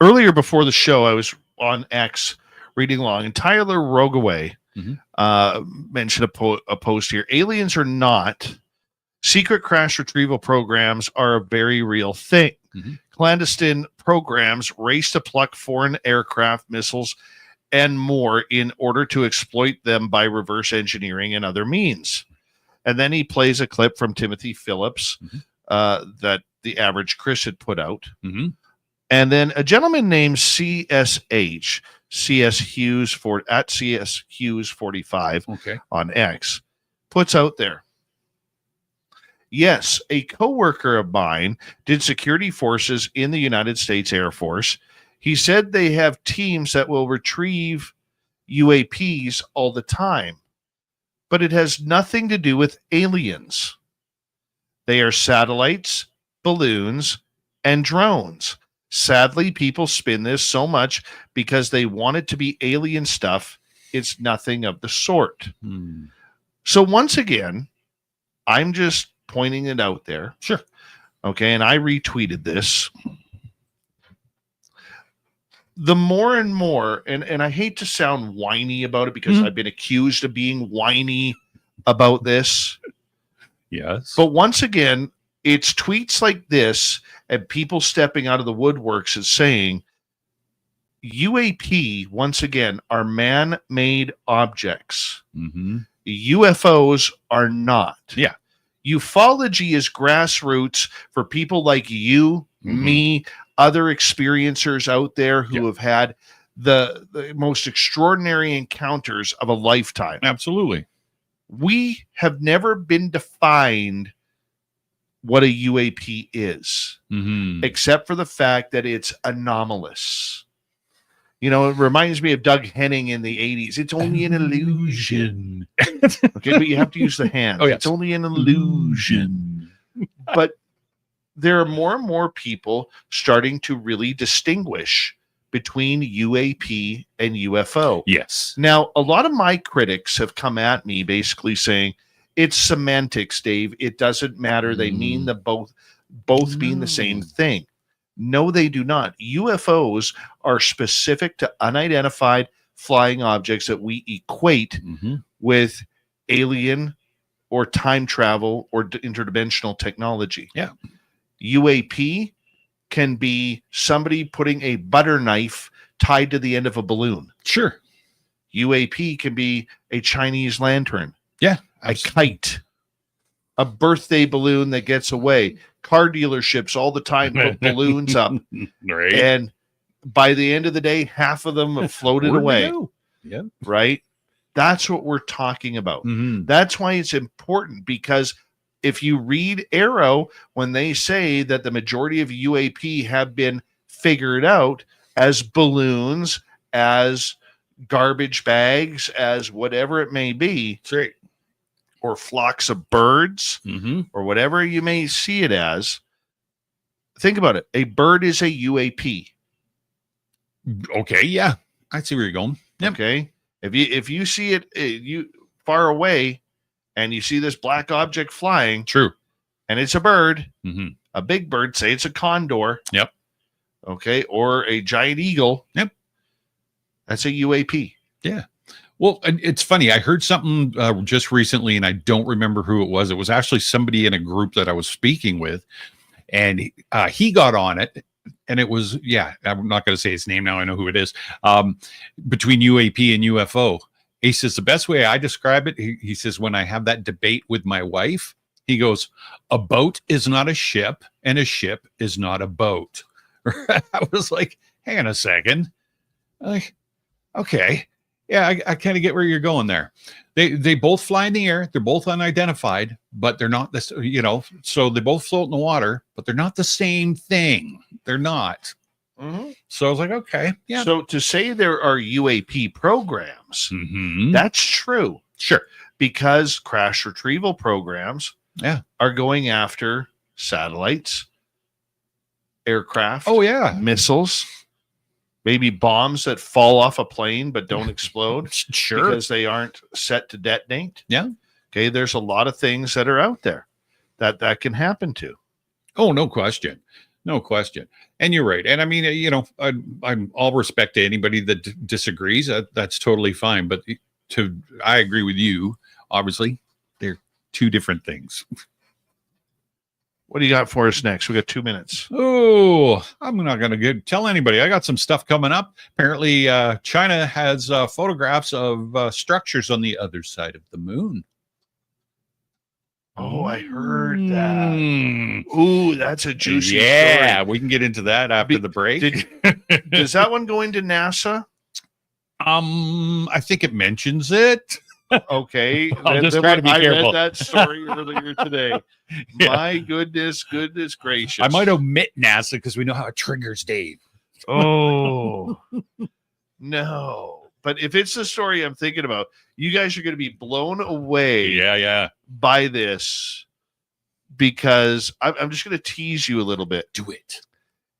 Earlier before the show, I was on X reading along, and Tyler Rogaway mentioned a post here. Aliens or not, secret crash retrieval programs are a very real thing. Mm-hmm. Clandestine programs race to pluck foreign aircraft, missiles, and more in order to exploit them by reverse engineering and other means. And then he plays a clip from Timothy Phillips that the Average Chris had put out. Mm-hmm. And then a gentleman named CS Hughes at CS Hughes 45 on X puts out there. Yes, a coworker of mine did security forces in the United States Air Force. He said they have teams that will retrieve UAPs all the time, but it has nothing to do with aliens. They are satellites, balloons, and drones. Sadly, people spin this so much because they want it to be alien stuff. It's nothing of the sort. So once again, I'm just pointing it out there. Sure. Okay, and I retweeted this. The more and more, and I hate to sound whiny about it because I've been accused of being whiny about this. Yes. But once again, it's tweets like this and people stepping out of the woodworks and saying UAP, once again, are man-made objects. Mm-hmm. UFOs are not. Yeah. Ufology is grassroots for people like you, me, other experiencers out there who have had the most extraordinary encounters of a lifetime. Absolutely. We have never been defined what a UAP is, except for the fact that it's anomalous. You know, it reminds me of Doug Henning in the 80s. It's only an illusion. Okay, but you have to use the hands. Oh, yes. It's only an illusion. But there are more and more people starting to really distinguish between UAP and UFO. Yes. Now, a lot of my critics have come at me basically saying it's semantics, Dave. It doesn't matter. They mean the both mean the same thing. No, they do not. UFOs are specific to unidentified flying objects that we equate with alien or time travel or interdimensional technology. Yeah. UAP can be somebody putting a butter knife tied to the end of a balloon. Sure. UAP can be a Chinese lantern. Yeah. A kite. A birthday balloon that gets away. Car dealerships all the time put balloons up. Right. And by the end of the day, half of them have floated away. Yeah. Right? That's what we're talking about. That's why it's important, because if you read Arrow, when they say that the majority of UAP have been figured out as balloons, as garbage bags, as whatever it may be, That's right. or flocks of birds, or whatever you may see it as, think about it. A bird is a UAP. Okay. Yeah. I see where you're going. Yep. Okay. If you see it you far away and you see this black object flying, True. and it's a bird, a big bird, say it's a condor. Yep. Okay. Or a giant eagle. Yep. That's a UAP. Yeah. Well, it's funny. I heard something just recently, and I don't remember who it was. It was actually somebody in a group that I was speaking with, and he got on it. And it was, I'm not going to say his name now. I know who it is. Between UAP and UFO. He says, the best way I describe it, he says, when I have that debate with my wife, he goes, a boat is not a ship and a ship is not a boat. I was like, hang on a second. Like, okay. Yeah, I kind of get where you're going there. They both fly in the air. They're both unidentified, but they're not this, so they both float in the water, but they're not the same thing. They're not. So I was like, okay. Yeah. So to say there are UAP programs, that's true. Sure. Because crash retrieval programs are going after satellites, aircraft, missiles, maybe bombs that fall off a plane but don't explode because they aren't set to detonate. Yeah. Okay. There's a lot of things that are out there that can happen to. Oh, no question. No question. And you're right. And I mean, I'm all respect to anybody that disagrees. That's totally fine. But I agree with you. Obviously, they're two different things. What do you got for us next? We got 2 minutes. Oh, I'm not going to tell anybody. I got some stuff coming up. Apparently, China has photographs of structures on the other side of the moon. Oh, I heard that. Ooh, that's a juicy story. We can get into that after the break. Does that one go into NASA? I think it mentions it. Okay. I'll just try to be careful. I read that story earlier today. My goodness gracious. I might omit NASA because we know how it triggers Dave. Oh, no. But if it's the story I'm thinking about, you guys are going to be blown away by this, because I'm just going to tease you a little bit. Do it.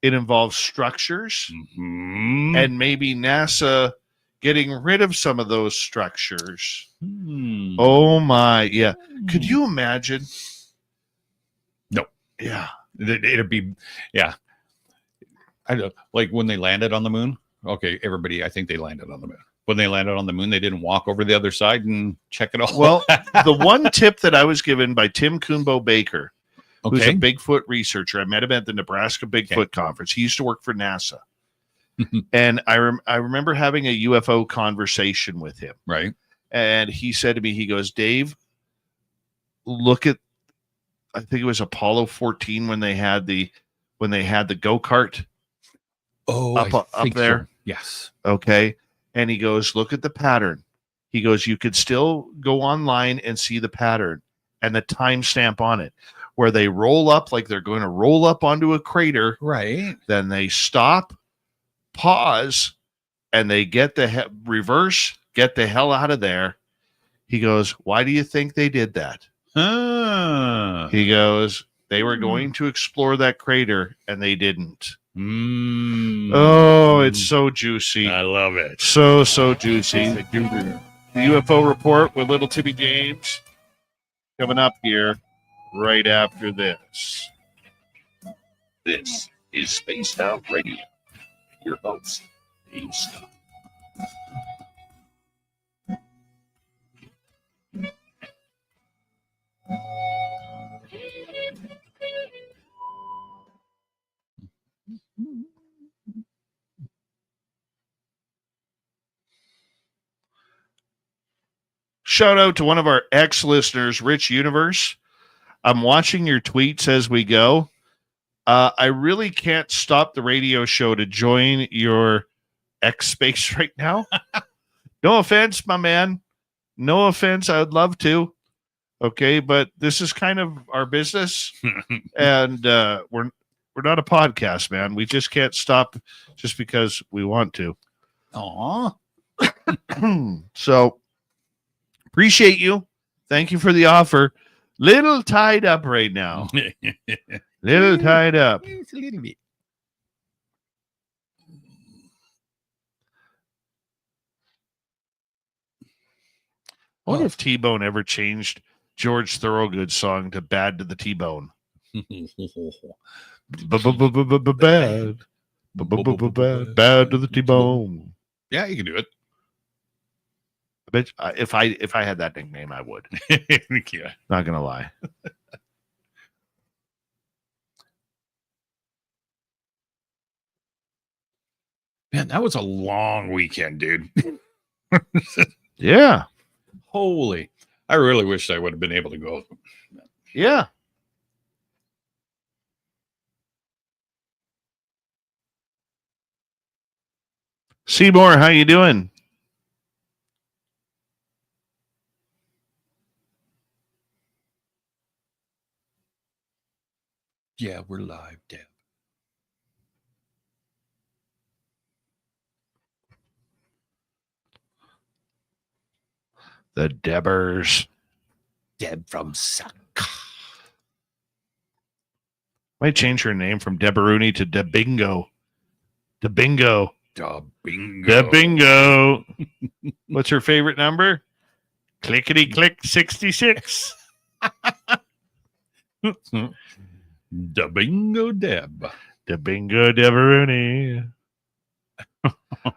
It involves structures and maybe NASA getting rid of some of those structures. Oh my, yeah. Could you imagine? No. Yeah. It'd be, I don't know, like when they landed on the moon. Okay, everybody, I think they landed on the moon. When they landed on the moon, they didn't walk over the other side and check it all. Well, the one tip that I was given by Tim Coonbo Baker, who's a Bigfoot researcher, I met him at the Nebraska Bigfoot Conference. He used to work for NASA. And I remember having a UFO conversation with him. Right. And he said to me, he goes, Dave, look at, I think it was Apollo 14 when they had the go-kart up there. So. Yes. Okay. And he goes, look at the pattern. He goes, you could still go online and see the pattern and the timestamp on it, where they roll up like they're going to roll up onto a crater. Right. Then they stop, pause, and they get the reverse, get the hell out of there. He goes, why do you think they did that? He goes, They were going to explore that crater, and they didn't. Mm. Oh, it's so juicy. I love it. So juicy. The UFO report with little Timmy James coming up here right after this. This is Spaced Out Radio. Your host, Dave Scott. Shout out to one of our ex-listeners, Rich Universe. I'm watching your tweets as we go. I really can't stop the radio show to join your X space right now. No offense, my man. No offense. I would love to. Okay, but this is kind of our business, and we're not a podcast, man. We just can't stop just because we want to. Aw. So appreciate you. Thank you for the offer. Little tied up right now. Little tied up. It's a little bit. I wonder if T-Bone ever changed George Thorogood's song to Bad to the T-Bone. Bad. Bad to the T-Bone. Yeah, you can do it. I bet if I had that nickname, I would. Yeah. Not gonna lie. Man, that was a long weekend, dude. Yeah. Holy. I really wish I would have been able to go. Yeah. Seymour, how you doing? Yeah, we're live, Deb. The Debbers. Deb from Suck. Might change her name from Debaruni to Debingo. Debingo. Bingo. Debingo. What's her favorite number? Clickety click 66. The Bingo Deb. Debingo Debaruni.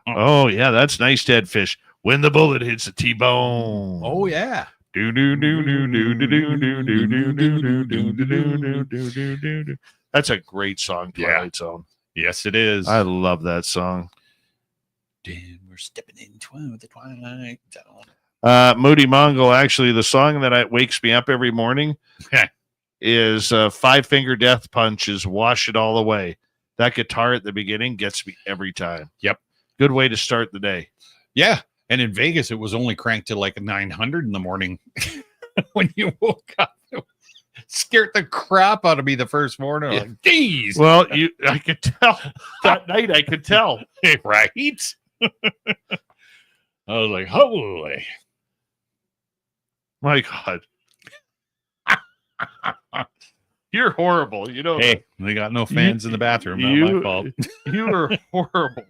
Oh, yeah, that's nice, dead fish. When the bullet hits the T-bone. Oh, yeah. Do do do do do do do do do do do do do do do do do. That's a great song, Twilight Zone. Yes, it is. I love that song. Then we're stepping into the Twilight Zone. Moody Mongol, actually, the song that wakes me up every morning is Five Finger Death Punch's Wash It All Away. That guitar at the beginning gets me every time. Yep. Good way to start the day. Yeah. And in Vegas, it was only cranked to like 900 in the morning when you woke up. It scared the crap out of me the first morning. Yeah. Like, geez. Well, I could tell that night. I could tell. Right? I was like, holy. My God. You're horrible. You know. Hey, they got no fans in the bathroom. Not my fault. You were horrible.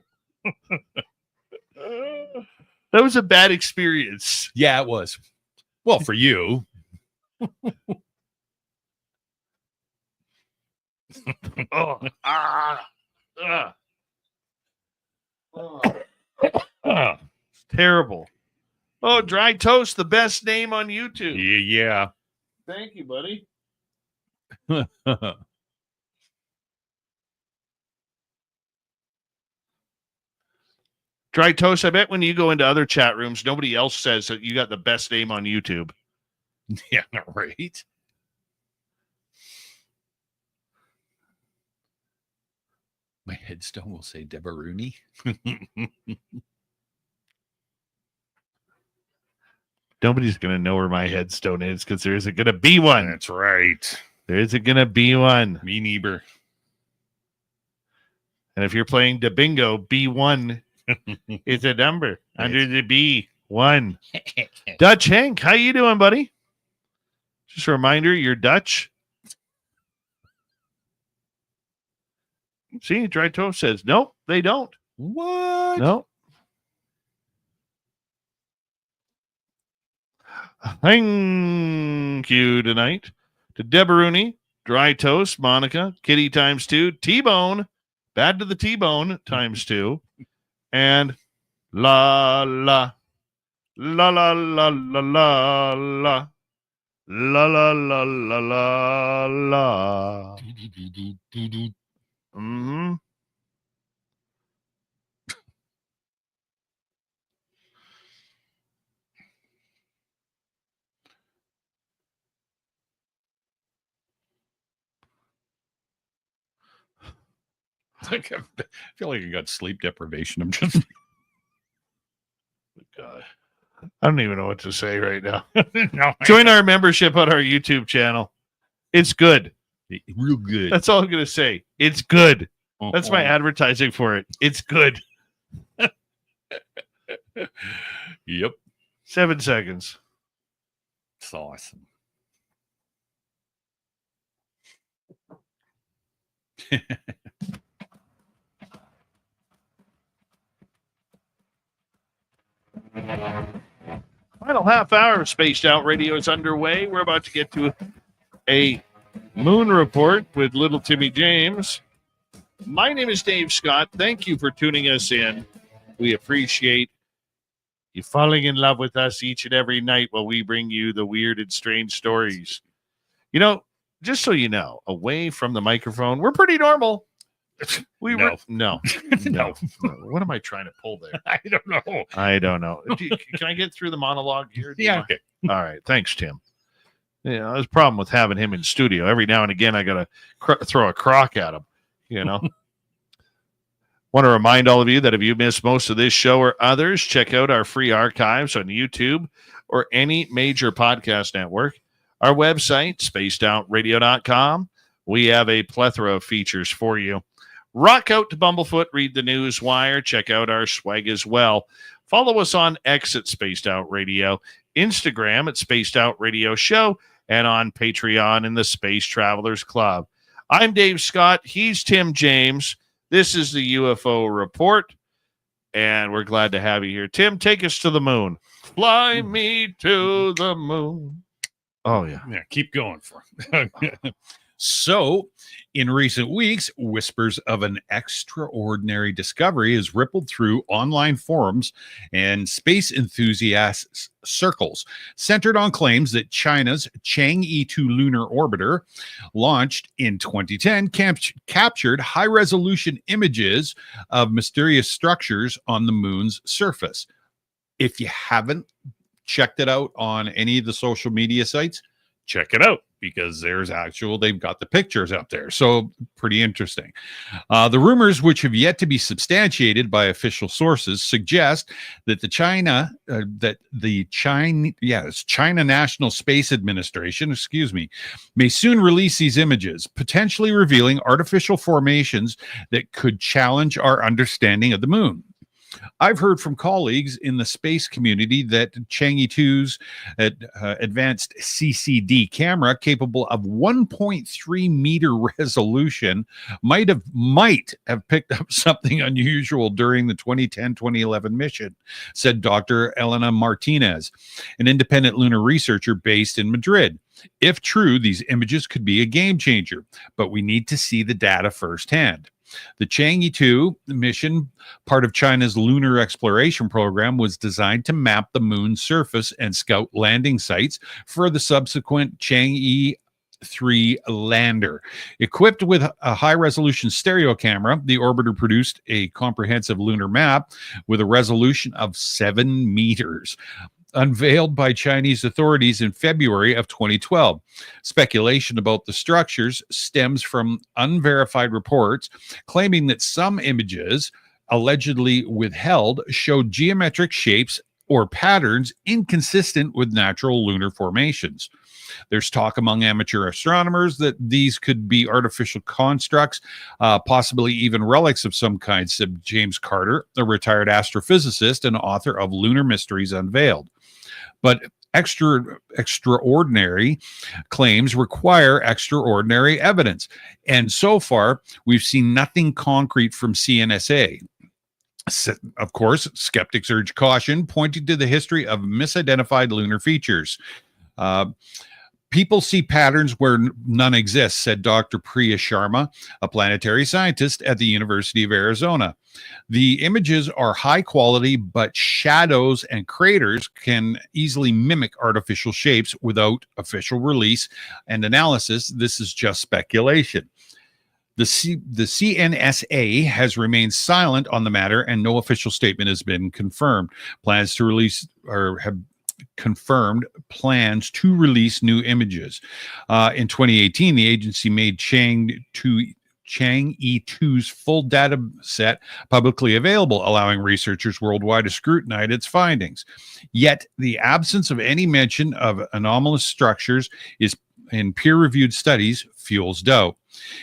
That was a bad experience. Yeah, it was. Well, for you. Oh, terrible. Oh, Dry Toast, the best name on YouTube. Yeah. Thank you, buddy. Dry Toast, I bet when you go into other chat rooms, nobody else says that you got the best name on YouTube. Yeah, right. My headstone will say Debaruni. Nobody's going to know where my headstone is because there isn't going to be one. That's right. There isn't going to be one. Me neither. And if you're playing the bingo, B1 is a number under the B1. Dutch Hank, how you doing, buddy? Just a reminder, you're Dutch. See, Dry Toast says, nope, they don't. What? No. Thank you tonight to Deboruni, Dry Toast, Monica, Kitty ×2, T-Bone, Bad to the T-Bone ×2, and La La La La La La La La La La La La La La. Mm-hmm. I feel like I got sleep deprivation. I'm just God. I don't even know what to say right now. no, Join our membership on our YouTube channel. It's good. real good. That's all I'm going to say. It's good. That's my advertising for it. It's good. Yep. 7 seconds. It's awesome. Final half hour of Spaced Out Radio is underway. We're about to get to a moon report with little Timmy James. My name is Dave Scott. Thank you for tuning us in. We appreciate you falling in love with us each and every night while we bring you the weird and strange stories. You know, just so you know, away from the microphone, we're pretty normal. No. What am I trying to pull there? I don't know. Can I get through the monologue here? Yeah. Okay. All right. Thanks, Tim. Yeah, there's a problem with having him in studio. Every now and again, I got to throw a crock at him, you know. Want to remind all of you that if you missed most of this show or others, check out our free archives on YouTube or any major podcast network. Our website, spacedoutradio.com. We have a plethora of features for you. Rock out to Bumblefoot, read the news wire, check out our swag as well. Follow us on X at Spaced Out Radio, Instagram at Spaced Out Radio Show, and on Patreon in the Space Travelers Club. I'm Dave Scott. He's Tim James. This is the UFO Report, and we're glad to have you here. Tim, take us to the moon. Fly me to the moon. Oh, yeah. Yeah, keep going for it. So, in recent weeks, whispers of an extraordinary discovery has rippled through online forums and space enthusiasts circles, centered on claims that China's Chang'e 2 lunar orbiter, launched in 2010, captured high-resolution images of mysterious structures on the moon's surface. If you haven't checked it out on any of the social media sites, check it out, because they've got the pictures up there. So pretty interesting. The rumors, which have yet to be substantiated by official sources, suggest that China National Space Administration, may soon release these images, potentially revealing artificial formations that could challenge our understanding of the moon. I've heard from colleagues in the space community that Chang'e 2's advanced CCD camera, capable of 1.3 meter resolution, might have picked up something unusual during the 2010-2011 mission, said Dr. Elena Martinez, an independent lunar researcher based in Madrid. If true, these images could be a game changer, but we need to see the data firsthand. The Chang'e 2 mission, part of China's lunar exploration program, was designed to map the moon's surface and scout landing sites for the subsequent Chang'e 3 lander. Equipped with a high-resolution stereo camera, the orbiter produced a comprehensive lunar map with a resolution of 7 meters. Unveiled by Chinese authorities in February of 2012. Speculation about the structures stems from unverified reports claiming that some images allegedly withheld showed geometric shapes or patterns inconsistent with natural lunar formations. There's talk among amateur astronomers that these could be artificial constructs, possibly even relics of some kind, said James Carter, a retired astrophysicist and author of Lunar Mysteries Unveiled. But extraordinary claims require extraordinary evidence. And so far, we've seen nothing concrete from CNSA. Of course, skeptics urge caution, pointing to the history of misidentified lunar features. People see patterns where none exist, said Dr. Priya Sharma, a planetary scientist at the University of Arizona. The images are high quality, but shadows and craters can easily mimic artificial shapes without official release and analysis. This is just speculation. The CNSA has remained silent on the matter, and no official statement has been confirmed. Plans to release or have confirmed plans to release new images. In 2018, the agency made Chang'e2's full data set publicly available, allowing researchers worldwide to scrutinize its findings. Yet, the absence of any mention of anomalous structures is in peer-reviewed studies fuels doubt.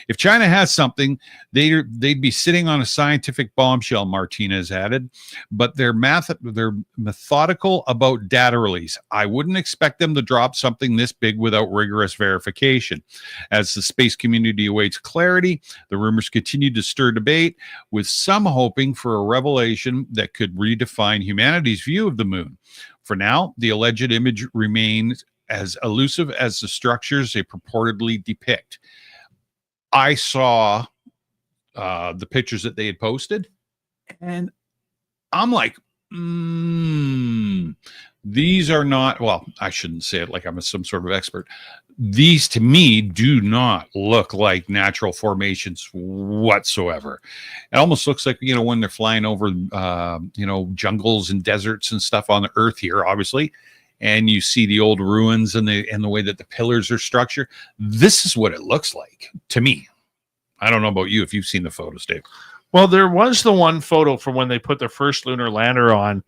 If China has something, they'd be sitting on a scientific bombshell, Martinez added, but they're methodical about data release. I wouldn't expect them to drop something this big without rigorous verification. As the space community awaits clarity, the rumors continue to stir debate, with some hoping for a revelation that could redefine humanity's view of the moon. For now, the alleged image remains as elusive as the structures they purportedly depict. I saw the pictures that they had posted, and I'm like, these are not, well, I shouldn't say it like I'm some sort of expert. These, to me, do not look like natural formations whatsoever. It almost looks like, when they're flying over, jungles and deserts and stuff on the Earth here, obviously, and you see the old ruins and the way that the pillars are structured. This is what it looks like to me. I don't know about you if you've seen the photos, Dave. Well, there was the one photo from when they put their first lunar lander on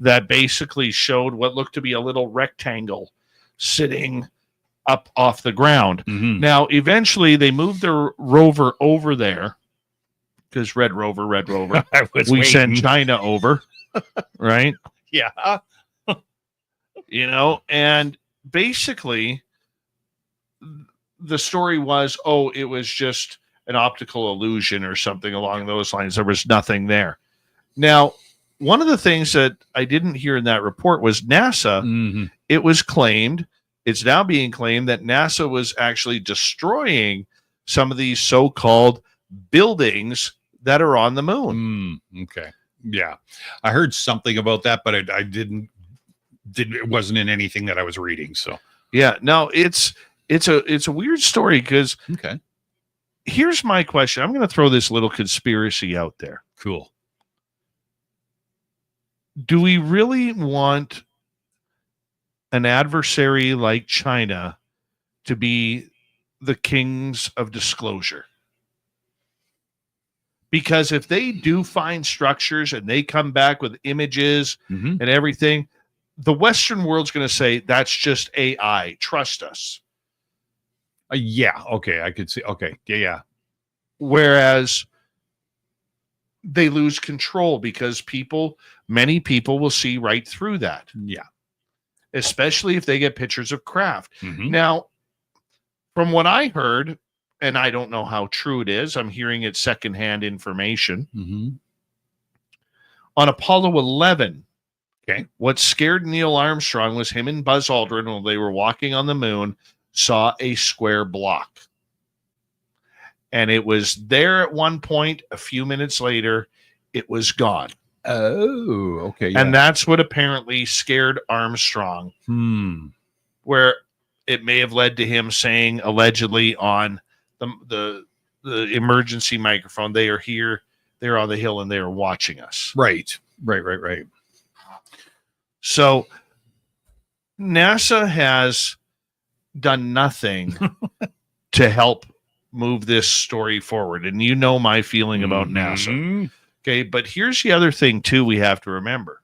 that basically showed what looked to be a little rectangle sitting up off the ground. Now, eventually, they moved their rover over there because Red Rover. We send China over, right? Yeah. And basically the story was, it was just an optical illusion or something along those lines. There was nothing there. Now, one of the things that I didn't hear in that report was NASA. It's now being claimed that NASA was actually destroying some of these so-called buildings that are on the moon. Okay. Yeah. I heard something about that, but I didn't it wasn't in anything that I was reading. So yeah, no, it's a weird story because here's my question. I'm going to throw this little conspiracy out there. Cool. Do we really want an adversary like China to be the kings of disclosure? Because if they do find structures and they come back with images and everything, the Western world's going to say, that's just AI. Trust us. Yeah. Okay. I could see. Okay. Yeah. Whereas they lose control because many people will see right through that. Yeah. Especially if they get pictures of craft. Now, from what I heard, and I don't know how true it is, I'm hearing it secondhand information. On Apollo 11, what scared Neil Armstrong was him and Buzz Aldrin, while they were walking on the moon, saw a square block. And it was there at one point. A few minutes later, it was gone. Oh, okay. Yeah. And that's what apparently scared Armstrong. Where it may have led to him saying, allegedly, on the emergency microphone, they are here, they're on the hill, and they are watching us. Right. So NASA has done nothing to help move this story forward. And you know my feeling about NASA. Okay, but here's the other thing, too, we have to remember.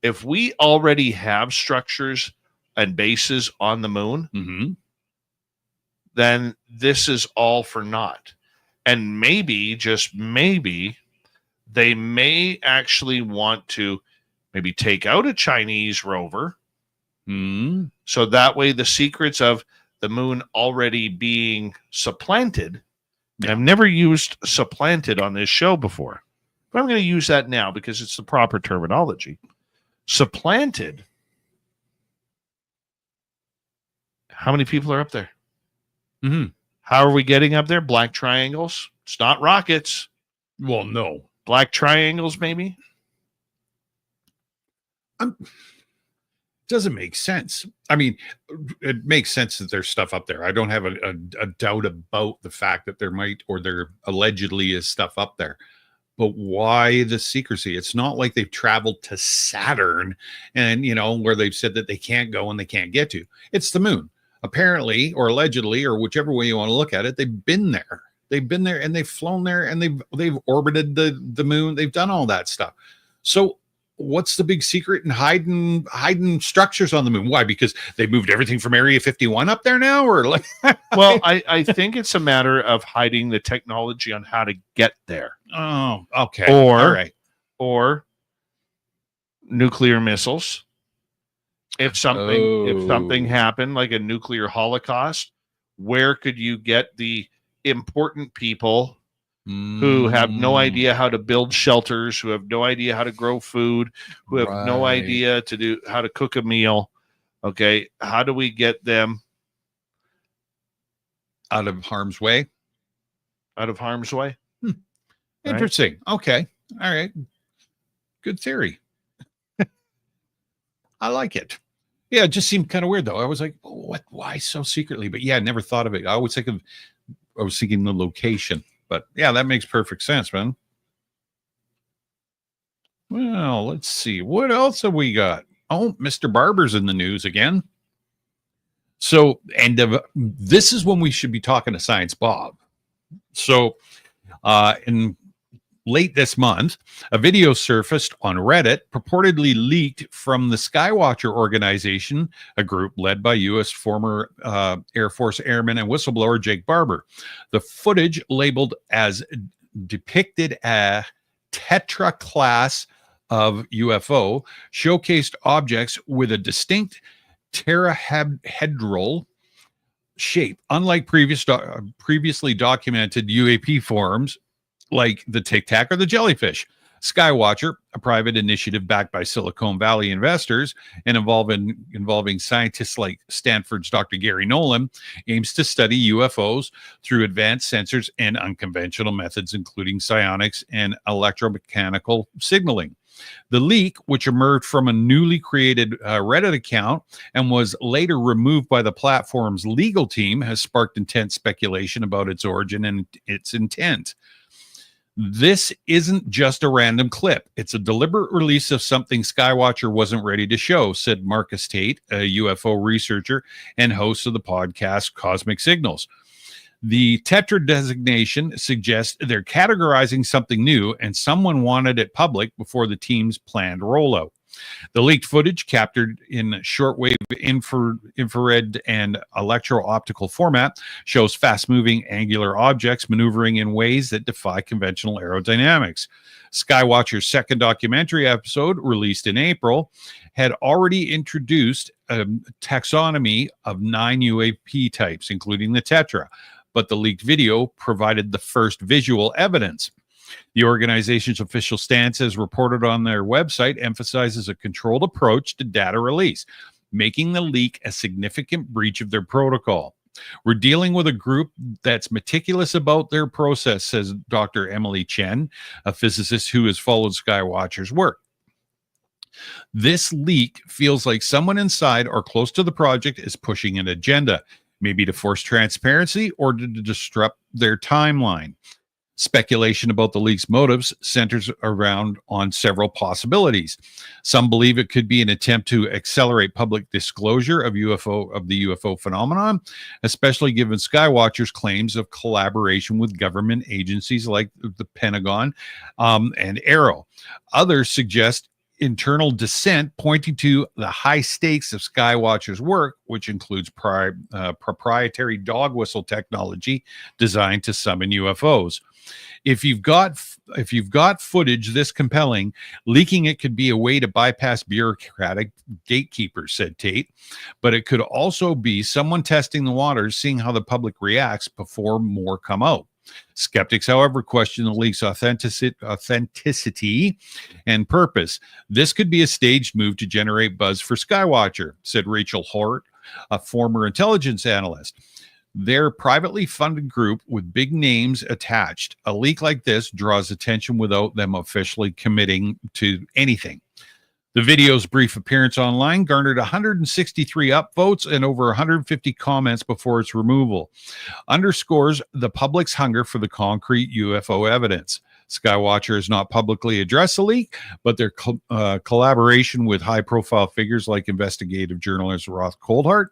If we already have structures and bases on the moon, then this is all for naught. And maybe, just maybe, they may actually want to maybe take out a Chinese rover So that way the secrets of the moon already being supplanted. I've never used supplanted on this show before, but I'm going to use that now because it's the proper terminology. Supplanted. How many people are up there? How are we getting up there? Black triangles. It's not rockets. Well, no. Black triangles, maybe. Doesn't make sense. I mean, it makes sense that there's stuff up there. I don't have a doubt about the fact that there might, or there allegedly is stuff up there. But why the secrecy? It's not like they've traveled to Saturn and, where they've said that they can't go and they can't get to. It's the moon. Apparently, or allegedly, or whichever way you want to look at it, they've been there. They've been there and they've flown there and they've orbited the moon. They've done all that stuff. So what's the big secret in hiding structures on the moon? Why? Because they moved everything from Area 51 up there now, or like? Well, I think it's a matter of hiding the technology on how to get there. Oh, okay. Or, all right. Or nuclear missiles. If something happened, like a nuclear holocaust, where could you get the important people who have no idea how to build shelters, who have no idea how to grow food, who have no idea how to cook a meal? Okay, how do we get them out of harm's way? Out of harm's way. Interesting. Right? Okay. All right. Good theory. I like it. Yeah, it just seemed kind of weird though. I was like, what? Why so secretly? But yeah, I never thought of it. I was thinking the location. But yeah, that makes perfect sense, man. Well, let's see. What else have we got? Oh, Mr. Barber's in the news again. So, this is when we should be talking to Science Bob. So, in late this month, a video surfaced on Reddit purportedly leaked from the Skywatcher organization, a group led by U.S. former Air Force airman and whistleblower Jake Barber. The footage, labeled as depicted a Tetra class of UFO, showcased objects with a distinct tetrahedral shape, unlike previously documented UAP forms like the Tic Tac or the jellyfish. Skywatcher, a private initiative backed by Silicon Valley investors and involving scientists like Stanford's Dr. Gary Nolan, aims to study UFOs through advanced sensors and unconventional methods, including psionics and electromechanical signaling. The leak, which emerged from a newly created Reddit account and was later removed by the platform's legal team, has sparked intense speculation about its origin and its intent. This isn't just a random clip. It's a deliberate release of something Skywatcher wasn't ready to show, said Marcus Tate, a UFO researcher and host of the podcast Cosmic Signals. The Tetra designation suggests they're categorizing something new and someone wanted it public before the team's planned rollout. The leaked footage, captured in shortwave, infrared, and electro-optical format, shows fast-moving angular objects maneuvering in ways that defy conventional aerodynamics. Skywatcher's second documentary episode, released in April, had already introduced a taxonomy of 9 UAP types, including the Tetra, but the leaked video provided the first visual evidence. The organization's official stance, as reported on their website, emphasizes a controlled approach to data release, making the leak a significant breach of their protocol. We're dealing with a group that's meticulous about their process, says Dr. Emily Chen, a physicist who has followed Skywatcher's work. This leak feels like someone inside or close to the project is pushing an agenda, maybe to force transparency or to disrupt their timeline. Speculation about the leak's motives centers around on several possibilities. Some believe it could be an attempt to accelerate public disclosure of the UFO phenomenon, especially given Skywatcher's claims of collaboration with government agencies like the Pentagon and Arrow. Others suggest internal dissent, pointing to the high stakes of Skywatcher's work, which includes proprietary dog whistle technology designed to summon UFOs. If you've got if you've got footage this compelling, leaking it could be a way to bypass bureaucratic gatekeepers, said Tate. But it could also be someone testing the waters, seeing how the public reacts before more come out. Skeptics, however, question the leak's authenticity and purpose. This could be a staged move to generate buzz for Skywatcher, said Rachel Hort, a former intelligence analyst. They're a privately funded group with big names attached. A leak like this draws attention without them officially committing to anything. The video's brief appearance online garnered 163 upvotes and over 150 comments before its removal. Underscores the public's hunger for the concrete UFO evidence. Skywatcher has not publicly addressed the leak, but their collaboration with high-profile figures like investigative journalist Roth Coldhart,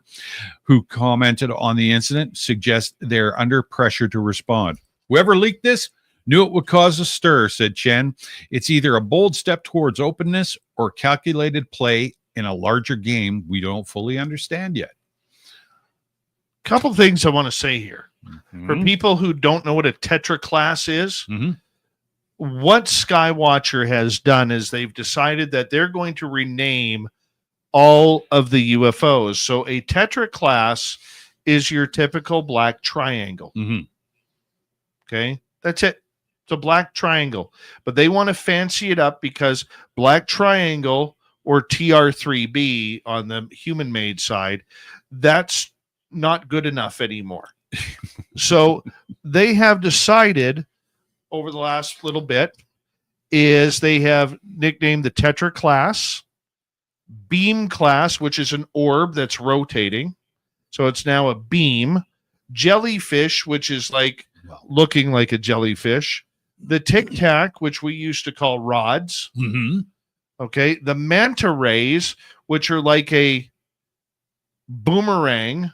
who commented on the incident, suggests they're under pressure to respond. Whoever leaked this knew it would cause a stir, said Chen. It's either a bold step towards openness or calculated play in a larger game we don't fully understand yet. Couple things I want to say here. For people who don't know what a Tetra class is, what Skywatcher has done is they've decided that they're going to rename all of the UFOs. So a Tetra class is your typical black triangle. Okay, that's it. It's a black triangle, but they want to fancy it up because black triangle or TR3B on the human-made side, that's not good enough anymore. So they have decided over the last little bit is they have nicknamed the Tetra class, Beam class, which is an orb that's rotating. So it's now a beam, Jellyfish, which is like looking like a jellyfish, the Tic Tac, which we used to call rods. Okay. The Manta Rays, which are like a boomerang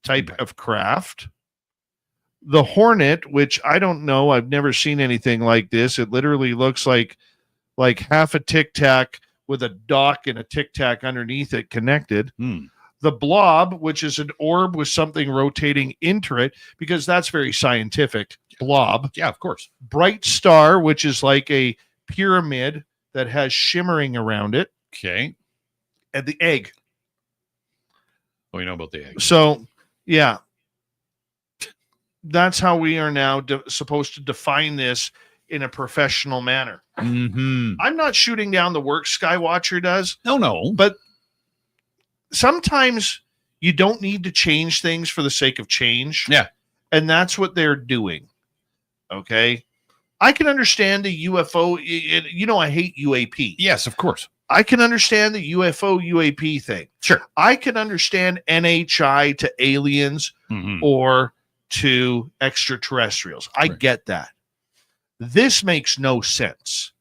type of craft. The Hornet, which I don't know, I've never seen anything like this. It literally looks like half a Tic Tac with a dock and a Tic Tac underneath it connected. The Blob, which is an orb with something rotating into it, because that's very scientific. Blob. Yeah, of course. Bright Star, which is like a pyramid that has shimmering around it. Okay. And the Egg. Oh, we know about the egg. So, yeah. That's how we are now supposed to define this in a professional manner. I'm not shooting down the work Skywatcher does. No. But sometimes you don't need to change things for the sake of change. Yeah. And that's what they're doing. Okay. I can understand the UFO. I hate UAP. Yes, of course. I can understand the UFO UAP thing. Sure. I can understand NHI to aliens or to extraterrestrials. I get that. This makes no sense.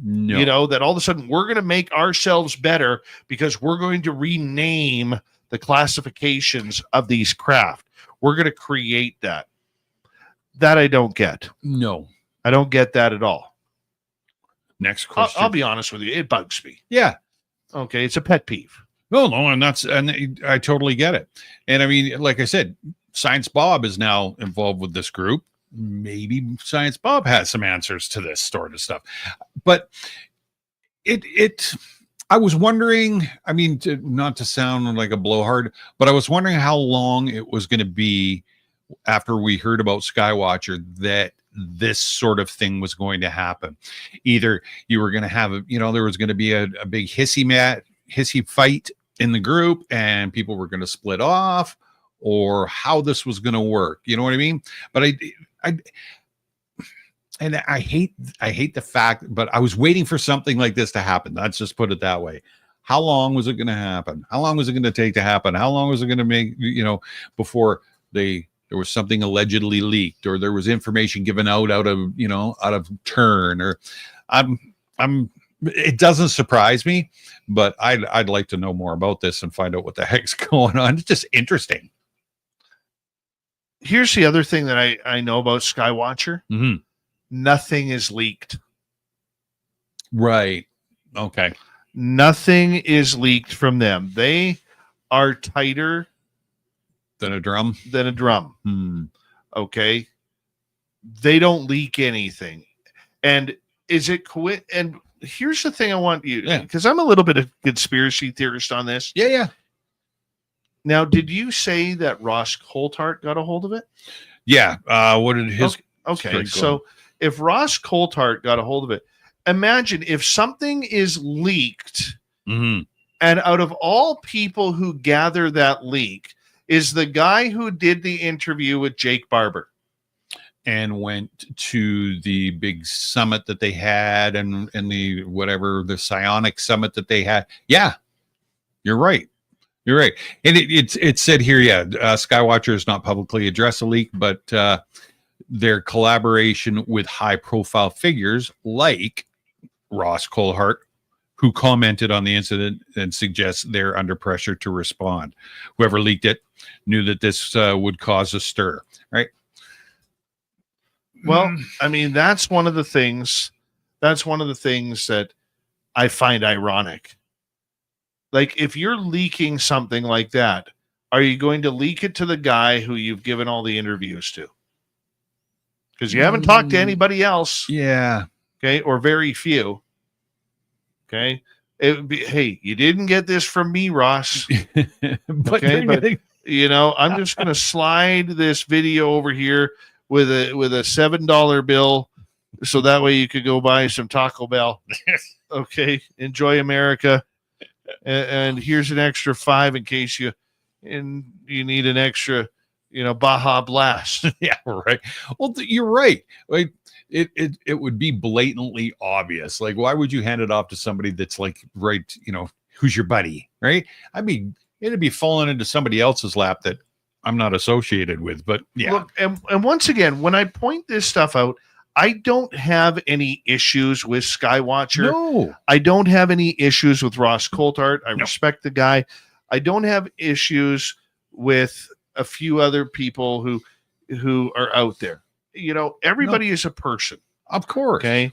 No. That all of a sudden we're going to make ourselves better because we're going to rename the classifications of these craft. We're going to create that. That I don't get. No. I don't get that at all. Next question. I'll be honest with you. It bugs me. Yeah. Okay. It's a pet peeve. No, and I totally get it. And I mean, like I said, Science Bob is now involved with this group. Maybe Science Bob has some answers to this sort of stuff. But I was wondering, I mean, not to sound like a blowhard, but I was wondering how long it was going to be after we heard about Skywatcher that this sort of thing was going to happen. Either you were going to have, there was going to be a big hissy fight in the group and people were going to split off, or how this was going to work. You know what I mean? But I hate the fact, but I was waiting for something like this to happen. Let's just put it that way. How long was it going to happen? How long was it going to take to happen? How long was it going to make, before there was something allegedly leaked, or there was information given out of turn, or it doesn't surprise me, but I'd like to know more about this and find out what the heck's going on. It's just interesting. Here's the other thing that I know about Skywatcher. Nothing is leaked. Right. Okay. Nothing is leaked from them. They are tighter than a drum. Okay. They don't leak anything. And is it and here's the thing I want you, Yeah. because I'm a little bit of conspiracy theorist on this. Yeah. Now, did you say that Ross Coulthart got a hold of it? Yeah. What did his? Okay. Sorry, go So ahead. if Ross Coulthart got a hold of it, imagine if something is leaked, Mhm. and out of all people who gather that leak is the guy who did the interview with Jake Barber. And went to the big summit that they had, and the whatever, the psionic summit that they had. Yeah, you're right. You're right. And it said here, Skywatcher has not publicly addressed a leak, but their collaboration with high profile figures like Ross Coulthart, who commented on the incident and suggests they're under pressure to respond. Whoever leaked it knew that this would cause a stir, right? Well, I mean, that's one of the things that I find ironic. Like, if you're leaking something like that, are you going to leak it to the guy who you've given all the interviews to? Because you haven't talked to anybody else. Yeah. Okay. Or very few. Okay. It would be, hey, you didn't get this from me, Ross. But Okay. But, I'm just going to slide this video over here with a $7 bill, so that way you could go buy some Taco Bell. Okay, enjoy America, and here's an extra $5 in case you need an extra, Baja Blast. Yeah, right. Well, you're right. Like it would be blatantly obvious. Like, why would you hand it off to somebody that's like, right, who's your buddy, right? I mean, it'd be falling into somebody else's lap that I'm not associated with, but yeah. Look, and once again, when I point this stuff out, I don't have any issues with Skywatcher. No. I don't have any issues with Ross Coulthart. I respect the guy. I don't have issues with a few other people who are out there. Everybody is a person. Of course. Okay.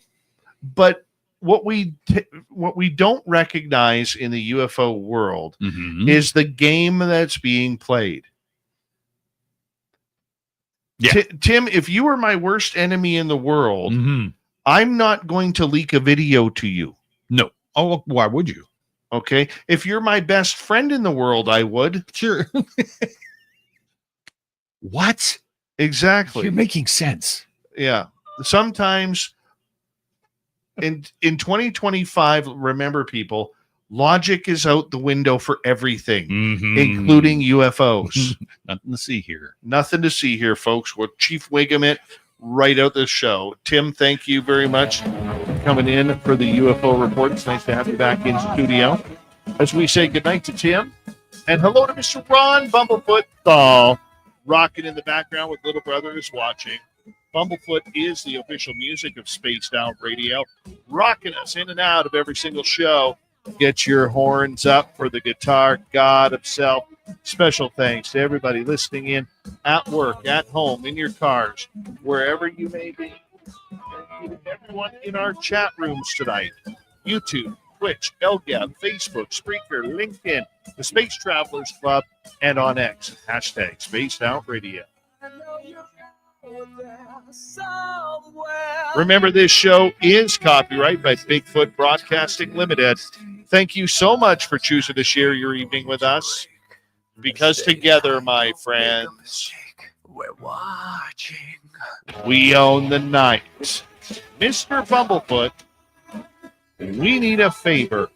But what we don't recognize in the UFO world is the game that's being played. Yeah. Tim, if you were my worst enemy in the world, I'm not going to leak a video to you. No. Oh, why would you? Okay. If you're my best friend in the world, I would. Sure. What? Exactly. You're making sense. Yeah. Sometimes in 2025, remember, people, logic is out the window for everything, including UFOs. Nothing to see here. Nothing to see here, folks. We'll Chief Wiggum it right out the show. Tim, thank you very much for coming in for the UFO report. It's nice to have you back in studio. As we say goodnight to Tim, and hello to Mr. Ron Bumblefoot Thal, rocking in the background with Little Brother is watching. Bumblefoot is the official music of Spaced Out Radio, rocking us in and out of every single show. Get your horns up for the guitar god himself. Special thanks to everybody listening in at work, at home, in your cars, wherever you may be. And everyone in our chat rooms tonight. YouTube, Twitch, LGAB, Facebook, Spreaker, LinkedIn, the Space Travelers Club, and on X, hashtag Spaced Out Radio. Remember, this show is copyright by Bigfoot Broadcasting Limited. Thank you so much for choosing to share your evening with us. Because together, my friends, we're watching. We own the night. Mr. Bumblefoot, we need a favor.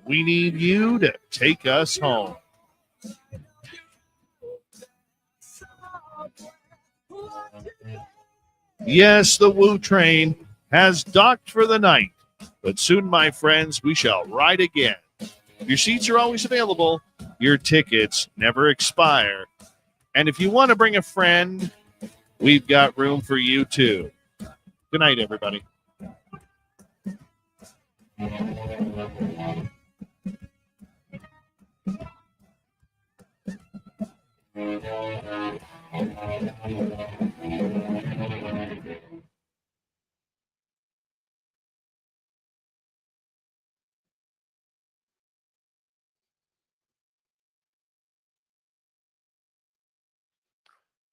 We need you to take us home. Yes, the Woo train has docked for the night, but soon, my friends, we shall ride again. Your seats are always available. Your tickets never expire. And if you want to bring a friend, we've got room for you too. Good night, everybody.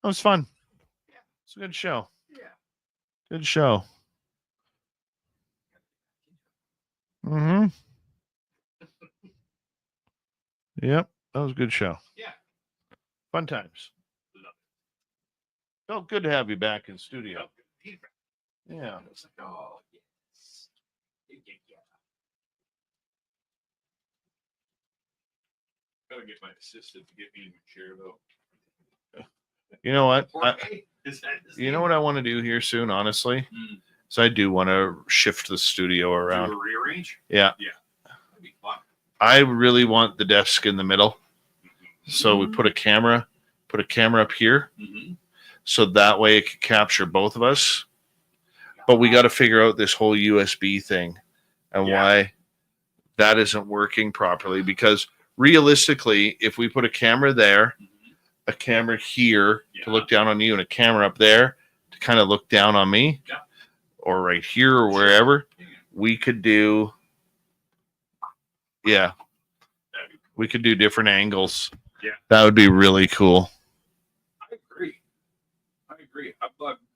That was fun. It's a good show. Yeah. Good show. Mm-hmm. Yep, that was a good show. Yeah. Fun times. Felt good to have you back in studio. Yeah. It's like, oh, yes. Yeah. Gotta get my assistant to get me in a chair, though. You know what? You know what I want to do here soon, honestly? Mm. So I do want to shift the studio around. Do a rearrange? Yeah. Yeah. That'd be fun. I really want the desk in the middle. So we put a camera up here. Mm-hmm. So that way it could capture both of us. But we got to figure out this whole USB thing and why that isn't working properly. Because realistically, if we put a camera there, a camera here to look down on you, and a camera up there to kind of look down on me, or right here or wherever, we could do, we could do different angles. Yeah. That would be really cool. I agree.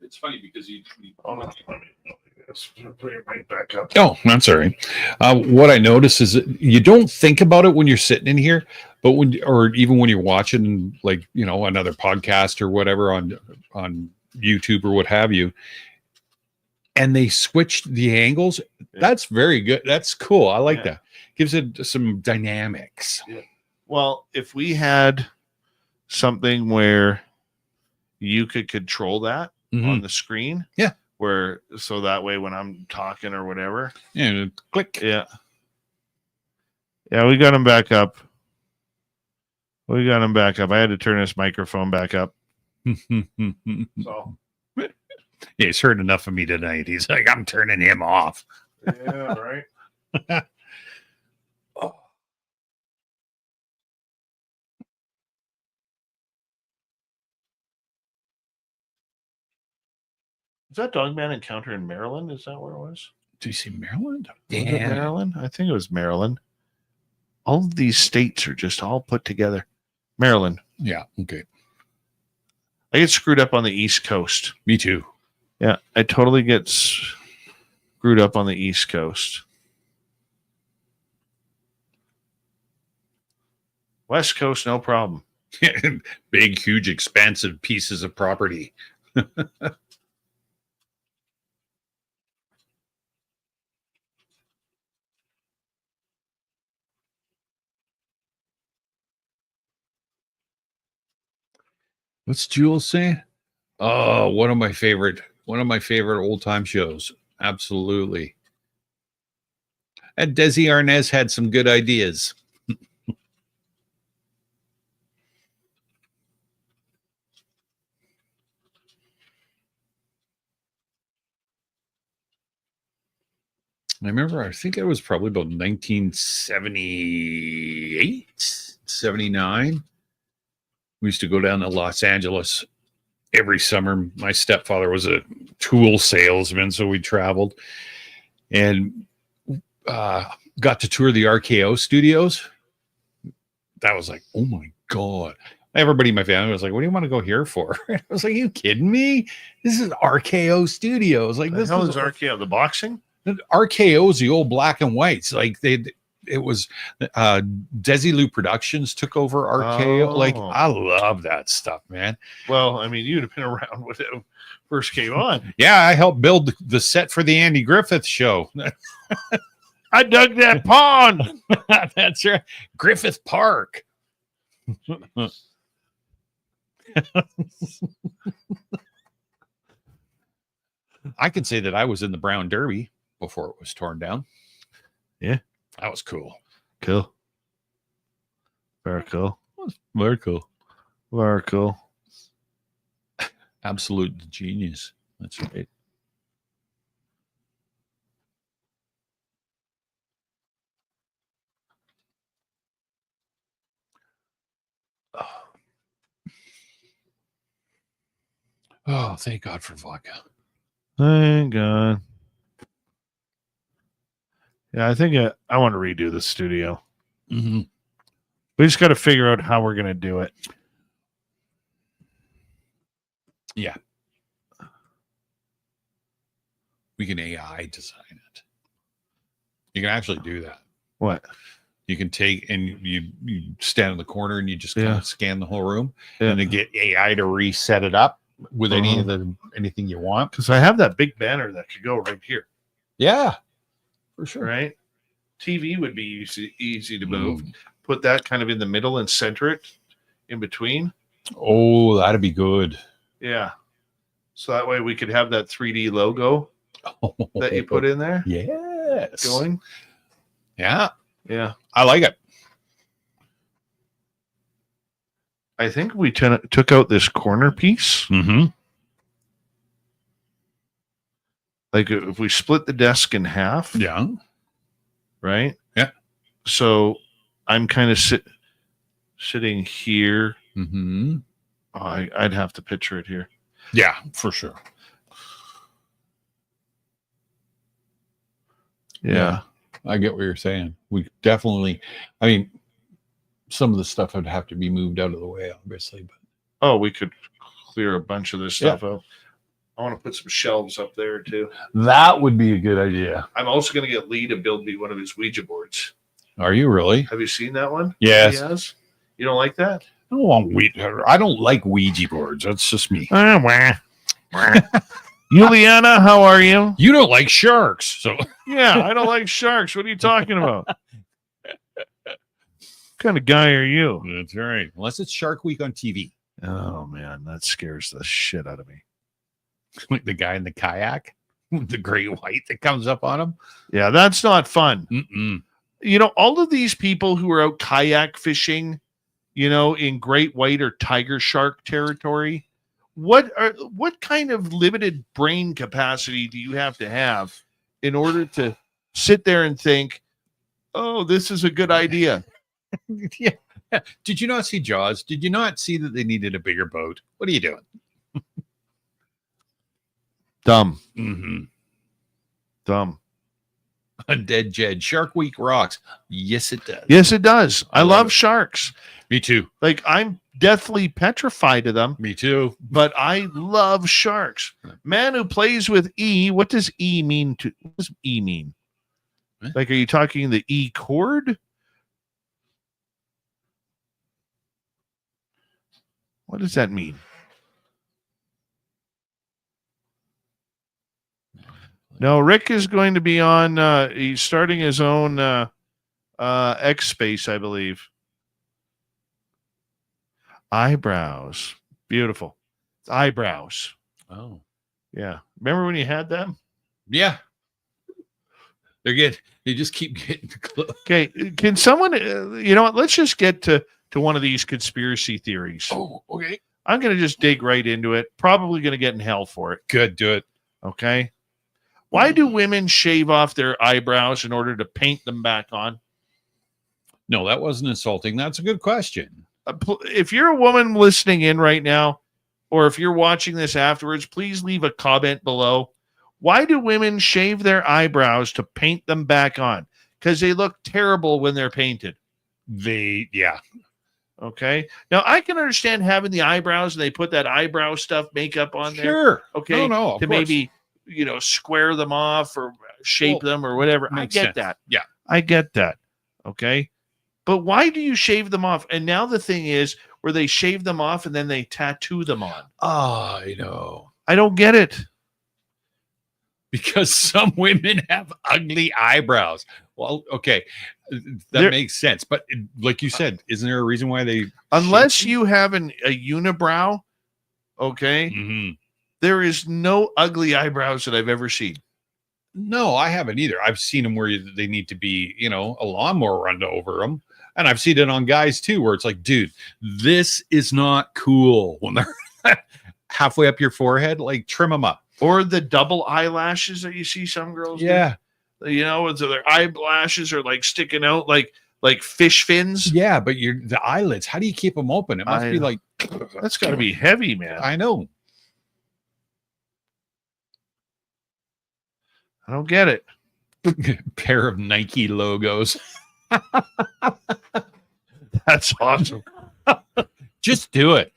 It's funny because you Let me put it right back up. Oh, I'm sorry. What I notice is that you don't think about it when you're sitting in here, but even when you're watching, like, another podcast or whatever on YouTube or what have you, and they switched the angles. Yeah. That's very good. That's cool. I like Yeah. that. Gives it some dynamics. Yeah. Well, if we had something where you could control that on the screen, so that way when I'm talking or whatever, click. Yeah, we got him back up. I had to turn this microphone back up. So he's heard enough of me tonight. He's like, I'm turning him off. Yeah, right. Was that Dogman encounter in Maryland? Is that where it was? Do you see Maryland? Was it Maryland? I think it was Maryland. All of these states are just all put together. Maryland. Yeah. Okay. I get screwed up on the East Coast. Me too. Yeah, I totally get screwed up on the East Coast. West Coast, no problem. Big, huge, expansive pieces of property. What's Jules saying? Oh, one of my favorite old time shows. Absolutely. And Desi Arnaz had some good ideas. I think it was probably about 1978, 79. We used to go down to Los Angeles every summer. My stepfather was a tool salesman, so we traveled and got to tour the RKO studios. That was like, oh my God. Everybody in my family was like, what do you want to go here for? I was like, are you kidding me? This is RKO Studios. Like, This is RKO, the boxing? RKO is the old black and whites. Like it was Desilu Productions took over RKO. Oh. Like, I love that stuff, man. Well, I mean, you'd have been around when it first came on. Yeah, I helped build the set for the Andy Griffith show. I dug that pond. That's right. Griffith Park. I can say that I was in the Brown Derby before it was torn down. Yeah. That was cool. Cool. Very cool. Very cool. Very cool. Absolute genius. That's right. Oh, thank God for vodka. Thank God. Yeah, I think I want to redo the studio. Mm-hmm. We just got to figure out how we're going to do it. Yeah. We can AI design it. You can actually do that. What? You can take and you stand in the corner and you just kind Yeah. of scan the whole room Yeah. and then get AI to reset it up with anything you want. Because I have that big banner that could go right here. Yeah, for sure. Right? TV would be easy to move. Put that kind of in the middle and center it in between. Oh, that'd be good. Yeah. So that way we could have that 3D logo that you put in there. Yes. Going. Yeah. Yeah. I like it. I think we took out this corner piece. Mm-hmm. Like if we split the desk in half. Yeah. Right? Yeah. So I'm kind of sitting here. Mm-hmm. Oh, I'd have to picture it here. Yeah, for sure. Yeah. I get what you're saying. We definitely, I mean, some of the stuff would have to be moved out of the way, obviously. But oh, we could clear a bunch of this stuff out. I want to put some shelves up there too. That would be a good idea. I'm also going to get Lee to build me one of his Ouija boards. Are you really? Have you seen that one? Yes. He has? You don't like that? I don't like Ouija boards. That's just me. Juliana, how are you? You don't like sharks, so yeah, I don't like sharks. What are you talking about? What kind of guy are you? That's right. Unless it's Shark Week on TV. Oh man, that scares the shit out of me. Like the guy in the kayak with the great white that comes up on him. Yeah, that's not fun. Mm-mm. You know, all of these people who are out kayak fishing, you know, in great white or tiger shark territory, what kind of limited brain capacity do you have in order to sit there and think, oh, this is a good idea? Yeah. Did you not see Jaws? Did you not see that they needed a bigger boat? What are you doing? Dumb. Mm-hmm. Dumb. Undead Jed. Shark Week rocks. Yes, it does. Yes, it does. I love sharks. Me too. Like, I'm deathly petrified of them. Me too. But I love sharks. Man who plays with E, what does E mean? What does E mean? What? Like, are you talking the E chord? What does that mean? No, Rick is going to be on, he's starting his own X Space, I believe. Eyebrows. Beautiful. Eyebrows. Oh. Yeah. Remember when you had them? Yeah. They're good. They just keep getting close. Okay. Can someone, you know what? Let's just get to one of these conspiracy theories. Oh, okay. I'm going to just dig right into it. Probably going to get in hell for it. Good. Do it. Okay. Why do women shave off their eyebrows in order to paint them back on? No, that wasn't insulting. That's a good question. If you're a woman listening in right now, or if you're watching this afterwards, please leave a comment below. Why do women shave their eyebrows to paint them back on? Because they look terrible when they're painted. Yeah. Okay. Now I can understand having the eyebrows and they put that eyebrow stuff makeup on there. Sure. Okay. No, of to course. maybe, square them off or shape them or whatever. I Makes get sense. that. Yeah. I get that. Okay. But why do you shave them off? And now the thing is where they shave them off and then they tattoo them on. I know. I don't get it. Because some women have ugly eyebrows. Well, okay. That makes sense. But like you said, isn't there a reason why they... Unless you have a unibrow, okay, Mm-hmm. there is no ugly eyebrows that I've ever seen. No, I haven't either. I've seen them where they need to be, a lawnmower run over them. And I've seen it on guys too, where it's like, dude, this is not cool. When they're halfway up your forehead, like trim them up. Or the double eyelashes that you see some girls do. So their eyelashes are like sticking out like fish fins. Yeah, but the eyelids, how do you keep them open? It must be like... That's got to be heavy, man. I know. I don't get it. Pair of Nike logos. That's awesome. Just do it.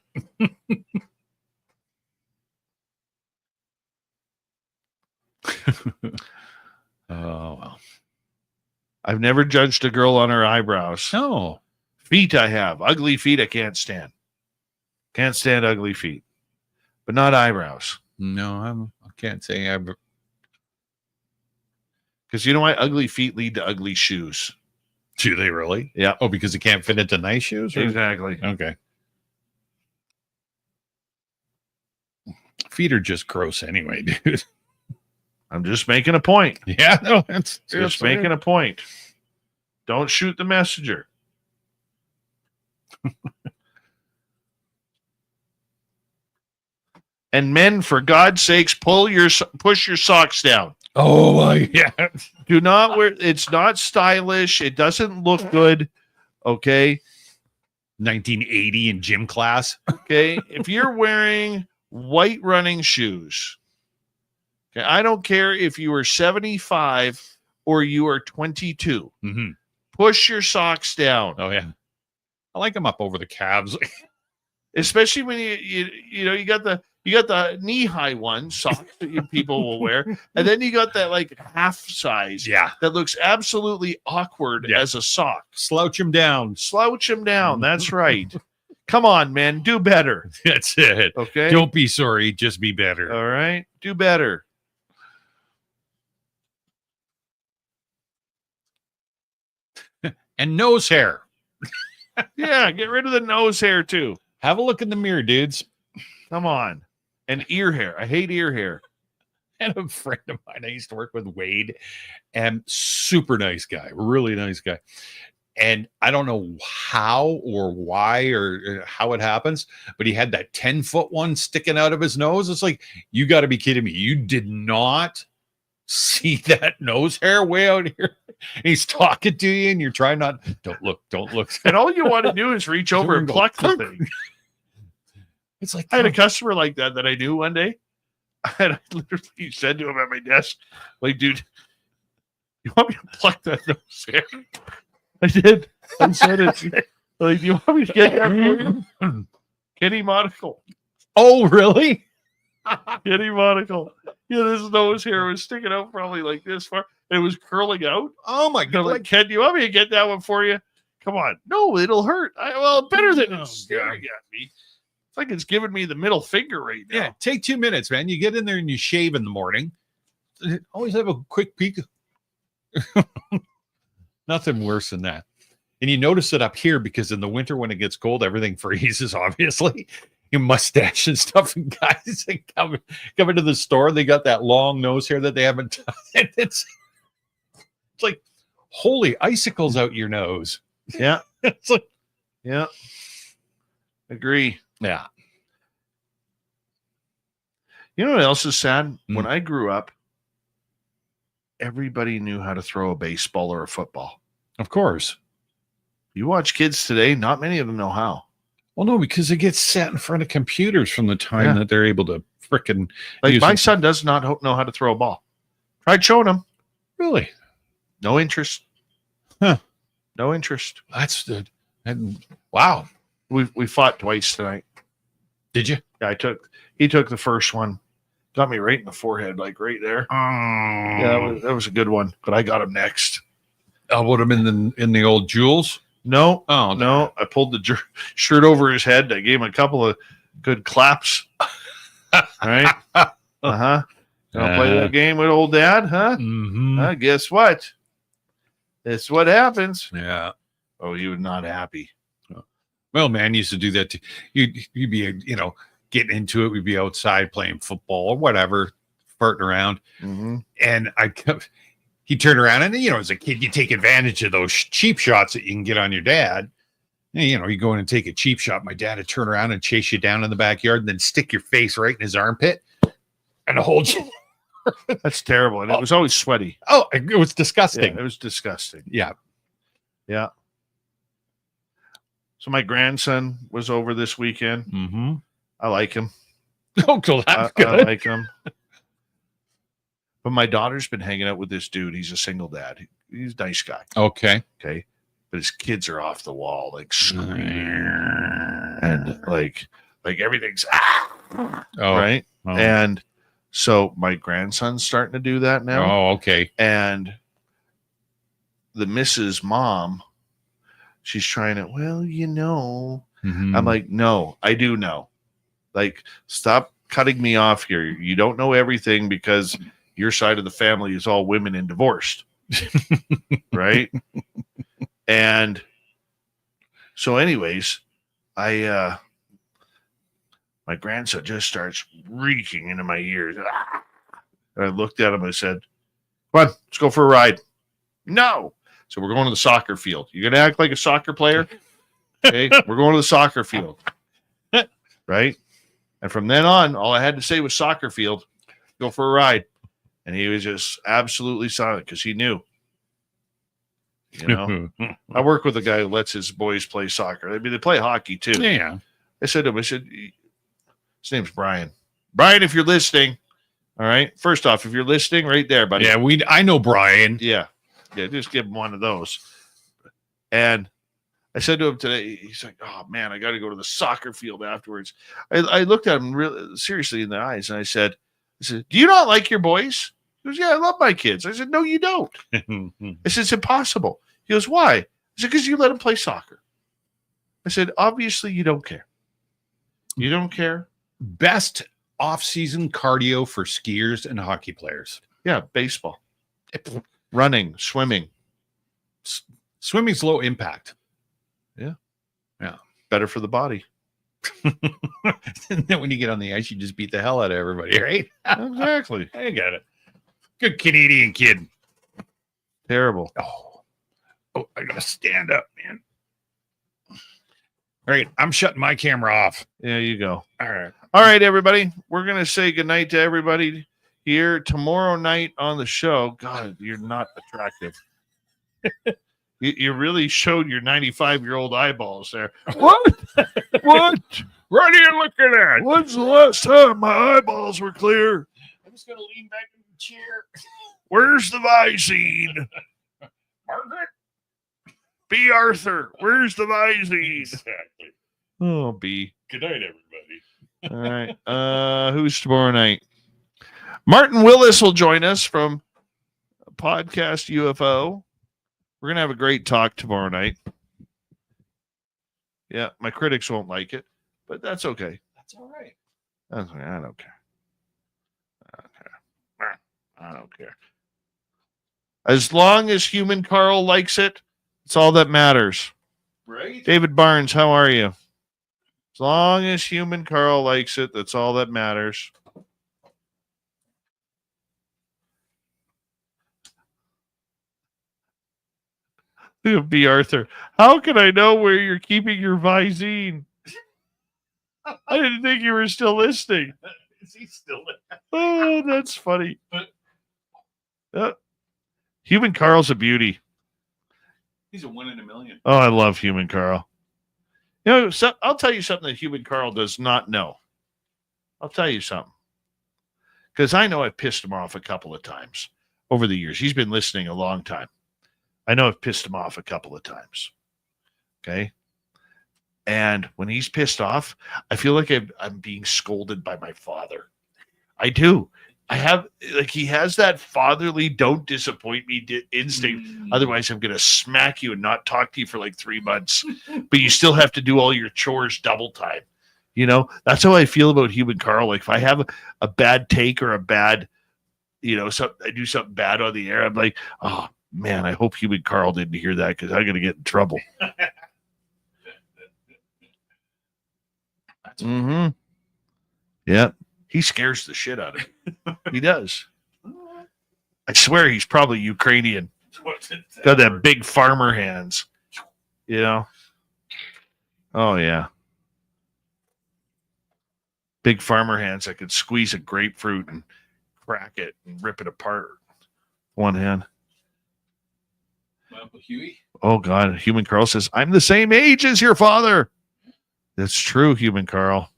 Oh, well. I've never judged a girl on her eyebrows. No. Feet I have. Ugly feet I can't stand. Can't stand ugly feet. But not eyebrows. No, I can't say I've. Because you know why? Ugly feet lead to ugly shoes. Do they really? Yeah. Oh, because it can't fit into nice shoes? Or? Exactly. Okay. Feet are just gross anyway, dude. I'm just making a point. Yeah, no, it's Just making a point. Don't shoot the messenger. And men, for God's sakes, push your socks down. Oh my God. Do not wear. It's not stylish. It doesn't look good. Okay. 1980 in gym class. Okay. If you're wearing white running shoes, okay, I don't care if you are 75 or you are 22. Mm-hmm. Push your socks down. Oh yeah, I like them up over the calves. Especially when you got the knee high one socks that people will wear, and then you got that like half size, that looks absolutely awkward as a sock. Slouch them down. That's right. Come on, man, do better. That's it. Okay, don't be sorry, just be better. All right, do better. And nose hair. Yeah, get rid of the nose hair too. Have a look in the mirror, dudes. Come on. And ear hair. I hate ear hair. And a friend of mine, I used to work with, Wade, and super nice guy, really nice guy. And I don't know how or why or how it happens, but he had that 10-foot one sticking out of his nose. It's like, you got to be kidding me. You did not see that nose hair way out here. He's talking to you and you're trying not, don't look. And all you want to do is reach over and pluck the thing. It's like, I had a customer like that I knew one day. And I literally said to him at my desk, like, dude, you want me to pluck that nose hair? I did. I said it. Like, do you want me to get that for you? Kitty monocle. Oh, really? Kitty monocle. Yeah, this nose hair was sticking out probably like this far. It was curling out. Oh my God. Like, Ken, do you want me to get that one for you? Come on. No, it'll hurt. Better than it's staring at me. It's like it's giving me the middle finger right now. Yeah, take 2 minutes, man. You get in there and you shave in the morning. Always have a quick peek. Nothing worse than that. And you notice it up here because in the winter when it gets cold, everything freezes, obviously. Your mustache and stuff. And guys come into the store, they got that long nose hair that they haven't done. It's like, holy icicles out your nose. Yeah. It's like, yeah. Agree. Yeah. You know what else is sad? When I grew up, everybody knew how to throw a baseball or a football. Of course. You watch kids today, not many of them know how. Well, no, because they get sat in front of computers from the time that they're able to frickin' like my son does not know how to throw a ball. Tried showing him. Really? No interest. Huh. No interest. That's good. And wow. We fought twice tonight. Did you? Yeah, he took the first one. Got me right in the forehead, like right there. Yeah, that was a good one. But I got him next. Elbowed him in the old jewels? No. Oh, no. I pulled the shirt over his head. I gave him a couple of good claps. Right? Uh-huh. Gonna play that game with old dad, huh? Mm-hmm. Guess what? That's what happens. Yeah. Oh, he was not happy. Well, man used to do that too. You'd be, getting into it. We'd be outside playing football or whatever, farting around. Mm-hmm. And he'd turn around and, as a kid, you take advantage of those cheap shots that you can get on your dad. And, you go in and take a cheap shot. My dad would turn around and chase you down in the backyard and then stick your face right in his armpit and hold you. That's terrible. And it was always sweaty. Oh, it was disgusting. Yeah, it was disgusting. Yeah. Yeah. So my grandson was over this weekend. Mm-hmm. I like him. Oh, cool. That's good. I like him. But my daughter's been hanging out with this dude. He's a single dad. He's a nice guy. Okay. Okay. But his kids are off the wall, like screaming. And like everything's right. Oh. And so my grandson's starting to do that now. Oh, okay. And the Mrs. Mom, she's trying to, well, Mhm. I'm like, no, I do know. Like, stop cutting me off here. You don't know everything because your side of the family is all women and divorced. Right? And so anyways, my grandson just starts reeking into my ears. And I looked at him and I said, come on, let's go for a ride. No. So we're going to the soccer field. You're going to act like a soccer player? Okay, we're going to the soccer field. Right? And from then on, all I had to say was soccer field, go for a ride. And he was just absolutely silent because he knew. I work with a guy who lets his boys play soccer. I mean, they play hockey too. Yeah. I said to him, his name's Brian. Brian, if you're listening, all right. First off, if you're listening, right there, buddy. Yeah, I know Brian. Yeah, just give him one of those. And I said to him today, he's like, oh man, I got to go to the soccer field afterwards. I looked at him really seriously in the eyes and I said, do you not like your boys? He goes, yeah, I love my kids. I said, no, you don't. I said, it's impossible. He goes, why? I said, because you let them play soccer. I said, obviously you don't care. You don't care. Best off-season cardio for skiers and hockey players. Yeah, baseball, running, swimming. Swimming's low impact. Yeah. Better for the body. And then when you get on the ice, you just beat the hell out of everybody, right? Exactly. I got it. Good Canadian kid. Terrible. Oh, I gotta stand up, man. All right, I'm shutting my camera off. There you go. All right, everybody. We're gonna say goodnight to everybody here tomorrow night on the show. God, you're not attractive. You really showed your 95-year-old eyeballs there. What? What? What are you looking at? When's the last time my eyeballs were clear? I'm just gonna lean back in the chair. Where's the Visine? Margaret? B. Arthur, where's the Visine? Exactly. Oh, B. Good night, everybody. All right. Who's tomorrow night? Martin Willis will join us from Podcast UFO. We're going to have a great talk tomorrow night. Yeah, my critics won't like it, but that's okay. That's all right. That's okay. I don't care. I don't care. As long as Human Carl likes it, it's all that matters. Right? David Barnes, how are you? As long as Human Carl likes it, that's all that matters. B. Arthur, how can I know where you're keeping your Visine? I didn't think you were still listening. Is he still there? Oh, that's funny. Human Carl's a beauty. He's a 1 in a million. Oh, I love Human Carl. So I'll tell you something that Human Carl does not know. I'll tell you something. Because I know I've pissed him off a couple of times over the years. He's been listening a long time. I know I've pissed him off a couple of times. Okay? And when he's pissed off, I feel like I'm being scolded by my father. I do. He has that fatherly don't disappoint me instinct. Otherwise, I'm going to smack you and not talk to you for like 3 months. But you still have to do all your chores double time. That's how I feel about Human Carl. Like if I have a bad take or a bad, I do something bad on the air, I'm like, oh man, I hope Human Carl didn't hear that because I'm going to get in trouble. Mm-hmm. Yeah. He scares the shit out of me. He does. I swear he's probably Ukrainian. Got that big farmer hands. Oh, yeah. Big farmer hands that could squeeze a grapefruit and crack it and rip it apart. One hand. Uncle Huey? Oh, God. Human Carl says, I'm the same age as your father. That's true, Human Carl.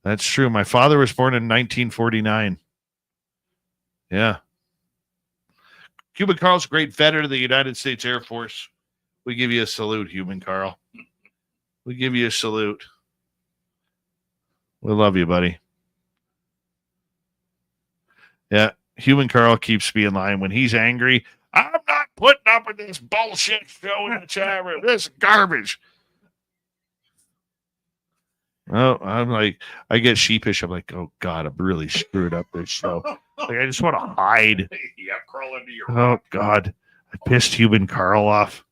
That's true. My father was born in 1949. Yeah. Human Carl's a great veteran of the United States Air Force. We give you a salute, Human Carl. We give you a salute. We love you, buddy. Yeah. Human Carl keeps me in line. When he's angry, I'm not putting up with this bullshit show in the chat room. This is garbage. Oh, I get sheepish. I'm like, oh God, I'm really screwed up this show. Like, I just want to hide. Yeah, crawl into your Oh God, I pissed Human Carl off.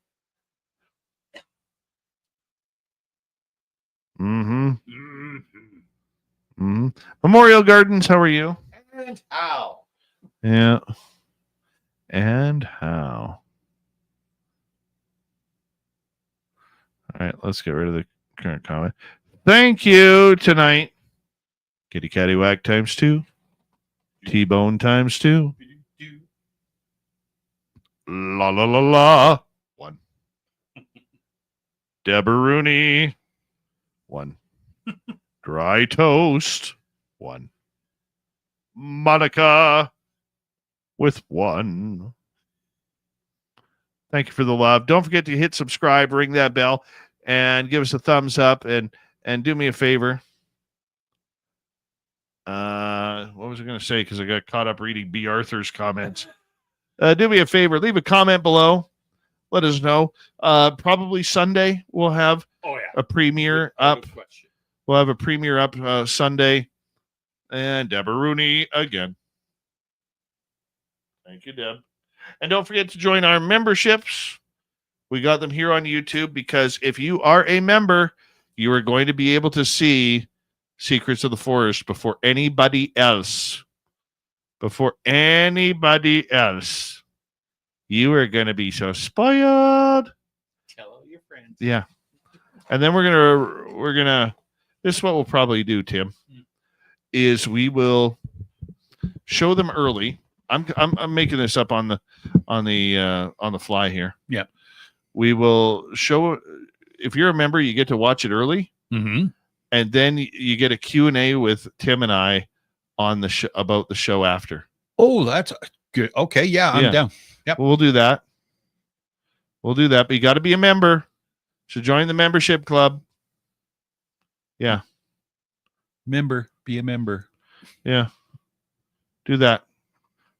Memorial Gardens, how are you? And how? Yeah. And how? All right, let's get rid of the current comment. Thank you tonight. Kitty Catty Whack times 2. T-Bone times 2. La la la la. 1. Deborah Rooney. 1. Dry Toast. 1. Monica with 1. Thank you for the love. Don't forget to hit subscribe, ring that bell, and give us a thumbs up, and do me a favor. What was I going to say? Because I got caught up reading B. Arthur's comments. Do me a favor. Leave a comment below. Let us know. Probably Sunday we'll have a premiere up. We'll have a premiere up Sunday. And Deborah Rooney again. Thank you, Deb. And don't forget to join our memberships. We got them here on YouTube because if you are a member, you are going to be able to see Secrets of the Forest before anybody else. Before anybody else. You are going to be so spoiled. Tell all your friends. Yeah. And then we're gonna this is what we'll probably do, Tim, is we will show them early. I'm making this up on the fly here. Yeah. We will show, if you're a member, you get to watch it early. Mm-hmm. And then you get a Q&A with Tim and I on the about the show after. Oh, that's good. Okay, yeah, I'm down. Yep. We'll do that. But you got to be a member. So join the membership club. Yeah. Be a member. Yeah. Do that.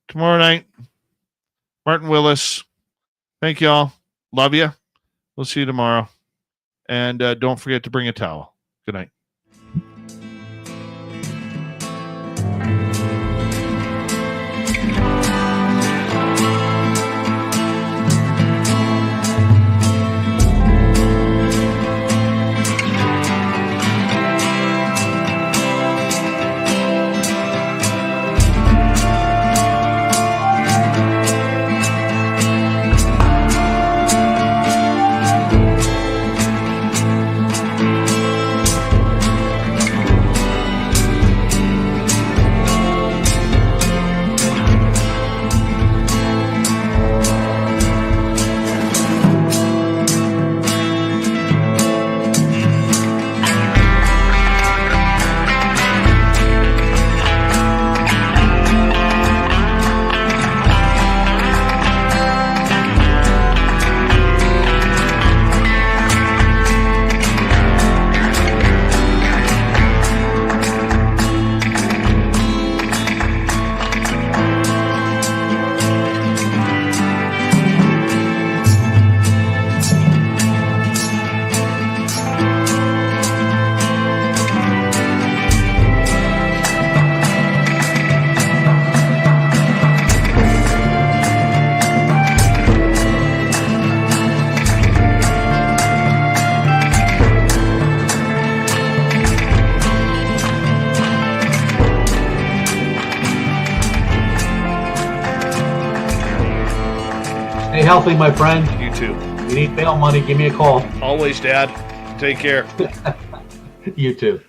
Tomorrow night, Martin Willis. Thank y'all. Love you. We'll see you tomorrow. And don't forget to bring a towel. Good night. Stay healthy, my friend. You too. You need bail money, give me a call. Always, Dad. Take care. You too.